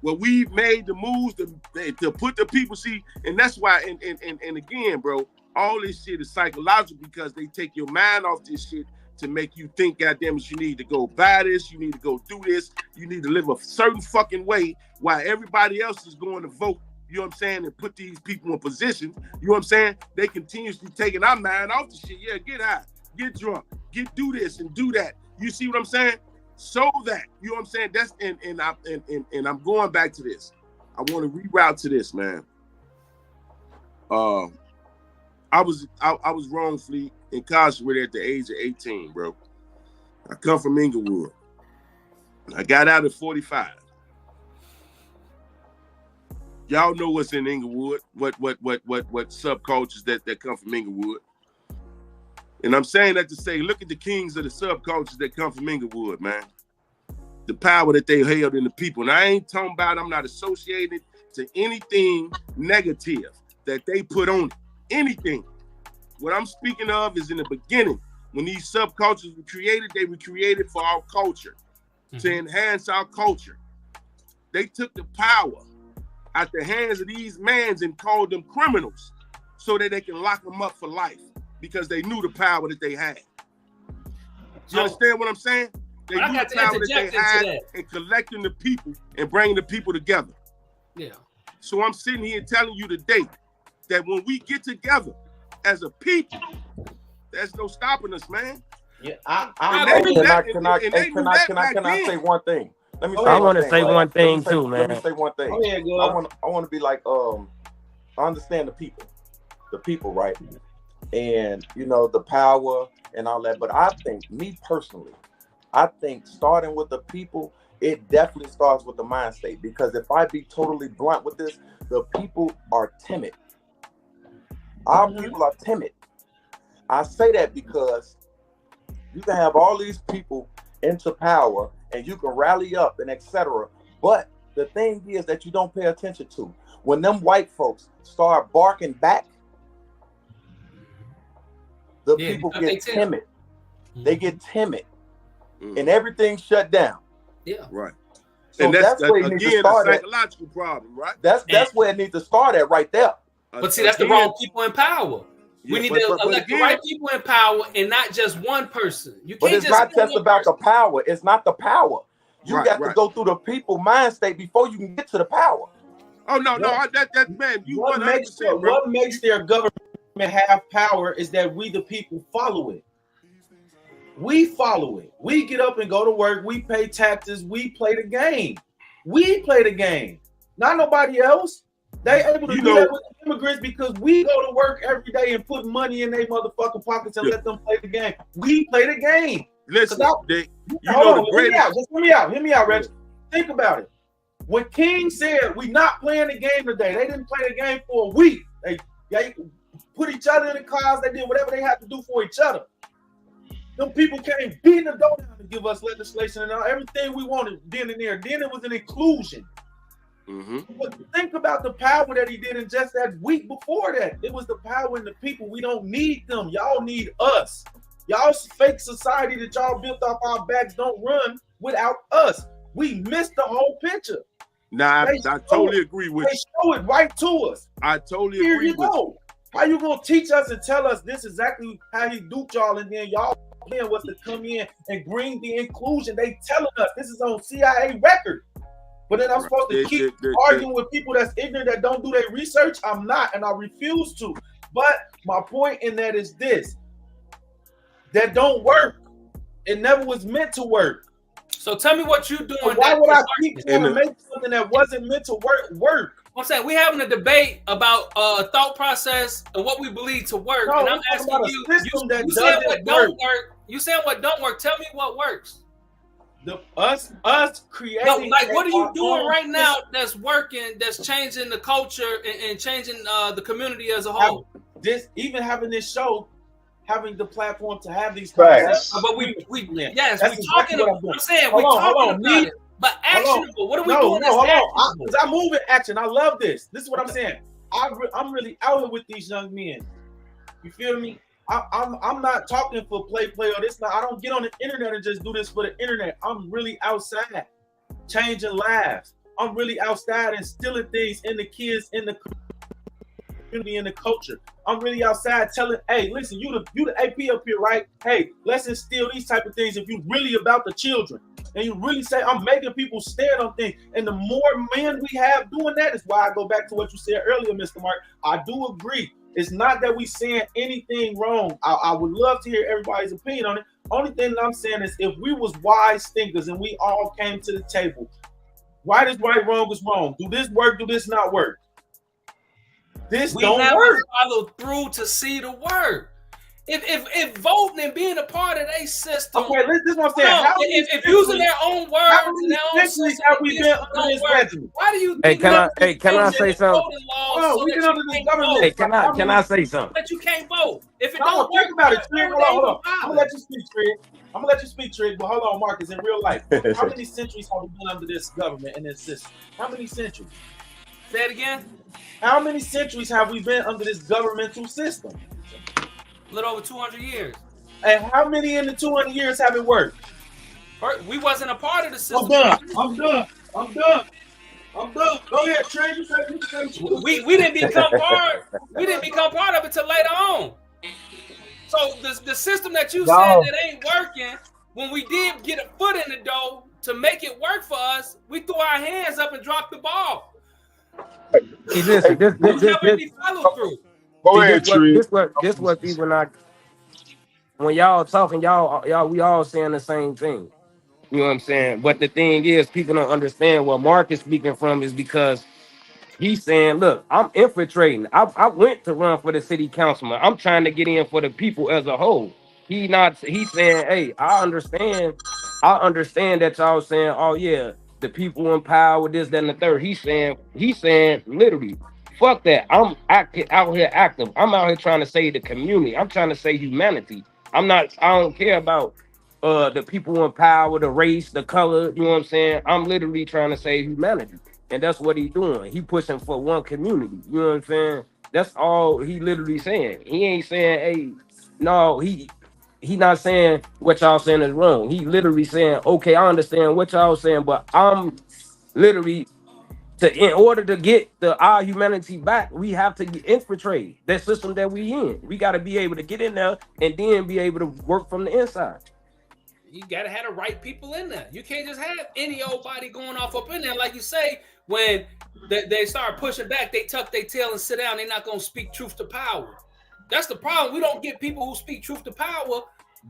where we've made the moves to put the people, see, and that's why, and again, bro, all this shit is psychological because they take your mind off this shit to make you think, goddamn it, you need to go buy this, you need to go do this, you need to live a certain fucking way while everybody else is going to vote, you know what I'm saying, and put these people in position, you know what I'm saying? They continuously taking our mind off the shit. Yeah, get high, get drunk, do this and do that. You see what I'm saying? So that, you know what I'm saying? That's and I'm going back to this. I want to reroute to this, man. I was wrongfully incarcerated at the age of 18, bro. I come from Inglewood. I got out at 45. Y'all know what's in Inglewood, what subcultures that come from Inglewood. And I'm saying that to say, look at the kings of the subcultures that come from Inglewood, man. The power that they held in the people. And I ain't talking about, I'm not associated to anything negative that they put on it. Anything. What I'm speaking of is in the beginning, when these subcultures were created, they were created for our culture, to enhance our culture. They took the power out the hands of these mans and called them criminals so that they can lock them up for life because they knew the power that they had. You understand what I'm saying? They knew the power that they had in collecting the people and bringing the people together. Yeah. So I'm sitting here telling you today that when we get together as a people, there's no stopping us, man. Yeah, can I say one thing? Let me. I want to say one thing too, man. Let me say one thing. I want to be like, I understand the people, right? And you know the power and all that. But I think, me personally, I think starting with the people, it definitely starts with the mind state. Because if I be totally blunt with this, the people are timid. Our people are timid. I say that because you can have all these people into power and you can rally up and etc. But the thing is that you don't pay attention to. When them white folks start barking back, the people get timid. They get timid. And everything's shut down. Yeah. Right. So and that's where it needs to start a psychological problem, right? That's where it needs to start at right there. But see, that's the wrong people in power. We need to elect the right people in power and not just one person. You But can't it's not just about the power. It's not the power. You Right, got to right. go through the people mind state before you can get to the power. Oh no, that man, you What 100%, bro. makes their government have power is that we the people follow it. We follow it. We get up and go to work. We pay taxes. We play the game. We play the game. Not nobody else. They able to do that with the immigrants because we go to work every day and put money in their motherfucking pockets and let them play the game. We play the game. Listen, hold on, hear me out, Reggie. Think about it. When King said we not playing the game today, they didn't play the game for a week. They put each other in the cars. They did whatever they had to do for each other. Them people came beating the door down to give us legislation and everything we wanted then and there. Then it was an inclusion. But think about the power that he did in just that week before that. It was the power in the people. We don't need them. Y'all need us. Y'all's fake society that y'all built off our backs don't run without us. We missed the whole picture. Nah, I totally agree with you. They show it right to us. I totally Here agree you with go. How you gonna teach us and tell us this is exactly how he duped y'all, and then y'all then was to come in and bring the inclusion? They telling us this is on CIA record. But then I'm supposed to keep arguing with people that's ignorant that don't do their research. I'm not, and I refuse to. But my point in that is this: that don't work. It never was meant to work. So tell me what you're doing. So why would I keep trying to make something that wasn't meant to work? I'm saying we're having a debate about thought process and what we believe to work. No, and I'm I'm asking talking you, about a system that you saying doesn't what don't work. work. You saying what don't work. Tell me what works. Us creating. No, like what are you our doing own right now system. that's working, that's changing the culture and changing the community as a whole? Even having this show, having the platform to have these Facts. conversations. But yes, That's we're exactly talking what about. doing. I'm saying Hold we're on, talking hold on. about it, but actionable. What are we doing? That's Hold actionable? on. Because I'm moving action. I love this. This is what I'm saying. I'm really out here with these young men. You feel me? I'm not talking for play or this. I don't get on the internet and just do this for the internet. I'm really outside, changing lives. I'm really outside instilling things in the kids, in the community, in the culture. I'm really outside telling, hey, listen, you the AP up here, right? Hey, let's instill these type of things if you really about the children. And you really say, I'm making people stand on things. And the more men we have doing that is why I go back to what you said earlier, Mr. Mark. I do agree. It's not that we saying anything wrong. I would love to hear everybody's opinion on it. Only thing that I'm saying is if we was wise thinkers and we all came to the table, right is right, wrong is wrong. Do this work? Do this not work? This We don't never work. follow through to see the work. If voting and being a part of their system, Okay, this is what I'm saying. No, How many if using their own words how and many their own centuries system have we been don't under this work, regimen? why do you Hey, think can I that can I you say change something? voting laws No, so we that been you under this can't government. vote? Hey, can I say something? That you can't vote. If it No, don't work, think about it, Trig. why Hold would on. they I'm even gonna let you speak, Trig. I'm gonna let you speak, Trig. But hold on, Marcus. In real life, how many centuries have we been under this government and this system? How many centuries? Say it again. How many centuries have we been under this governmental system? A little over 200 years. And how many in the 200 years have it worked? We wasn't a part of the system. I'm done. Go ahead, Trig. You say. We didn't become part. We didn't become part of it till later on. So the system that you said that ain't working, when we did get a foot in the door to make it work for us, we threw our hands up and dropped the ball. See, listen, this Never be followed through. Go ahead, Tree. This what people not. When y'all talking, y'all, we all saying the same thing. You know what I'm saying? But the thing is, people don't understand what Mark is speaking from is because he's saying, look, I'm infiltrating. I went to run for the city councilman. I'm trying to get in for the people as a whole. He's saying, hey, I understand that y'all saying, oh yeah, the people in power, this, that, and the third. He's saying literally, fuck that. I'm out here active. I'm out here trying to save the community. I'm trying to save humanity. I don't care about the people in power, the race, the color, you know what I'm saying? I'm literally trying to save humanity. And that's what he's doing. He pushing for one community. You know what I'm saying? That's all he literally saying. He ain't saying, hey, no, he not saying what y'all saying is wrong. He literally saying, okay, I understand what y'all saying, but I'm literally In order to get our humanity back, we have to infiltrate that system that we in. We got to be able to get in there and then be able to work from the inside. You gotta have the right people in there. You can't just have any old body going off up in there. Like you say, when they start pushing back, they tuck their tail and sit down. They're not gonna speak truth to power. That's the problem. We don't get people who speak truth to power.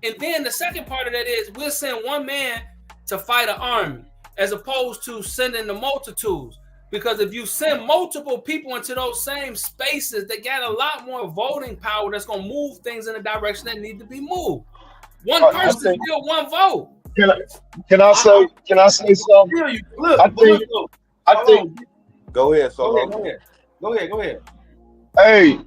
And then the second part of that is we'll send one man to fight an army as opposed to sending the multitudes. Because if you send multiple people into those same spaces, they got a lot more voting power that's gonna move things in the direction that need to be moved. One person still one vote. Can I say something? I think. Go ahead, Solo. Go ahead. Hey,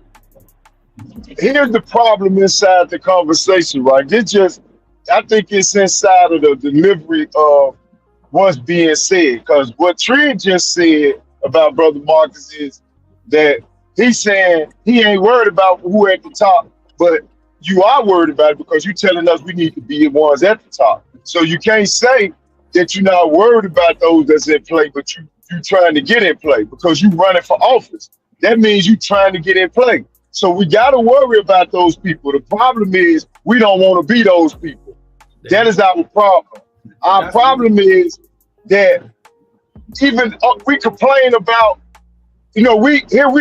here's the problem inside the conversation, right? I think it's inside of the delivery of what's being said. Because what Trent just said about Brother Marcus is that he's saying he ain't worried about who at the top, but you are worried about it because you're telling us we need to be the ones at the top. So you can't say that you're not worried about those that's in play, but you're trying to get in play because you're running for office. That means you're trying to get in play. So we got to worry about those people. The problem is we don't want to be those people. That is our problem. Our problem is that even we complain about, we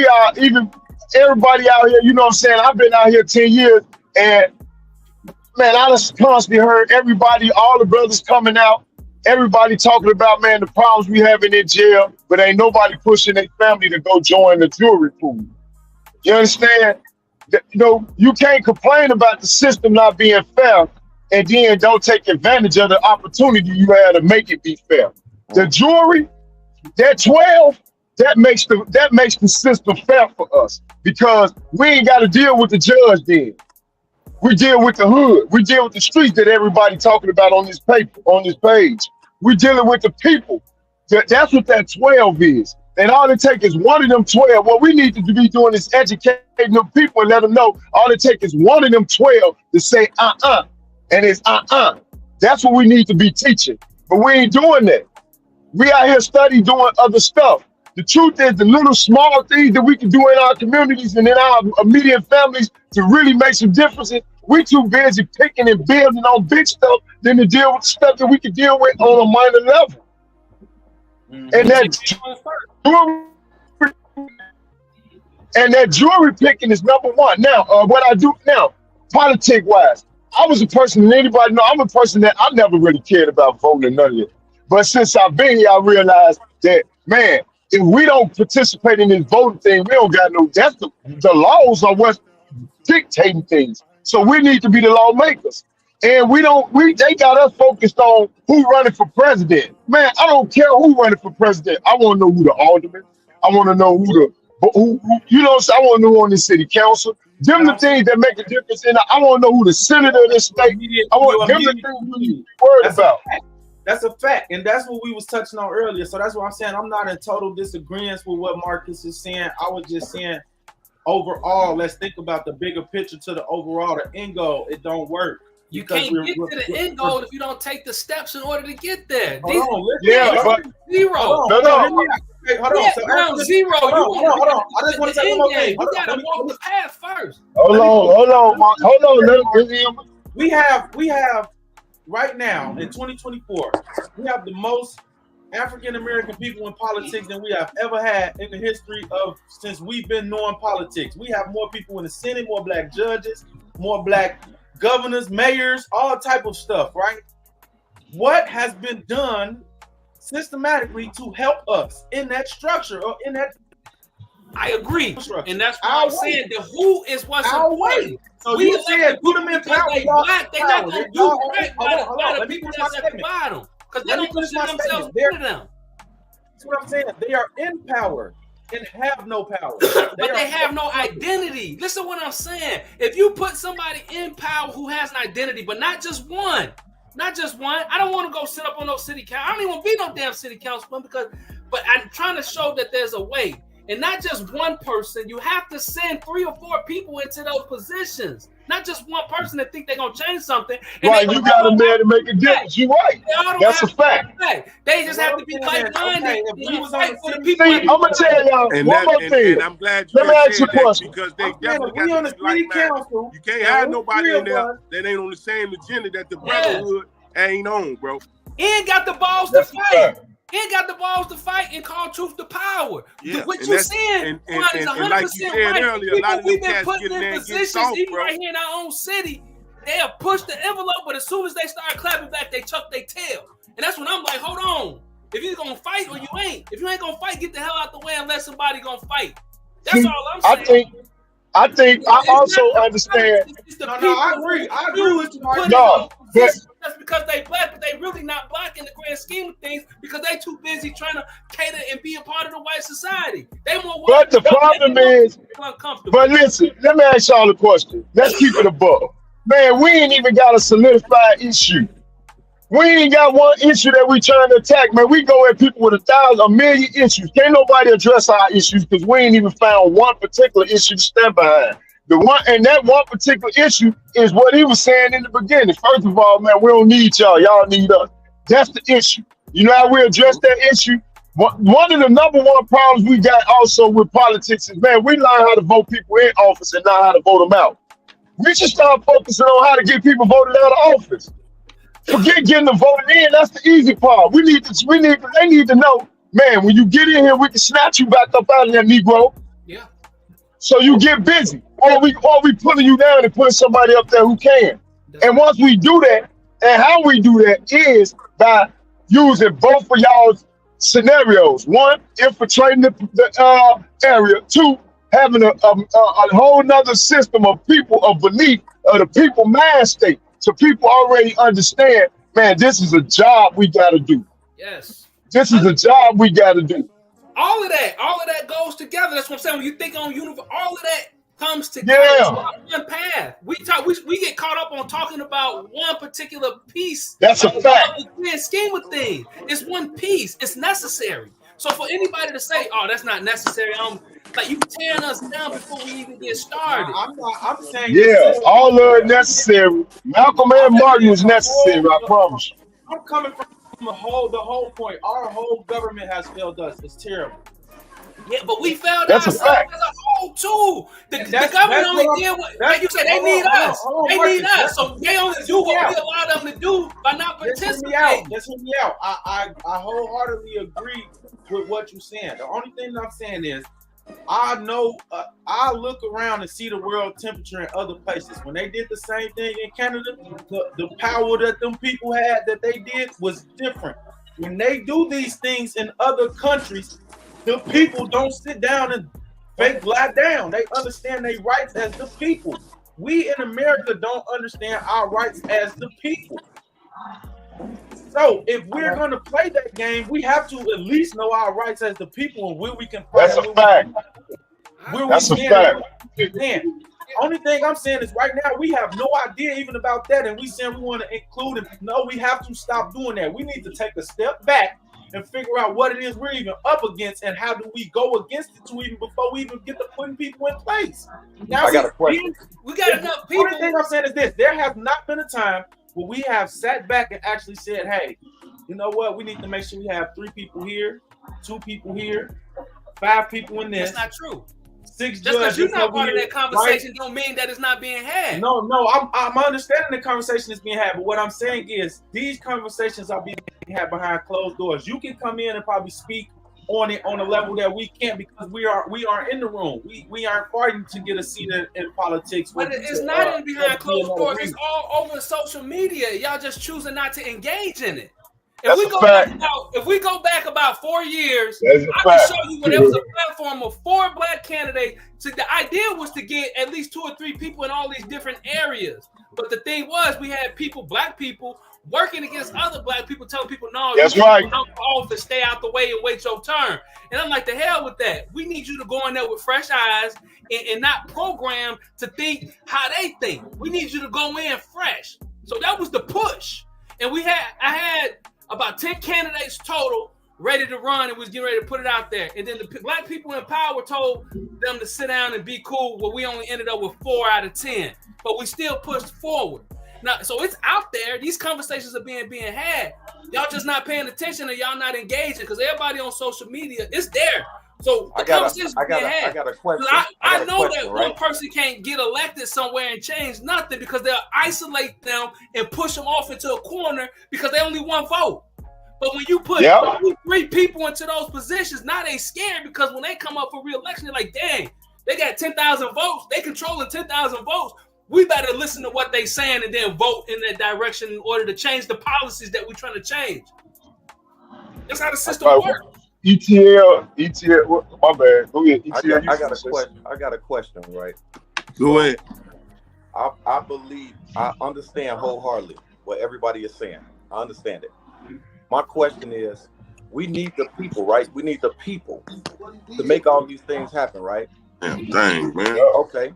are, even everybody out here, you know what I'm saying? I've been out here 10 years. And man, I just constantly heard everybody, all the brothers coming out, everybody talking about, man, the problems we having in jail, but ain't nobody pushing their family to go join the jewelry pool. You understand? You can't complain about the system not being fair and then don't take advantage of the opportunity you had to make it be fair. The jewelry, that 12, that makes the system fair for us because we ain't got to deal with the judge then. We deal with the hood. We deal with the streets that everybody talking about on this paper, on this page. We're dealing with the people. That's what that 12 is. And all it takes is one of them 12. What we need to be doing is educating them people and let them know all it takes is one of them 12 to say, and it's That's what we need to be teaching. But we ain't doing that. We out here studying, doing other stuff. The truth is the little small things that we can do in our communities and in our immediate families to really make some differences. We too busy picking and building on big stuff than to deal with stuff that we can deal with on a minor level. And that jewelry picking is number one. Now, what I do now, politic wise, I was a person, and anybody know, I'm a person that I never really cared about voting or none of it. But since I've been here, I realized that, man, if we don't participate in this voting thing, we don't got no, that's the laws are what's dictating things. So we need to be the lawmakers. And they got us focused on who running for president. Man, I don't care who running for president. I want to know who the alderman. I want to know who you know, I want to know who on the city council. Them the things that make a difference. I want to know who the senator of this state. I want them the things we need to be worried about. That's a fact, and that's what we was touching on earlier. So that's what I'm saying. I'm not in total disagreement with what Marcus is saying. I was just saying, overall, let's think about the bigger picture to the overall, the end goal. It don't work. You can't get to the end goal if you don't take the steps in order to get there. Hold on, zero. Hold on. Zero. Hold on. I just want to say one more thing. You gotta walk the path first. Hold on. We have right now in 2024, we have the most African American people in politics than we have ever had in the history of since we've been knowing politics. We have more people in the Senate, more black judges, more black governors, mayors, all type of stuff, right? What has been done systematically to help us in that structure or in that? I agree, and that's why I'm saying the who is what's important. So you said put them in power. They black, they not gonna do right by the people that's at the bottom because they don't consider themselves better than them. That's what I'm saying. They are in power and have no power. But they have no identity. Listen to what I'm saying. If you put somebody in power who has an identity, but not just one. I don't want to go sit up on no city council. I don't even want to be no damn city councilman but I'm trying to show that there's a way. And not just one person. You have to send 3 or 4 people into those positions. Not just one person that think they're going to change something. And Right, you got them there to make a difference. You're right. That's a fact. They just have to be like-minded. See, I'm going to tell y'all And one more thing. And I'm glad you Let me ask you a said that question. because they definitely got to be like-minded. You can't have nobody in there that ain't on the same agenda that the brotherhood ain't on, bro. Ain't got the balls to fight. Ain't got the balls to fight and call truth to power. Yeah, What and you that's- saying and is 100% like you said right. earlier, a lot of We've them been cats put get in there in and get positions, soft, even bro. right here in our own city, they'll push the envelope, but as soon as they start clapping back, they chuck their tail. And that's when I'm like, hold on. If you're going to fight or you ain't. If you ain't going to fight, get the hell out the way and let somebody going to fight. That's all I'm saying. I also understand. No, I agree. I agree with you, Mark. No, but That's because they black, but they really not black in the grand scheme of things because they too busy trying to cater and be a part of the white society. They more. But the problem is, but listen, let me ask y'all a question. Let's keep it above. Man, we ain't even got a solidified issue. We ain't got one issue that we trying to attack, man. We go at people with 1,000, a million issues. Can't nobody address our issues because we ain't even found one particular issue to stand behind. The one and that one particular issue is what he was saying in the beginning. First of all, man, we don't need y'all. Y'all need us. That's the issue. You know how we address that issue? One of the number one problems we got also with politics is, man, we learn how to vote people in office and not how to vote them out. We should start focusing on how to get people voted out of office. Forget getting them voted in. That's the easy part. They need to know, man, when you get in here, we can snatch you back up out of that Negro. Yeah. So you get busy. Or we pulling you down and putting somebody up there who can. And once we do that, and how we do that is by using both of y'all's scenarios. One, infiltrating the area. Two, having a whole nother system of people of belief of the people mind state. So people already understand, man, this is a job we got to do. Yes. This is a job we got to do. All of that goes together. That's what I'm saying. When you think on universe, all of that comes together. Yeah. It's one path. We get caught up on talking about one particular piece. That's a fact. The grand scheme of things. It's one piece. It's necessary. So for anybody to say, "Oh, that's not necessary," like you tearing us down before we even get started. I'm saying, Yeah, all of it necessary. Malcolm and Martin was necessary, I promise you. I'm coming from the whole point. Our whole government has failed us. It's terrible. Yeah, but we failed That's a ourselves fact. as a whole too. The government only did what, like you said, they need us. They need us. So they only do what we allow them to do by not participating. Just hear me out. I wholeheartedly agree with what you're saying. The only thing that I'm saying is, I know I look around and see the world temperature in other places. When they did the same thing in Canada, the power that them people had that they did was different. When they do these things in other countries, the people don't sit down and fake lie down. They understand their rights as the people. We in America don't understand our rights as the people. So if we're going to play that game, we have to at least know our rights as the people and where we can fight. That's a fact. That's a fact. Only thing I'm saying is right now we have no idea even about that, and we saying we want to include it. No, we have to stop doing that. We need to take a step back and figure out what it is we're even up against and how do we go against it to even before we even get to putting people in place. Now, I got a question. We got enough people. The only thing I'm saying is this: there has not been a time where we have sat back and actually said, hey, you know what? We need to make sure we have 3 people here, 2 people here, 5 people in this. That's not true. 6 Just because judges you're not over part of here, that conversation right? don't mean that it's not being had. No, I'm understanding the conversation is being had, but what I'm saying is these conversations are being had behind closed doors. You can come in and probably speak on it on a level that we can't because we are in the room. We aren't fighting to get a seat in politics. But it's not in behind closed doors. It's all over social media. Y'all just choosing not to engage in it. If we go back about 4 years, I can show you when there was a platform of 4 black candidates. So the idea was to get at least 2 or 3 people in all these different areas. But the thing was, we had black people, working against other black people, telling people, no, that's right. You don't off to stay out the way and wait your turn. And I'm like, the hell with that. We need you to go in there with fresh eyes and not programmed to think how they think. We need you to go in fresh. So that was the push. And I had about 10 candidates total ready to run and was getting ready to put it out there. And then the black people in power told them to sit down and be cool. Well, we only ended up with 4 out of 10, but we still pushed forward. Now, so it's out there. These conversations are being had. Y'all just not paying attention, and y'all not engaging because everybody on social media is there. So the conversations being had. I got a question. I know that one person can't get elected somewhere and change nothing because they'll isolate them and push them off into a corner because they only one vote. But when you put 3 people into those positions, now they scared because when they come up for re-election, they're like, dang, they got 10,000 votes. They controlling 10,000 votes. We better listen to what they saying and then vote in that direction in order to change the policies that we're trying to change. That's how the system works. ETL, my bad. Go ahead. ETL, I got a question, right? Go ahead. I believe, I understand wholeheartedly what everybody is saying. I understand it. My question is, we need the people, right? We need the people to make all these things happen, right? Damn thing, man. Okay.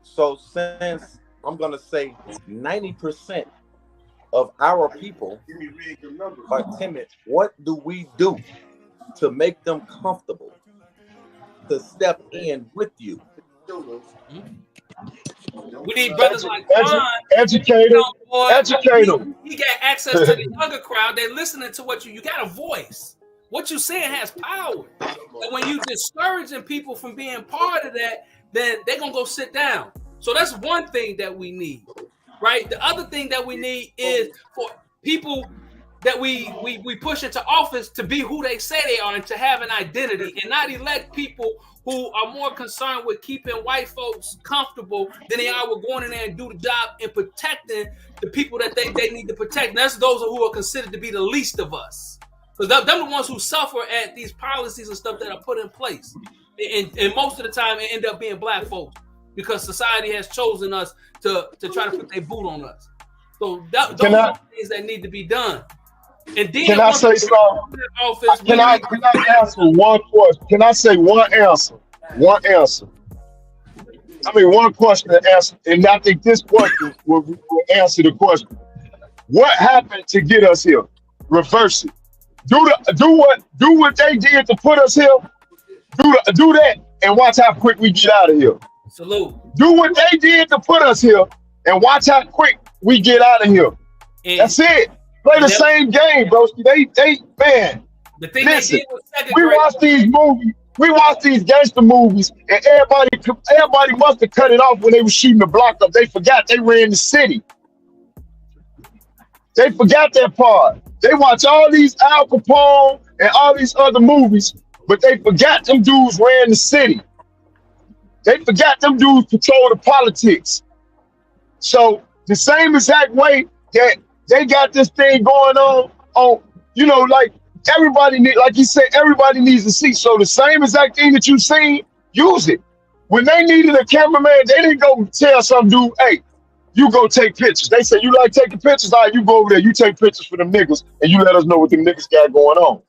So since I'm going to say 90% of our people are timid, what do we do to make them comfortable to step in with you? We need brothers like educate them. He got access to the younger crowd. They're listening to what you got a voice. What you saying has power. And when you discouraging people from being part of that, then they're gonna go sit down. So that's one thing that we need, right? The other thing that we need is for people that we push into office to be who they say they are and to have an identity and not elect people who are more concerned with keeping white folks comfortable than they are with going in there and do the job and protecting the people that they need to protect. And that's those who are considered to be the least of us. Because they're the ones who suffer at these policies and stuff that are put in place. And most of the time, it end up being black folks because society has chosen us to try to put their boot on us. So those are things that need to be done. And then can I say something? Can I answer one question? Can I say one answer? One answer. I mean, one question to answer. And I think this question will answer the question. What happened to get us here? Reverse it. Do what they did to put us here. Do that and watch how quick we get out of here. Salute. Do what they did to put us here and watch how quick we get out of here. And that's it. Play the same game, bro. They man. The thing listen, they did was we watch these movies. We watch these gangster movies, and everybody must have cut it off when they were shooting the block up. They forgot they ran the city. They forgot that part. They watch all these Al Capone and all these other movies, but they forgot them dudes ran the city. They forgot them dudes control the politics. So the same exact way that they got this thing going on, you know, like everybody need, like you said, everybody needs to see. So the same exact thing that you seen, use it. When they needed a cameraman, they didn't go tell some dude, hey, you go take pictures. They said, you like taking pictures? All right, you go over there, you take pictures for them niggas, and you let us know what them niggas got going on.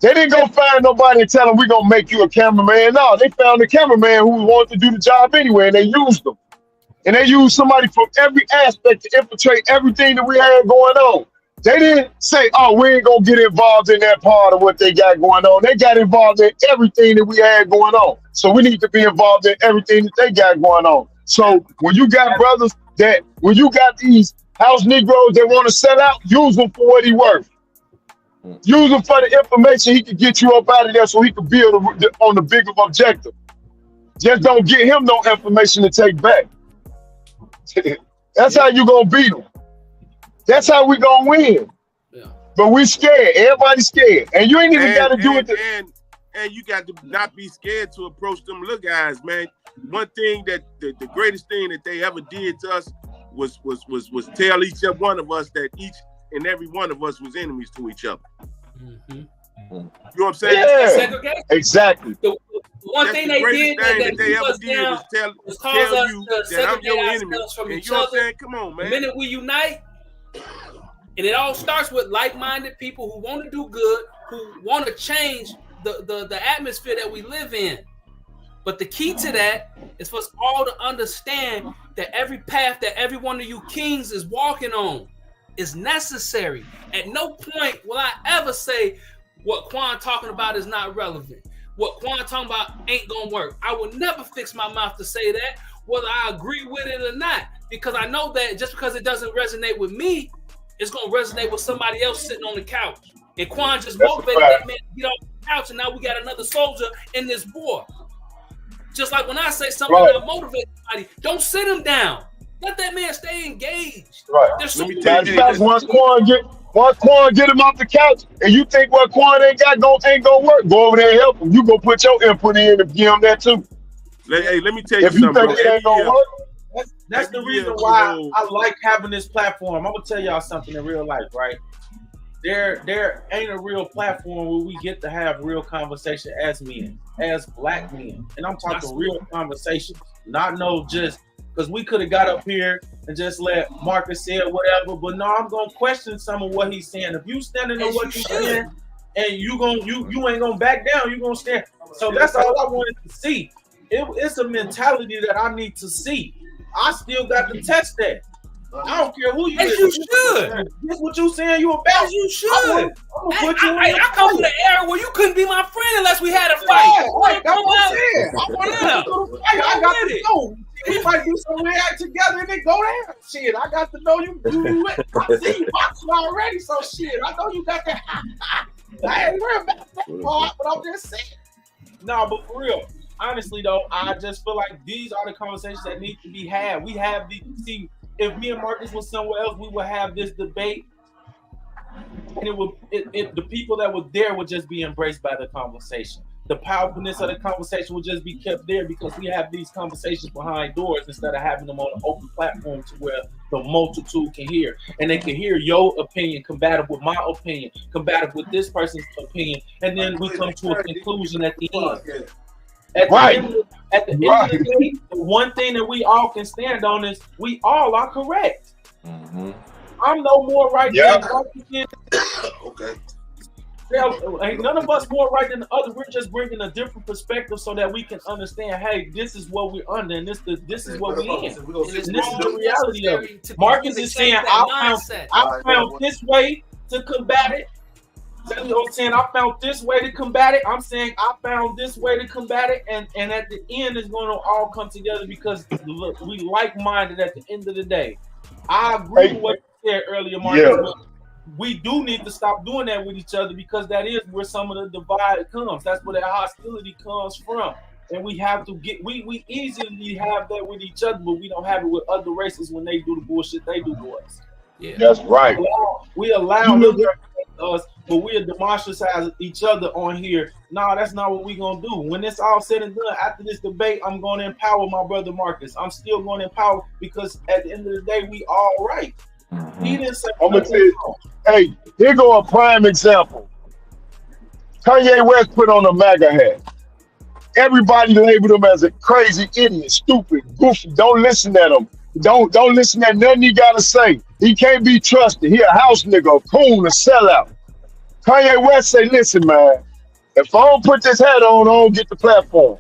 They didn't go find nobody and tell them, we're going to make you a cameraman. No, they found a cameraman who wanted to do the job anyway, and they used them. And they used somebody from every aspect to infiltrate everything that we had going on. They didn't say, oh, we ain't going to get involved in that part of what they got going on. They got involved in everything that we had going on. So we need to be involved in everything that they got going on. So when you got brothers when you got these house Negroes that want to sell out, use them for what he worth. Use him for the information he could get you up out of there so he could build on the bigger objective. Just don't get him no information to take back. That's how you gonna beat him. That's how we gonna win. Yeah. But we scared. Everybody's scared. And you ain't even got to do it. And you got to not be scared to approach them little guys, man. One thing that the greatest thing that they ever did to us was tell each one of us that each and every one of us was enemies to each other. Mm-hmm. You know what I'm saying? Yeah, exactly. The one thing they did that they ever did was tell you that I'm your enemy. From and each you know what I'm other. saying? Come on, man. The minute we unite, and it all starts with like-minded people who want to do good, who want to change the atmosphere that we live in. But the key to that is for us all to understand that every path that every one of you kings is walking on is necessary. At no point will I ever say what Quan talking about is not relevant. What Quan talking about ain't gonna work. I will never fix my mouth to say that, whether I agree with it or not, because I know that just because it doesn't resonate with me, it's gonna resonate with somebody else sitting on the couch. And Quan just motivated that man to get off the couch, and now we got another soldier in this war. Just like when I say something that motivates somebody, don't sit him down. Let that man stay engaged. Right. There's so That's once Quan get him off the couch, and you think what Quan ain't gonna work, go over there and help him. You go put your input in and give him that too. Hey, let me tell you if you something. think it ain't gonna work, That's the reason why I like having this platform. I'm gonna tell y'all something in real life, right? There ain't a real platform where we get to have real conversation as men, as black men, and I'm talking real conversation, not no just because we could have got up here and just let Marcus say whatever, but no, I'm gonna question some of what he's saying. If you standing on what he's saying, and you ain't gonna back down, you gonna stand. So that's all I wanted to see. It's a mentality that I need to see. I still got to test that. I don't care who you As is. you should. This what you saying you about. As you should. I'm gonna put you in your I come from the era where you couldn't be my friend unless we had a fight. Like, that's what I'm saying. I want to I got to know. We might do some react together and then go there. Shit, I got to know you. I see you boxing already, so shit. I know you got that. I ain't worried about that part, but I'm just saying. No, but for real, honestly though, I just feel like these are the conversations that need to be had. We have the see. If me and Marcus was somewhere else, we would have this debate, and the people that were there would just be embraced by the conversation. The powerfulness of the conversation would just be kept there because we have these conversations behind doors instead of having them on an open platform to where the multitude can hear, and they can hear your opinion combative with my opinion, combative with this person's opinion, and then we come to a conclusion at the end. At the end of the day, the one thing that we all can stand on is we all are correct. Mm-hmm. I'm no more right than Marcus is. Okay. Ain't none of us more right than the other. We're just bringing a different perspective so that we can understand, hey, this is what we're under, and this is what we're in. And this is the reality of it. Marcus is saying, I found this way to combat it. You know what I'm saying? I found this way to combat it. I'm saying I found this way to combat it, and at the end it's going to all come together because look, we like-minded at the end of the day. I agree with what you said earlier, Marcus. Yeah. We do need to stop doing that with each other because that is where some of the divide comes. That's where that hostility comes from. And we have to get we easily have that with each other, but we don't have it with other races when they do the bullshit they do to us. Yeah, that's right. We allow them to us, but we'll demonstrate each other on here. No, that's not what we're gonna do. When it's all said and done, after this debate, I'm gonna empower my brother Marcus. I'm still gonna empower because at the end of the day, we all right. He didn't say I'm gonna tell you, hey, here go a prime example. Kanye West put on a MAGA hat. Everybody labeled him as a crazy idiot, stupid, goofy. Don't listen to him. Don't listen to nothing he gotta say. He can't be trusted. He a house nigga, a coon, a sellout. Kanye West say, listen, man, if I don't put this hat on, I don't get the platform.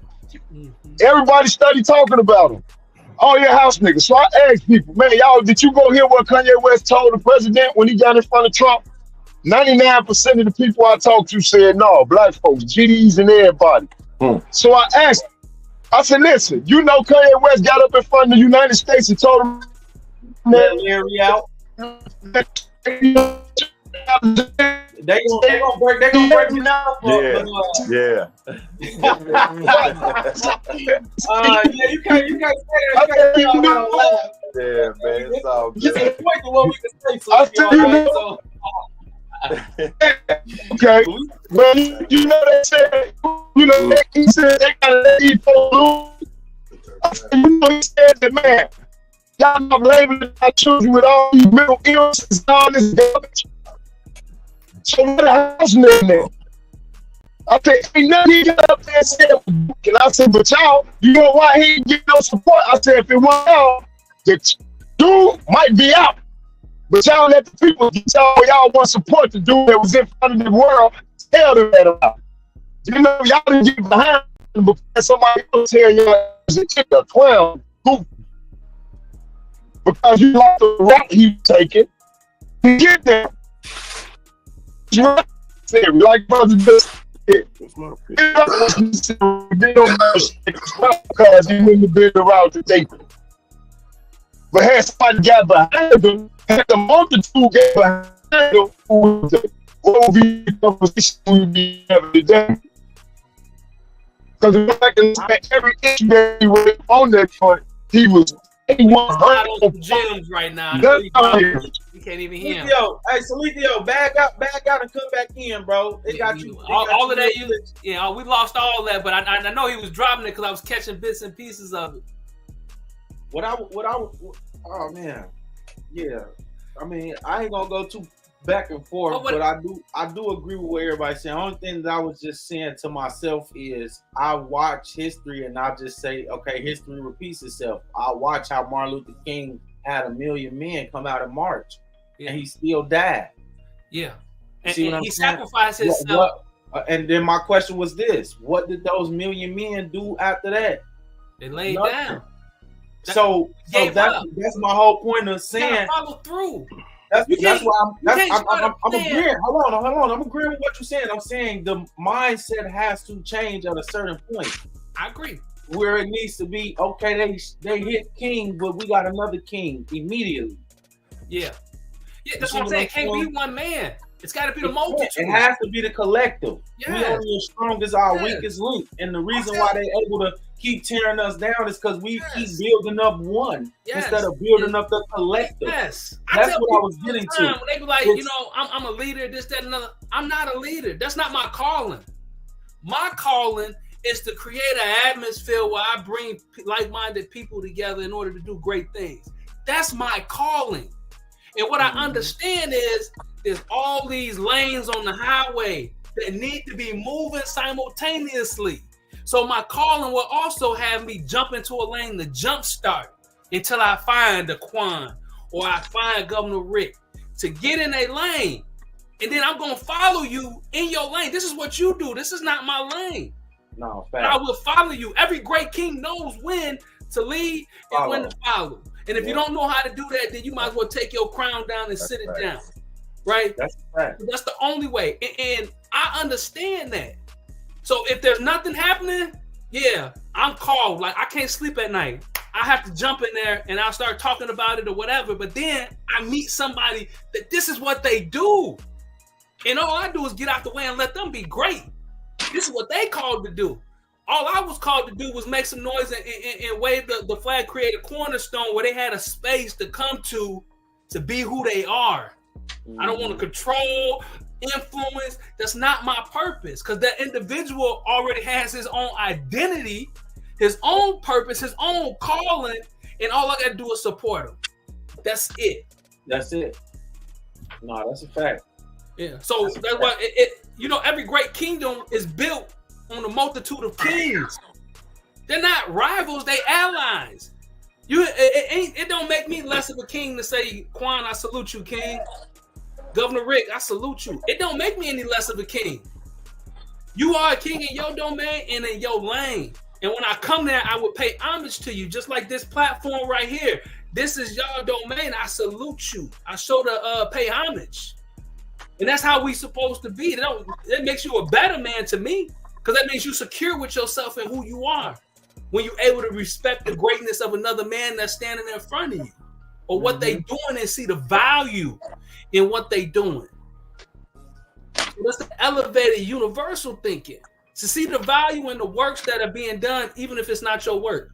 Everybody started talking about him. Oh, yeah, house nigga. So I asked people, man, y'all, did you go hear what Kanye West told the president when he got in front of Trump? 99% of the people I talked to said, no, black folks, GDs and everybody. So I asked, I said, listen, you know Kanye West got up in front of the United States and told him, man, they gonna break it down. Yeah. Yeah, you can't say that. Yeah, man, it's all good. Get to the point of what we can say. So, okay, but you know they said, he said they gotta let these folks lose. I said, he said that, man, y'all not labeling our children with all these mental illnesses and all this garbage. So what the house nigga? I said, ain't nothing he got up there and said, and I said, but y'all, you know why he ain't getting no support? I said, if it wasn't y'all, the dude might be out. But y'all let the people get y'all want support the dude that was in front of the world, tell them that about. You know, y'all didn't get behind him before somebody else tell y'all was a clown, goofy. Because you like the route he was taking, you get there. necessary. Like brother just said, it's not necessary. They don't because he wouldn't have been around today. But had somebody got behind them, had the multitude get behind them, what would be the conversation we would be having today? Because back in every issue that he was on that point, he was gyms right now. You can't even hear him. Hey, Salithio, bag out and come back in, bro. They got you. All of that, we lost all that, but I know he was dropping it because I was catching bits and pieces of it. Oh man, yeah. I mean, I ain't gonna go too back and forth, but I do agree with what everybody's saying. The only thing that I was just saying to myself is I watch history and I just say, okay, history repeats itself. I watch how Martin Luther King had 1 million men come out in March, and he still died. Yeah, and he sacrificed himself. And then my question was this: what did those 1 million men do after that? They laid down. So that's my whole point of saying follow through. That's why I'm agreeing. Hold on. I'm agreeing with what you're saying. I'm saying the mindset has to change at a certain point. I agree. Where it needs to be, okay, they hit King, but we got another King immediately. Yeah, that's what I'm saying. It can't be one man. It's got to be the multitude. It has to be the collective. Yes. We only as strong as our weakest link. And the reason why they're able to keep tearing us down is because we keep building up one instead of building up the collective. Yes. That's what I was getting to. When they be like, I'm a leader, this, that, and another. I'm not a leader. That's not my calling. My calling is to create an atmosphere where I bring like-minded people together in order to do great things. That's my calling. And what I understand is there's all these lanes on the highway that need to be moving simultaneously. So my calling will also have me jump into a lane to jumpstart until I find the Quan or I find Governor Rick to get in a lane. And then I'm going to follow you in your lane. This is what you do. This is not my lane. No, but I will follow you. Every great king knows when to lead and when to follow. And if you don't know how to do that, then you might as well take your crown down and sit it down. Right? That's right. That's the only way. And I understand that. So if there's nothing happening, I'm called. Like I can't sleep at night. I have to jump in there and I'll start talking about it or whatever. But then I meet somebody that this is what they do. And all I do is get out the way and let them be great. This is what they called to do. All I was called to do was make some noise and wave the flag, create a cornerstone where they had a space to come to be who they are. I don't want to control, influence. That's not my purpose, because that individual already has his own identity, his own purpose, his own calling, and all I got to do is support him. That's it. That's it. No, that's a fact. Yeah. So that's why every great kingdom is built on a multitude of kings. They're not rivals, they allies. It don't make me less of a king to say, Quan, I salute you, King. Governor Rick, I salute you. It don't make me any less of a king. You are a king in your domain and in your lane. And when I come there, I will pay homage to you, just like this platform right here. This is your domain. I salute you. I show to pay homage. And that's how we supposed to be. That makes you a better man to me, because that means you're secure with yourself and who you are. When you're able to respect the greatness of another man that's standing in front of you, or what they doing, and see the value in what they doing. So that's the elevated universal thinking. To see the value in the works that are being done, even if it's not your work.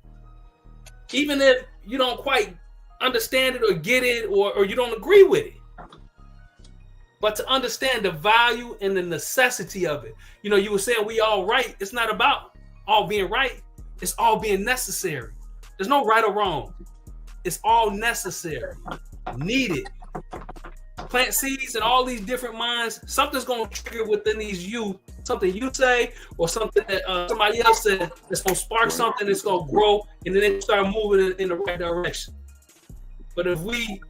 Even if you don't quite understand it or get it, or you don't agree with it. But to understand the value and the necessity of it. You were saying we all right. It's not about all being right. It's all being necessary. There's no right or wrong. It's all necessary, needed. Plant seeds in all these different minds. Something's going to trigger within these youth. Something you say or something that somebody else said that's going to spark something that's going to grow, and then they start moving in the right direction. But if we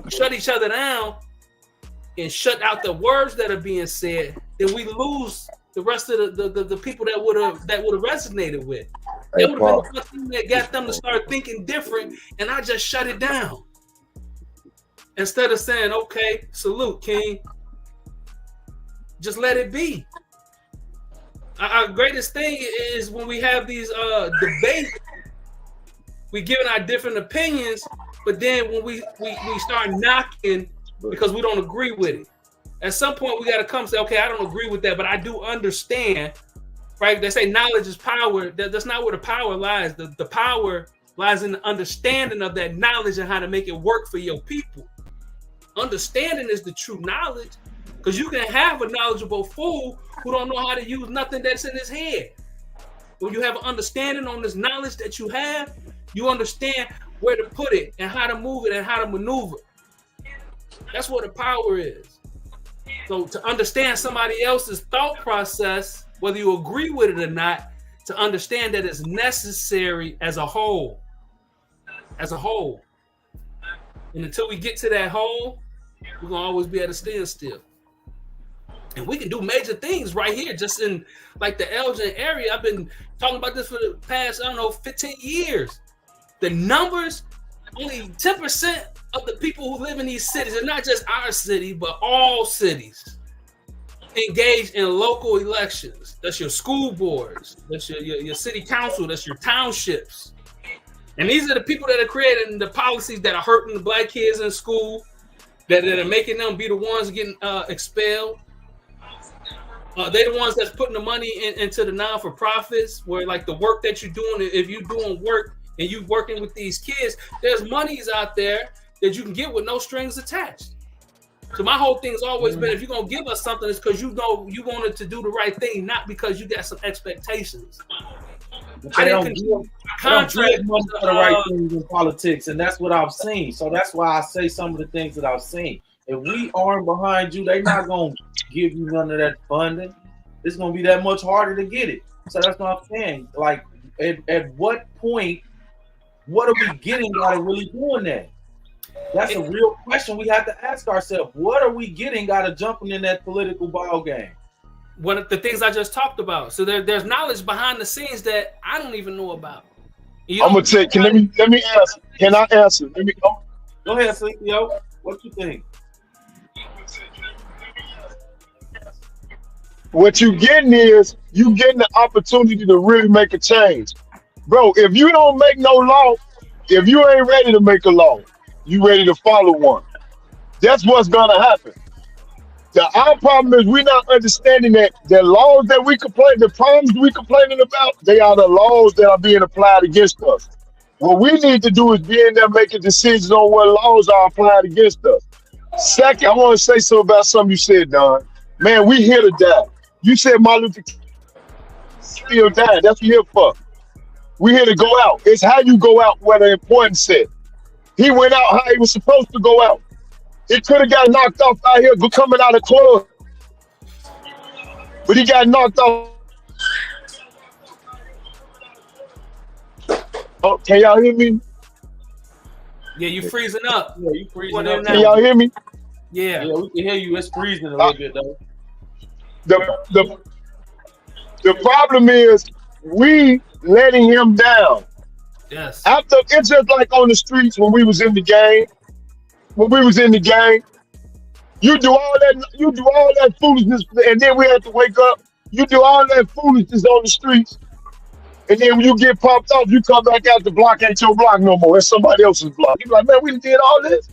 shut each other down and shut out the words that are being said, then we lose the rest of the people that would have resonated with. It would have been the thing that got them to start thinking different, and I just shut it down. Instead of saying, okay, salute, King. just let it be. Our greatest thing is when we have these debates, we giving our different opinions, but then when we start knocking because we don't agree with it. At some point, we got to come say, okay, I don't agree with that, but I do understand, right? They say knowledge is power. That's not where the power lies. The power lies in the understanding of that knowledge and how to make it work for your people. Understanding is the true knowledge, because you can have a knowledgeable fool who don't know how to use nothing that's in his head. When you have an understanding on this knowledge that you have, you understand where to put it and how to move it and how to maneuver. That's what the power is. So to understand somebody else's thought process, whether you agree with it or not, to understand that it's necessary as a whole. As a whole. And until we get to that whole, we're going to always be at a standstill. And we can do major things right here, just in like the Elgin area. I've been talking about this for the past, 15 years. The numbers, only 10% of the people who live in these cities, and not just our city, but all cities, engage in local elections. That's your school boards, that's your city council, that's your townships. And these are the people that are creating the policies that are hurting the black kids in school, that are making them be the ones getting expelled. They're the ones that's putting the money into the non-for-profits, where like the work that you're doing, if you're doing work and you're working with these kids, there's monies out there that you can get with no strings attached. So my whole thing's always been, if you're going to give us something, it's because you know you wanted to do the right thing, not because you got some expectations. I don't give money for the right things in politics, and that's what I've seen. So that's why I say some of the things that I've seen. If we aren't behind you, they're not going to give you none of that funding. It's going to be that much harder to get it. So that's what I'm saying. Like, at what point, what are we getting out of really doing that? That's a real question we have to ask ourselves. What are we getting out of jumping in that political ball game? One of the things I just talked about. So there's knowledge behind the scenes that I don't even know about. I'm gonna take. Let me answer. Can I answer? Go ahead, Cynthia. What you think? What you getting is you getting the opportunity to really make a change, bro. If you don't make no law, if you ain't ready to make a law, you ready to follow one. That's what's gonna happen. Our problem is we're not understanding that the laws that we complain, the problems we complaining about, they are the laws that are being applied against us. What we need to do is be in there making decisions on what laws are applied against us. Second, I want to say something about something you said, Don. Man, we here to die. You said Martin Luther King still dying. That's what we're here for. We're here to go out. It's how you go out where the importance said. He went out how he was supposed to go out. He could have got knocked off out here coming out of club. But he got knocked off. Oh, can y'all hear me? Yeah, you freezing up. Yeah, you freezing up. Can y'all hear me? Yeah. Yeah, we can hear you. It's freezing a little bit though. The problem is we letting him down. Yes. After it's just like on the streets when we was in the game. When we was in the game, you do all that foolishness, and then we had to wake up. You do all that foolishness on the streets, and then when you get popped off, you come back out the block, ain't your block no more. It's somebody else's block. You're like, man, we did all this.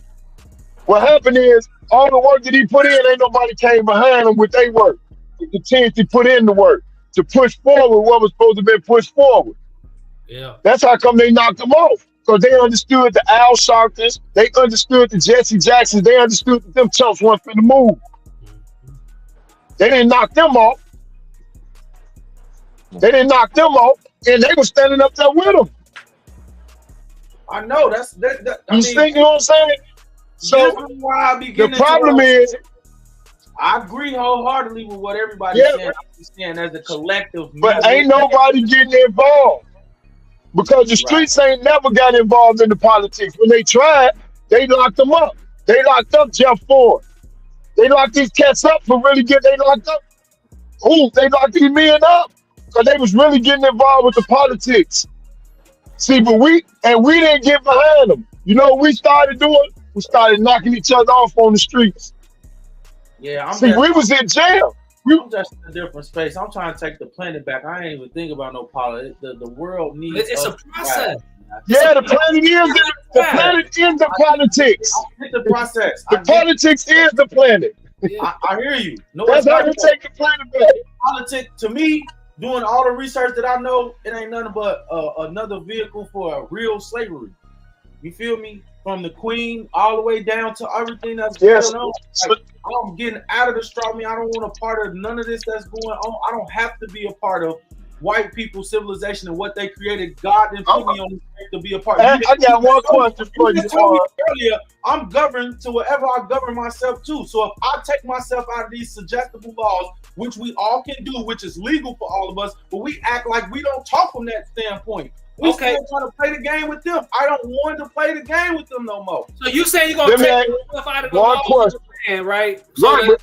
What happened is all the work that he put in, ain't nobody came behind him with their work. He continued to put in the work to push forward what was supposed to be pushed forward. Yeah. That's how come they knocked him off. Because they understood the Al Sharptons, they understood the Jesse Jacksons, they understood that them chumps weren't finna move. They didn't knock them off. They didn't knock them off, and they were standing up there with them. I know You know what I'm saying? So the problem is, I agree wholeheartedly with what everybody's saying. I'm saying as a collective, but ain't nobody getting involved. Because the streets ain't never got involved in the politics. When they tried, they locked them up. They locked up Jeff Ford. They locked these cats up for really they locked up. They locked these men up because they was really getting involved with the politics. See, but we didn't get behind them. You know what we started doing? We started knocking each other off on the streets. Yeah, we was in jail. I'm just in a different space. I'm trying to take the planet back. I ain't even think about no politics. The world needs. It's a process. Yeah, the planet is the politics. It's the process. The politics is the planet. I hear you. No, that's how you take the planet back. Politics, to me, doing all the research that I know, it ain't nothing but another vehicle for a real slavery. You feel me? From the queen all the way down to everything that's going on. Like, I'm getting out of the straw. I don't want a part of none of this that's going on. I don't have to be a part of white people's civilization and what they created. God didn't put me on this earth to be a part of. I got one question for you. Earlier, I'm governed to whatever I govern myself to. So if I take myself out of these suggestible laws, which we all can do, which is legal for all of us, but we act like we don't talk from that standpoint. We still trying to play the game with them. I don't want to play the game with them no more. So you saying you're gonna take yourself out of the law, right? So like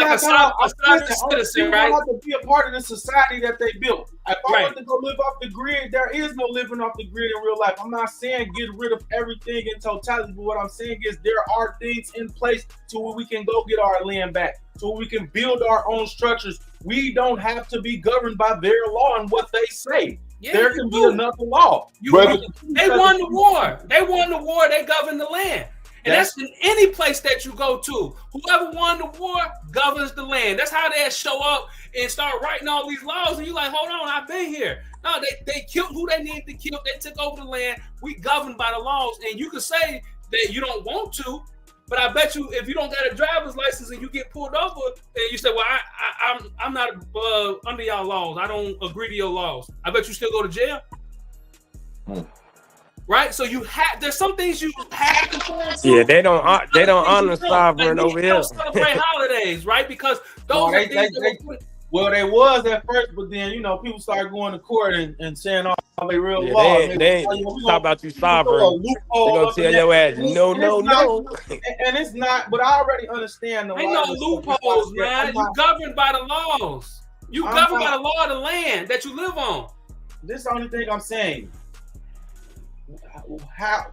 a sovereign citizen, right? You have to be a part of the society that they built. If I want to go live off the grid, there is no living off the grid in real life. I'm not saying get rid of everything in totality, but what I'm saying is there are things in place to where we can go get our land back, so we can build our own structures. We don't have to be governed by their law and what they say. Yeah, there can be another law. They won the war. They won the war. They govern the land. And that's in any place that you go to. Whoever won the war governs the land. That's how they show up and start writing all these laws. And you're like, hold on, I've been here. No, they killed who they needed to kill. They took over the land. We govern by the laws. And you can say that you don't want to, but I bet you if you don't got a driver's license and you get pulled over and you say, well, I'm not under y'all laws. I don't agree to your laws. I bet you still go to jail. Right? So you have, there's some things you have to do. Yeah, they don't honor sovereign over here. Don't celebrate holidays, right? Because those are things well, they was at first, but then people started going to court and saying all they real laws. They talk about you sovereign. They gonna tell your ass no. And it's not. But I already understand the. Ain't no loopholes, man. You governed by the laws. You governed by the law of the land that you live on. This is the only thing I'm saying.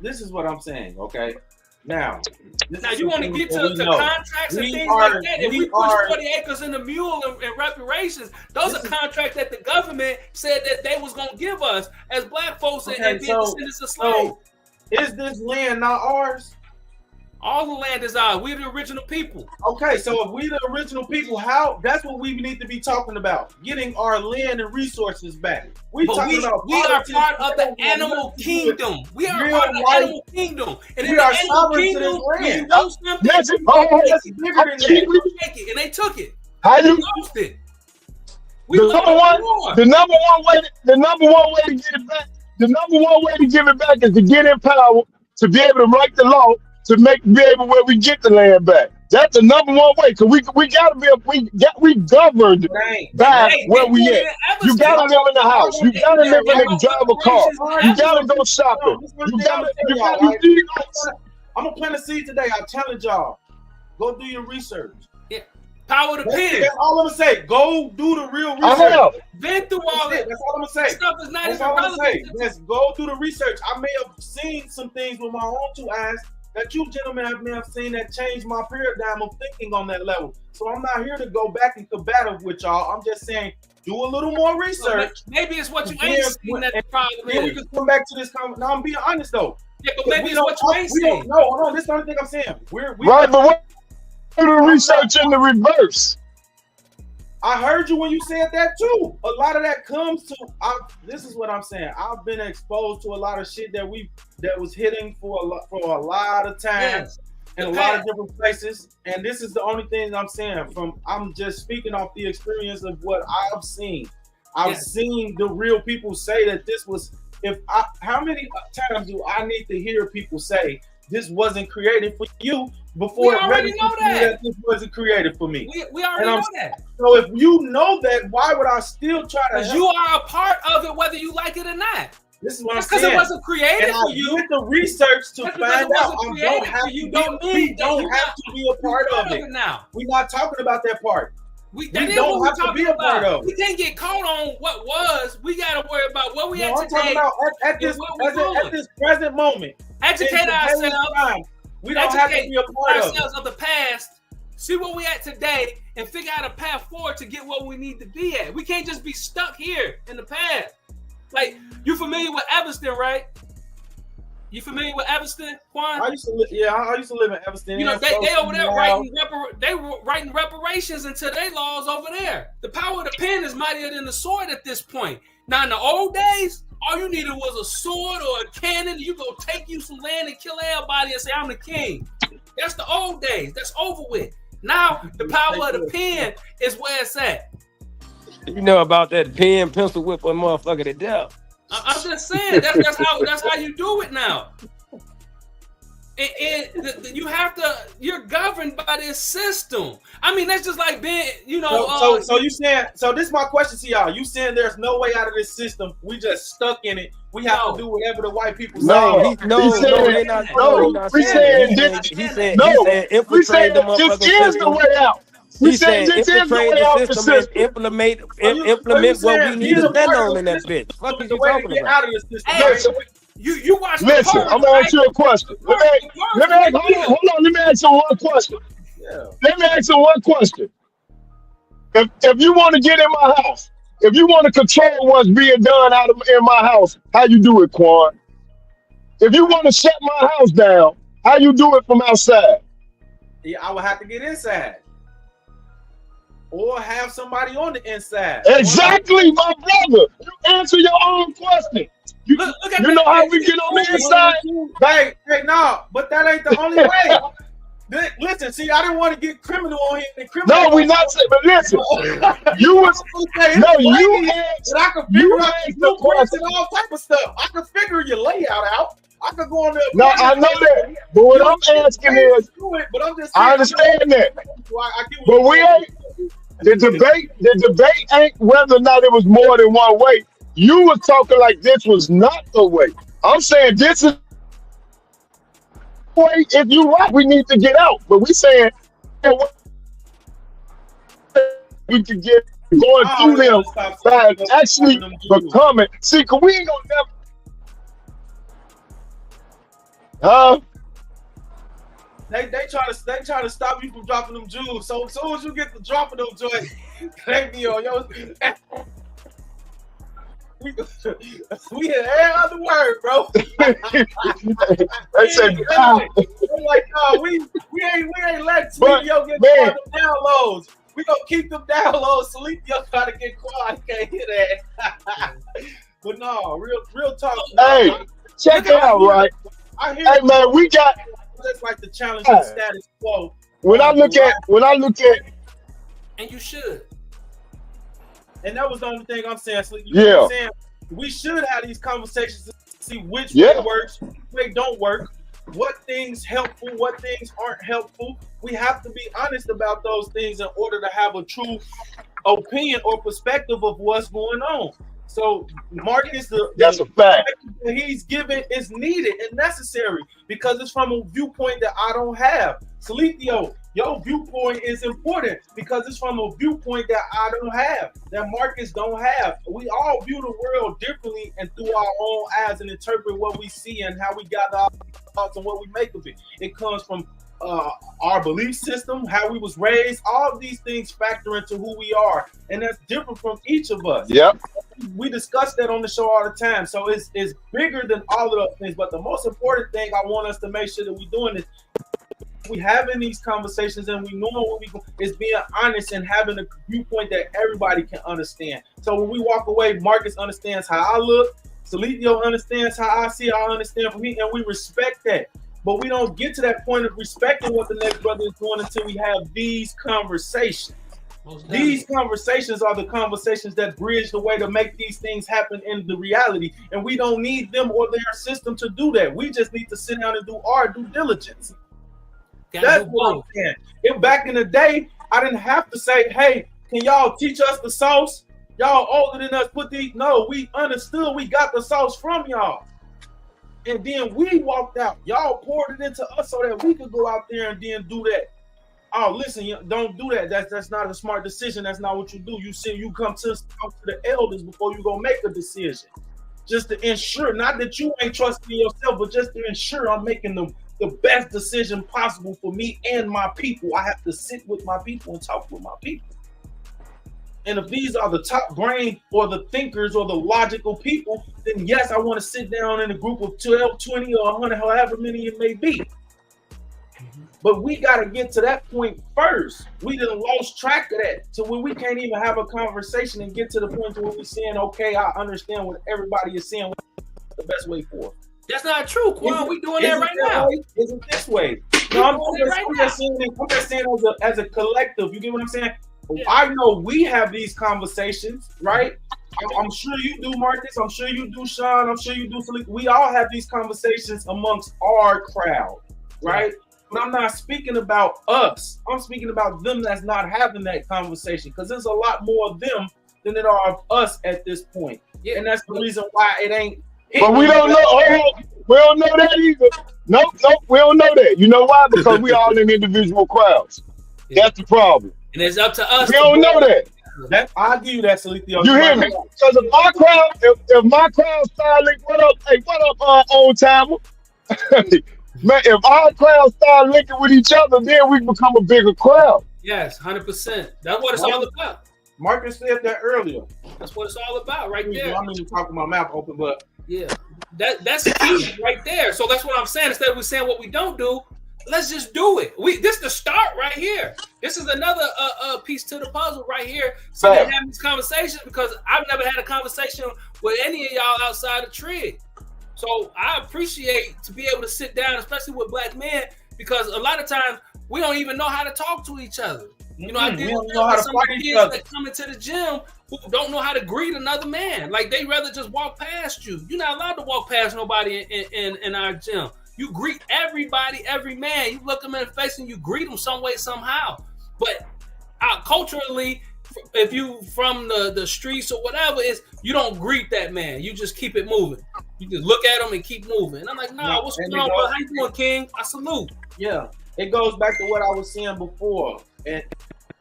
This is what I'm saying. Okay. Now you want to get to contracts and things like that. If we push 40 acres in the mule and reparations, those are contracts that the government said that they was going to give us as black folks and being descendants of slaves. So is this land not ours? All the land is ours. We're the original people. Okay, so if we're the original people, that's what we need to be talking about. Getting our land and resources back. We are part of the animal kingdom. We are part of the animal kingdom. And in the animal kingdom, when you want something, and they took it. We lost it. The number one way to get it back. The number one way to give it back is to get in power, to be able to write the law, to be able where we get the land back. That's the number one way, because we gotta we governed by where we at. You gotta live in the house. You gotta live in a drive a car. You gotta go shopping. I'm gonna plant a seed today. I challenge y'all. Go do your research. Yeah. Power to pen. That's all I'm gonna say. Go do the real research. Been through all that. That's all I'm gonna say. Stuff is not even relevant. Let's go through the research. I may have seen some things with my own two eyes that you gentlemen may have seen that changed my paradigm of thinking on that level. So I'm not here to go back and combative with y'all. I'm just saying, do a little more research. Maybe it's what you ain't seen that the problem is. Then we can come back to this comment. Now I'm being honest though. Yeah, but maybe it's what you ain't seen. No, this is the only thing I'm saying. Right, but what the research in the reverse? I heard you when you said that too. A lot of that comes to. This is what I'm saying. I've been exposed to a lot of shit that was hitting for a lot of times in a lot of different places. And this is the only thing I'm saying. I'm just speaking off the experience of what I've seen. I've seen the real people say that this was. How many times do I need to hear people say this wasn't created for you? Before we already know that this wasn't created for me. We already know that. So if you know that, why would I still try to? Because you are a part of it, whether you like it or not. This is what I'm saying. Because it wasn't created for you. Did the research to find out. We don't have to be a part of it. Now we're not talking about that part. We don't have to be a part of it. We can't get caught on what was. We got to worry about what we had today. At this present moment. Educate ourselves. We don't have to be a part of ourselves of the past, see where we at today, and figure out a path forward to get where we need to be at. We can't just be stuck here in the past. Like, you familiar with Evanston, right? You familiar with Evanston, Quan? I used to live in Evanston. You know, they over there writing reparations into their laws over there. The power of the pen is mightier than the sword at this point. Now, in the old days, all you needed was a sword or a cannon. You go take you some land and kill everybody and say, I'm the king. That's the old days. That's over with. Now, the power of the pen is where it's at. You know about that pen, pencil, whip a motherfucker to death. I'm just saying that's how you do it now. And you have to. You're governed by this system. I mean, that's just like being, you know. So you saying? So this is my question to y'all. You saying there's no way out of this system? We just stuck in it. We have to do whatever the white people say. No, they're not. He said infiltrate the motherfucking this is the way out. He said infiltrate the system and implement what we need to stand on in that bitch. What are you talking about? You watch. Listen, I'm gonna ask you a question. Hold on. Let me ask you one question. Let me ask you one question. If you want to get in my house, if you want to control what's being done in my house, how you do it, Quan? If you want to shut my house down, how you do it from outside? Yeah, I would have to get inside. Or have somebody on the inside. Exactly, my brother. You answer your own question. You know how we get on the inside? Hey, no, but that ain't the only way. Listen, see, I didn't want to get criminal on here. No, we not saying, but listen. You asked I can figure out blueprints and all type of stuff. I can figure your layout out. I could go on there. No, I know that. But what I'm asking is, I understand that. But we ain't. The debate ain't whether or not it was more than one way. You were talking like this was not the way. I'm saying this is the way. If you're right, we need to get out. But we saying we can get going through them by actually becoming. See, cause we ain't gonna never. They try to stop you from dropping them jewels. So as soon as you get to dropping them joints, they be on yo. We in every other word, bro. They said, I'm like, no, we ain't let Sleepio get them downloads. We gonna keep them downloads. Sleepio gotta get quiet. I can't hear that. But no, real talk. Hey, check it out, right? Hey man, we got. That's like the challenge of status quo. When I look at, and you should. And that was the only thing I'm saying. So I'm saying we should have these conversations to see which way works, which way don't work, what things helpful, what things aren't helpful. We have to be honest about those things in order to have a true opinion or perspective of what's going on. So Marcus, that's a fact. He's given is needed and necessary because it's from a viewpoint that I don't have. Sleepio, your viewpoint is important because it's from a viewpoint that I don't have, that Marcus don't have. We all view the world differently and through our own eyes and interpret what we see and how we got our thoughts and what we make of it. It comes from our belief system, how we was raised. All of these things factor into who we are, and that's different from each of us. Yep. We discuss that on the show all the time, so it's bigger than all of those things. But the most important thing I want us to make sure that we're doing is we having these conversations and we know what we is being honest and having a viewpoint that everybody can understand. So when we walk away, Marcus understands how I look, Sleepio understands how I see, I understand from me, and we respect that. But we don't get to that point of respecting what the next brother is doing until we have these conversations. These conversations are the conversations that bridge the way to make these things happen in the reality. And we don't need them or their system to do that. We just need to sit down and do our due diligence. That's what I'm saying. If back in the day, I didn't have to say, hey, can y'all teach us the sauce? Y'all older than us, put these. No, we understood we got the sauce from y'all. And then we walked out. Y'all poured it into us so that we could go out there and then do that. Oh, listen, don't do that. That's not a smart decision. That's not what you do. You come to the elders before you go make a decision. Just to ensure, not that you ain't trusting yourself, but just to ensure I'm making the the best decision possible for me and my people. I have to sit with my people and talk with my people. And if these are the top brain or the thinkers or the logical people, then yes, I want to sit down in a group of 12, 20, or 100, however many it may be. But we got to get to that point first. We done lost track of that to where we can't even have a conversation and get to the point where we're saying, okay, I understand what everybody is saying. What's the best way forward? That's not true, Quan. We doing that right now. Isn't this way? No, I'm just saying as a collective. You get what I'm saying? Yeah. I know we have these conversations, right? I'm sure you do, Marcus. I'm sure you do, Sean. I'm sure you do, Philippe. We all have these conversations amongst our crowd, right? But I'm not speaking about us. I'm speaking about them that's not having that conversation, because there's a lot more of them than there are of us at this point. Yeah. And that's the reason why it ain't. But we don't know. We don't know that either. Nope, we don't know that. You know why? Because we all in individual crowds. Yeah. That's the problem. And it's up to us. We don't know that. I'll give you that, Salithio. You hear me? Because if my crowd, if my crowd start linking, what up, old timer? Man, if our crowd start linking with each other, then we become a bigger crowd. Yes, 100%. That's what it's all about. Marcus said that earlier. That's what it's all about, right there. I'm even talking my mouth open, but yeah, that's key right there. So that's what I'm saying. Instead of we saying what we don't do, let's just do it. This is the start right here. This is another piece to the puzzle right here. So we're having these conversations, because I've never had a conversation with any of y'all outside of Trig. So I appreciate to be able to sit down, especially with black men, because a lot of times we don't even know how to talk to each other. You know, I deal with some of the kids that come into the gym who don't know how to greet another man. Like, they rather just walk past you. You're not allowed to walk past nobody in our gym. You greet everybody, every man. You look them in the face and you greet them some way, somehow. But culturally, if you from the streets or whatever, is you don't greet that man. You just keep it moving. You just look at him and keep moving. And I'm like, nah, what's going on, bro? How you doing, King? I salute. Yeah, it goes back to what I was saying before. And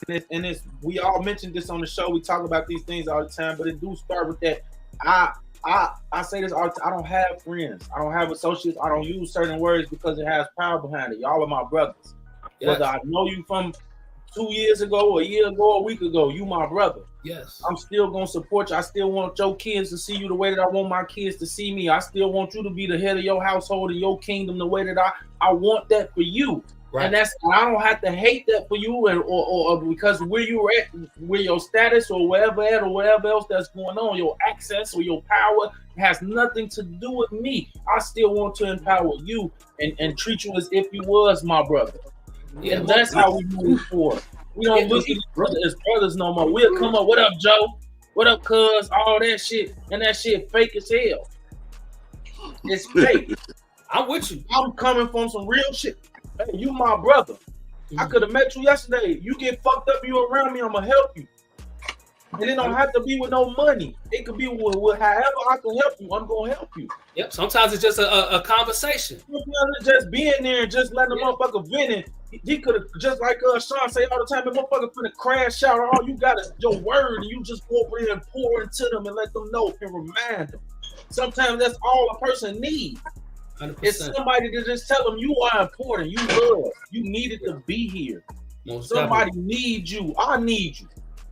it's we all mentioned this on the show. We talk about these things all the time, but it do start with that. I say this all the time. I don't have friends. I don't have associates. I don't use certain words because it has power behind it. Y'all are my brothers. Yes. Whether I know you from 2 years ago, a year ago, a week ago, you my brother. Yes. I'm still gonna support you. I still want your kids to see you the way that I want my kids to see me. I still want you to be the head of your household and your kingdom the way that I want that for you. Right. And I don't have to hate that for you, or because where you're at, where your status or wherever else that's going on, your access or your power has nothing to do with me. I still want to empower you and treat you as if you was my brother. Yeah, and that's how we move forward. We don't look at each other as brothers no more. We'll come up, what up, Joe? What up, cuz? All that shit. And that shit fake as hell. It's fake. I'm with you. I'm coming from some real shit. Hey, you my brother. I could have met you yesterday. You get fucked up, you around me, I'm gonna help you. And it don't have to be with no money. It could be with however I can help you, I'm gonna help you. Yep, sometimes it's just a conversation. Sometimes it's just being there and just letting the motherfucker vent. He could have, just like Sean say all the time, the motherfucker finna crash out. All you got is your word, and you just go over there and pour into them and let them know and remind them. Sometimes that's all a person needs. 100%. It's somebody to just tell them you are important, you love, you needed to be here. Somebody needs you. I need you.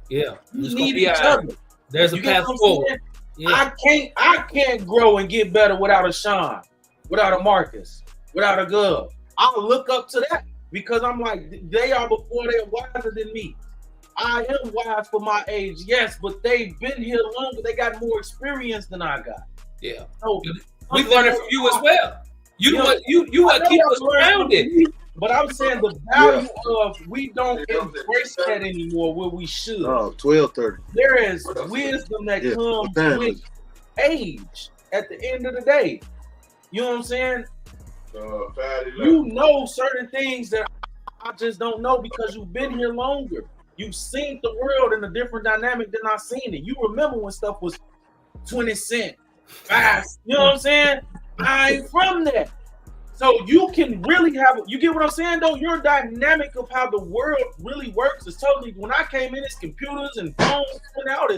Yeah, you need each other. There's a path forward. Yeah. I can't grow and get better without a Sean, without a Marcus, without a Gov. I'll look up to that because I'm like, they are before they're wiser than me. I am wise for my age, yes, but they've been here longer. They got more experience than I got. Yeah. So we learning from you as well. You what keep us grounded. But I'm saying the value of we don't embrace that anymore where we should. 12:30. There is wisdom that comes with age at the end of the day. You know what I'm saying? You know certain things that I just don't know because you've been here longer. You've seen the world in a different dynamic than I've seen it. You remember when stuff was 20 cents, fast. You know what I'm saying? I ain't from that. So you can really have, you get what I'm saying though? Your dynamic of how the world really works is totally, when I came in, it's computers and phones coming out.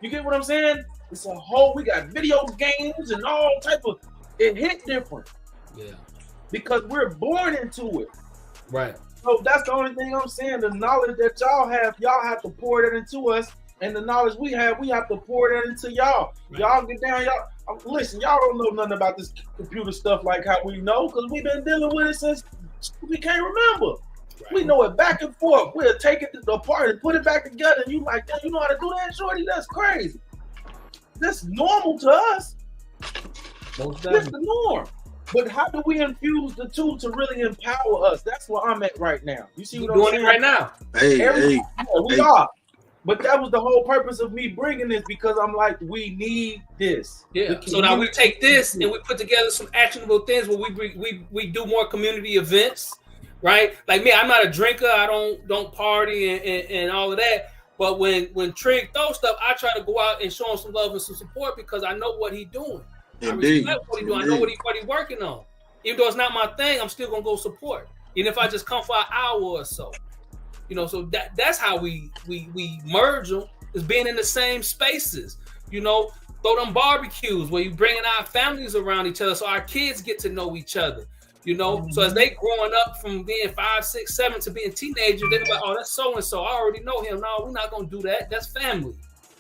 You get what I'm saying? It's a whole, we got video games and all type of, it hit different. Yeah. because we're born into it. Right. So that's the only thing I'm saying. The knowledge that y'all have to pour that into us, and the knowledge we have to pour that into y'all. Right. Y'all get down, y'all listen. Y'all don't know nothing about this computer stuff like how we know, because we've been dealing with it since we can't remember. Right. We know it back and forth. We'll take it apart and put it back together. And you like that? You know how to do that, shorty? That's crazy. That's normal to us. That's the norm. But how do we infuse the two to really empower us? That's where I'm at right now. You see what I'm saying? Doing it right now. We are. But that was the whole purpose of me bringing this, because I'm like, we need this. Yeah. So now we take this and we put together some actionable things where we do more community events, right? Like me, I'm not a drinker. I don't party and all of that. But when Trig throws stuff, I try to go out and show him some love and some support, because I know what he's doing. Indeed. I respect what he's doing. I know what he's working on. Even though it's not my thing, I'm still gonna go support. Even if I just come for an hour or so. You know, so that's how we merge them, is being in the same spaces. You know, throw them barbecues where you bringing our families around each other, so our kids get to know each other. You know, so as they growing up from being 5, 6, 7 to being teenagers, they're like, oh, that's so and so. I already know him. No, we're not gonna do that. That's family.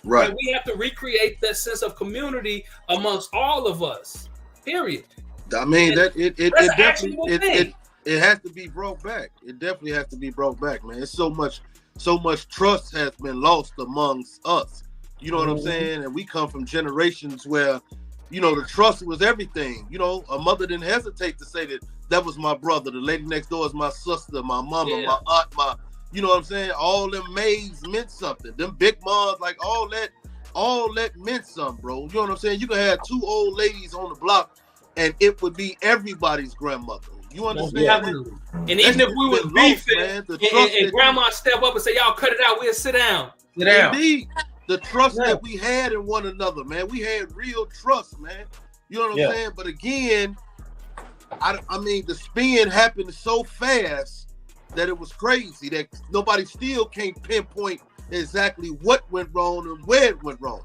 Right. We have to recreate that sense of community amongst all of us. Period. I mean, that it definitely it has to be brought back. It definitely has to be brought back, man. It's so much trust has been lost amongst us. You know what I'm saying? And we come from generations where, you know, the trust was everything. You know, a mother didn't hesitate to say that was my brother. The lady next door is my sister, my mama, my aunt, you know what I'm saying? All them maids meant something. Them big moms, like all that meant something, bro. You know what I'm saying? You can have 2 old ladies on the block and it would be everybody's grandmother. You understand? And even if we were beefing, and grandma step up and say, y'all cut it out, we'll sit down. Indeed. The trust that we had in one another, man. We had real trust, man. You know what I'm saying? But again, I mean, the spin happened so fast that it was crazy that nobody still can't pinpoint exactly what went wrong and where it went wrong.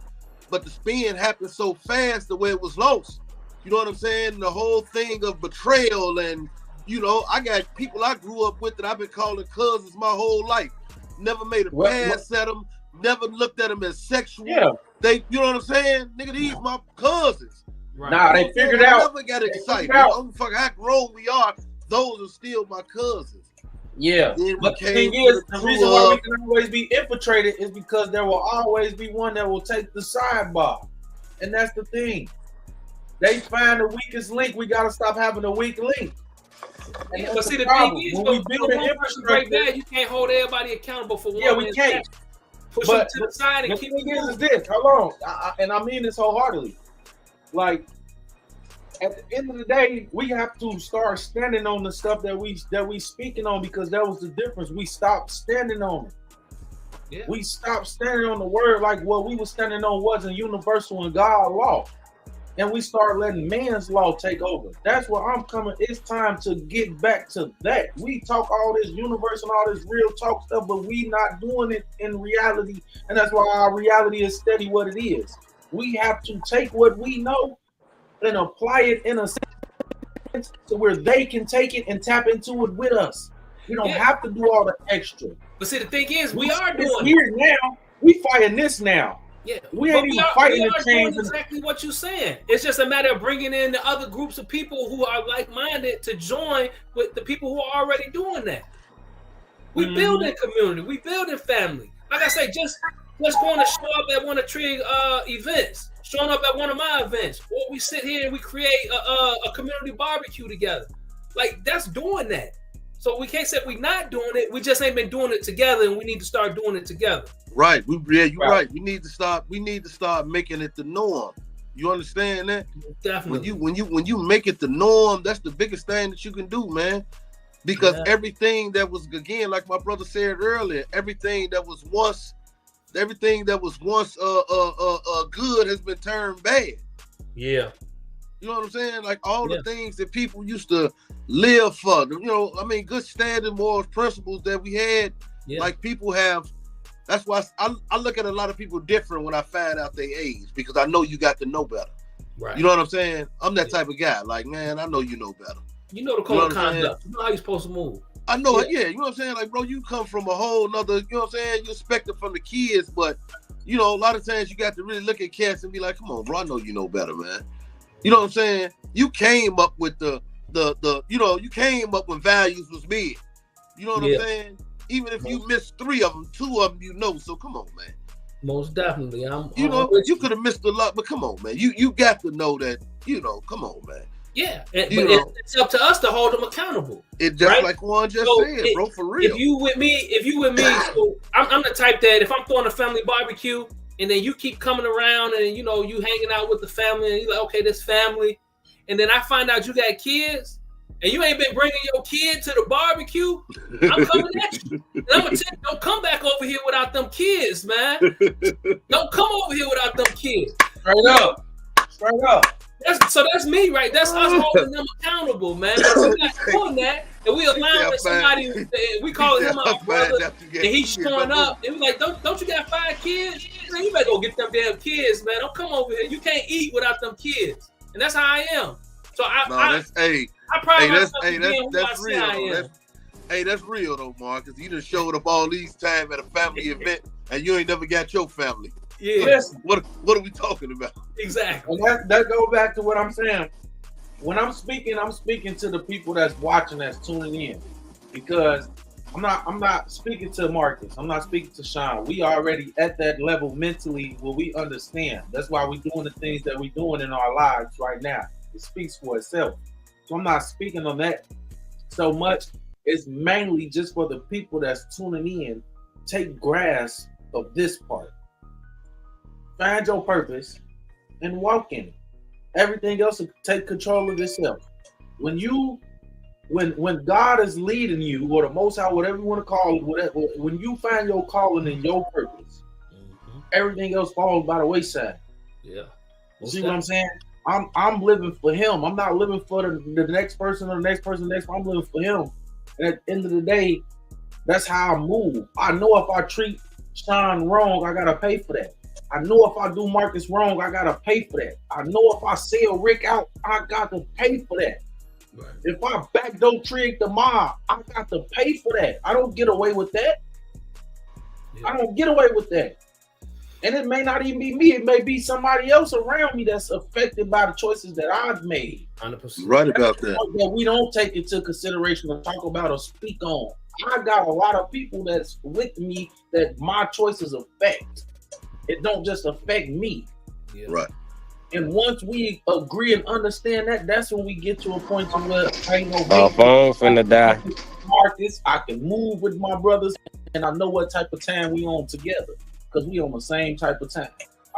But the spin happened so fast the way it was lost. You know what I'm saying? The whole thing of betrayal, and, you know, I got people I grew up with that I've been calling cousins my whole life. Never made a pass at them. Never looked at them as sexual. Yeah. You know what I'm saying? Nigga, these my cousins. Right. Nah, they figured out. I never got excited. I don't fuck how grown we are. Those are still my cousins. Yeah, but the thing is, the reason why we can always be infiltrated is because there will always be one that will take the sidebar, and that's the thing. They find the weakest link. We gotta stop having a weak link. But see, the thing is, when we build an infrastructure like that, you can't hold everybody accountable for one. Yeah, we can't. Push them to the side and keep it. Is this? Hold on, and I mean this wholeheartedly. Like, at the end of the day, we have to start standing on the stuff that we speaking on, because that was the difference. We stopped standing on it. Yeah. We stopped standing on the word like what we were standing on wasn't universal and God law. And we start letting man's law take over. That's where I'm coming. It's time to get back to that. We talk all this universe and all this real talk stuff, but we not doing it in reality. And that's why our reality is steady what it is. We have to take what we know and apply it in a sense to where they can take it and tap into it with us. We don't have to do all the extra. But see, the thing is, we are doing it here now. We fighting this now. Yeah, we ain't even fighting to change. Exactly what you're saying. It's just a matter of bringing in the other groups of people who are like-minded to join with the people who are already doing that. We building community. We building family. Like I say, just going to show up at one of Trig events. Showing up at one of my events, or we sit here and we create a community barbecue together. Like, that's doing that. So we can't say we're not doing it. We just ain't been doing it together, and we need to start doing it together. Right. You're right. We need to start making it the norm. You understand that? Definitely. When you make it the norm, that's the biggest thing that you can do, man. Because everything that was, again, like my brother said earlier, everything that was once good has been turned bad. Yeah. You know what I'm saying? Like all the things that people used to live for. You know, I mean, good standing morals, principles that we had. Yeah. Like people have. That's why I look at a lot of people different when I find out their age, because I know you got to know better. Right. You know what I'm saying? I'm that type of guy. Like, man, I know you know better. You know the You code know of what I'm saying? conduct. You know how you're supposed to move. I know it, yeah. You know what I'm saying? Like, bro, you come from a whole nother, you know what I'm saying? You expect it from the kids, but you know, a lot of times you got to really look at cats and be like, come on, bro, I know you know better, man. You know what I'm saying? You came up with the you know, you came up when values was big. You know what I'm saying? Even if you missed 3 of them, 2 of them you know. So come on, man. Most definitely. You know, you could have missed a lot, but come on, man. You got to know that, you know, come on, man. Yeah, but You know. it's up to us to hold them accountable. It just right? like Juan just So said, bro, for real. If you with me, so I'm the type that if I'm throwing a family barbecue and then you keep coming around and you know you hanging out with the family and you're like, okay, this family, and then I find out you got kids and you ain't been bringing your kid to the barbecue, I'm coming at you. And I'm gonna tell you, don't come back over here without them kids, man. Don't come over here without them kids. Straight up. That's me, right? That's us holding them accountable, man. If we're not doing that, and we allowing somebody, we calling him our brother, and he's showing up, and we like, don't you got 5 kids? Man, you better go get them damn kids, man. Don't come over here. You can't eat without them kids, and that's how I am. So I pride myself in being who I say I am. That's real though, Marcus. You just showed up all these time at a family event, and you ain't never got your family. Yeah. Listen, what are we talking about? Exactly. And that goes back to what I'm saying. When I'm speaking to the people that's watching, that's tuning in, because I'm not speaking to Marcus. I'm not speaking to Sean. We already at that level mentally where we understand. That's why we're doing the things that we're doing in our lives right now. It speaks for itself. So I'm not speaking on that so much. It's mainly just for the people that's tuning in. Take grasp of this part. Find your purpose and walk in it. Everything else will take control of itself. When God is leading you, or the Most High, whatever you want to call it, when you find your calling and your purpose, everything else falls by the wayside. Yeah. See what I'm saying? I'm living for Him. I'm not living for the next person or the next person. I'm living for Him. And at the end of the day, that's how I move. I know if I treat Sean wrong, I gotta pay for that. I know if I do Marcus wrong, I gotta pay for that. I know if I sell Rick out, I got to pay for that. Right. If I backdoor trig the mob, I got to pay for that. I don't get away with that. Yeah. I don't get away with that. And it may not even be me. It may be somebody else around me that's affected by the choices that I've made. 100%. Right about that. That we don't take into consideration or talk about or speak on. I got a lot of people that's with me that my choices affect. It don't just affect me. Yeah. Right. And once we agree and understand that, that's when we get to a point to where I ain't no phone finna die. Marcus, I can move with my brothers, and I know what type of time we on together, because we on the same type of time.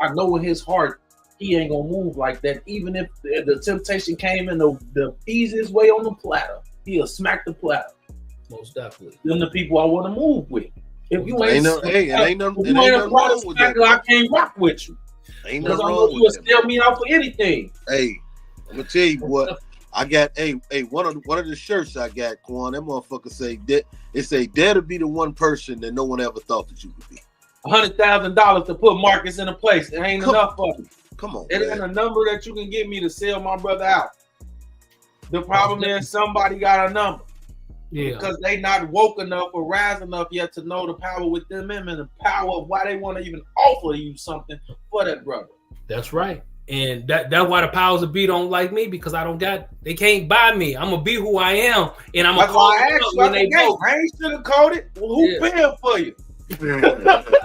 I know in his heart he ain't gonna move like that. Even if the temptation came in the easiest way on the platter, he'll smack the platter. Most definitely. Them the people I want to move with. If you ain't nothing wrong with that. I can't rock with you. Ain't Because nothing I know wrong you will with that. steal me out for anything. Hey, I'm gonna tell you what. I got one of the shirts I got, Quan. That motherfucker say that it say dare to be the one person that no one ever thought that you could be. $100,000 to put Marcus in a place. It ain't enough for me. Come on, it ain't a number that you can get me to sell my brother out. The problem is somebody got a number. Yeah. Because they not woke enough or rise enough yet to know the power within them and the power of why they want to even offer you something for that brother. That's right. And that's why the powers of be don't like me, because they can't buy me. I'm gonna be who I am, and I'm gonna call I asked you when they vote. I ain't sugarcoated. Well, who paying for you?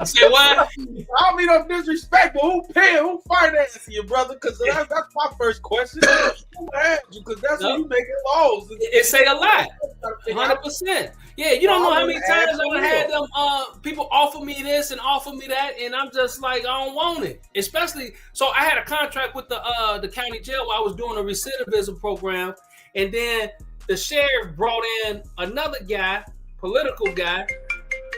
Say what? I don't mean no disrespect, but who paying? Who financing you, brother? Because that's my first question. Who had you? Because that's when you making laws. It say a lot. 100%. Yeah, you don't know how many times I had them people offer me this and offer me that, and I'm just like, I don't want it. Especially, so I had a contract with the county jail while I was doing a recidivism program, and then the sheriff brought in another guy, political guy,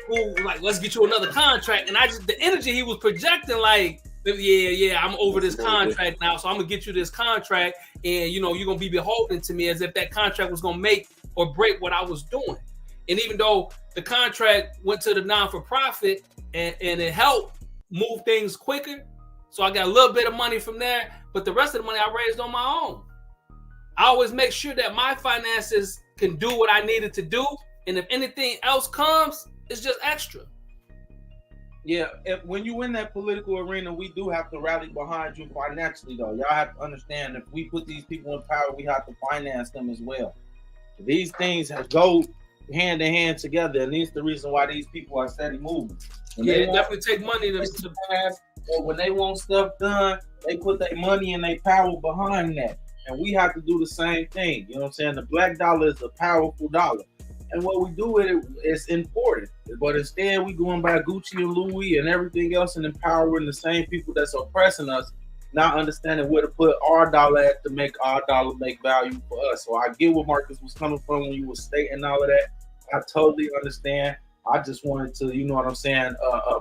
who like, let's get you another contract, and the energy he was projecting, like, yeah, I'm over this contract now, so I'm gonna get you this contract, and you're gonna be beholden to me, as if that contract was gonna make or break what I was doing. And even though the contract went to the non-for-profit and it helped move things quicker, so I got a little bit of money from there, but the rest of the money I raised on my own. I always make sure that my finances can do what I needed to do, and if anything else comes, it's just extra. Yeah, when you in that political arena, we do have to rally behind you financially, though. Y'all have to understand, if we put these people in power, we have to finance them as well. These things go hand in hand together, and that's the reason why these people are steady moving. When Yeah, they it want definitely take money to pass, or when they want stuff done, they put their money and their power behind that. And we have to do the same thing. You know what I'm saying? The black dollar is a powerful dollar. And what we do with it is important. But instead, we going by Gucci and Louis and everything else and empowering the same people that's oppressing us, not understanding where to put our dollar at to make our dollar make value for us. So I get where Marcus was coming from when you were stating all of that. I totally understand. I just wanted to, you know what I'm saying,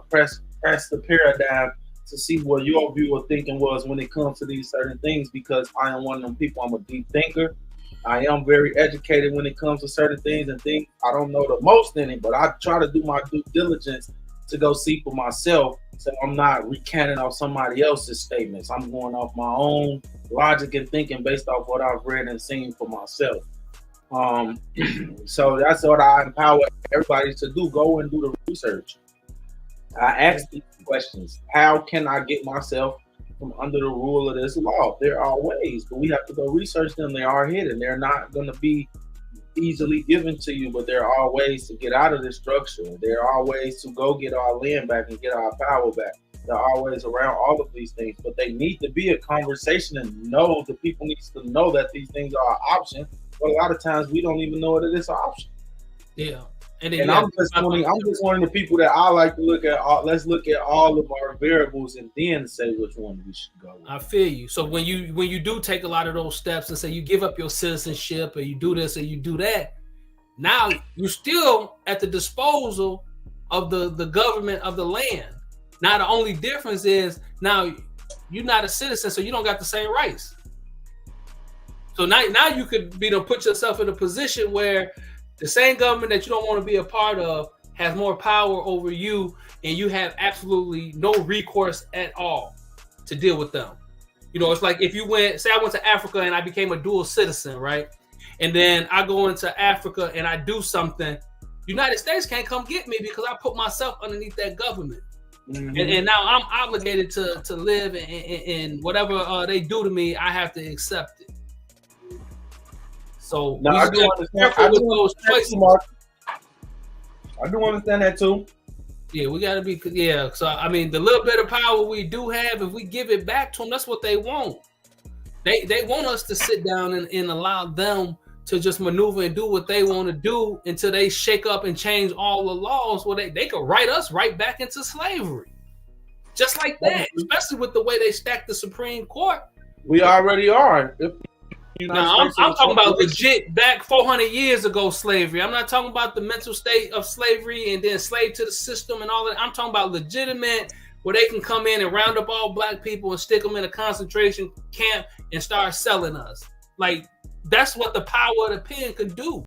press the paradigm to see what your view of thinking was when it comes to these certain things, because I am one of them people. I'm a deep thinker. I am very educated when it comes to certain things and things. I don't know the most in it, but I try to do my due diligence to go see for myself. So I'm not recanting off somebody else's statements. I'm going off my own logic and thinking based off what I've read and seen for myself. So that's what I empower everybody to do. Go and do the research. I ask these questions. How can I get myself from under the rule of this law? There are ways, but we have to go research them. They are hidden. They're not going to be easily given to you, but there are ways to get out of this structure. There are ways to go get our land back and get our power back. There are ways around all of these things, but they need to be a conversation, and know the people need to know that these things are an option. But a lot of times we don't even know that it's an option. Yeah. And I'm just one of the people that I like to look at. Let's look at all of our variables and then say which one we should go with. I feel you. So when you do take a lot of those steps and say you give up your citizenship or you do this or you do that, now you're still at the disposal of the government of the land. Now the only difference is now you're not a citizen, so you don't got the same rights. So now you could put yourself in a position where the same government that you don't want to be a part of has more power over you, and you have absolutely no recourse at all to deal with them. You know, it's like if you say I went to Africa and I became a dual citizen, right? And then I go into Africa and I do something, United States can't come get me because I put myself underneath that government. Mm-hmm. And now I'm obligated to live in whatever they do to me, I have to accept it. So now, I do understand that too. Yeah, we got to be. Yeah, so I mean, the little bit of power we do have, if we give it back to them, that's what they want. They want us to sit down and allow them to just maneuver and do what they want to do until they shake up and change all the laws. Well, they could write us right back into slavery, just like that. Especially with the way they stack the Supreme Court. We already are. Now, I'm talking about legit back 400 years ago slavery. I'm not talking about the mental state of slavery and then slave to the system and all that. I'm talking about legitimate, where they can come in and round up all black people and stick them in a concentration camp and start selling us. Like, that's what the power of the pen can do.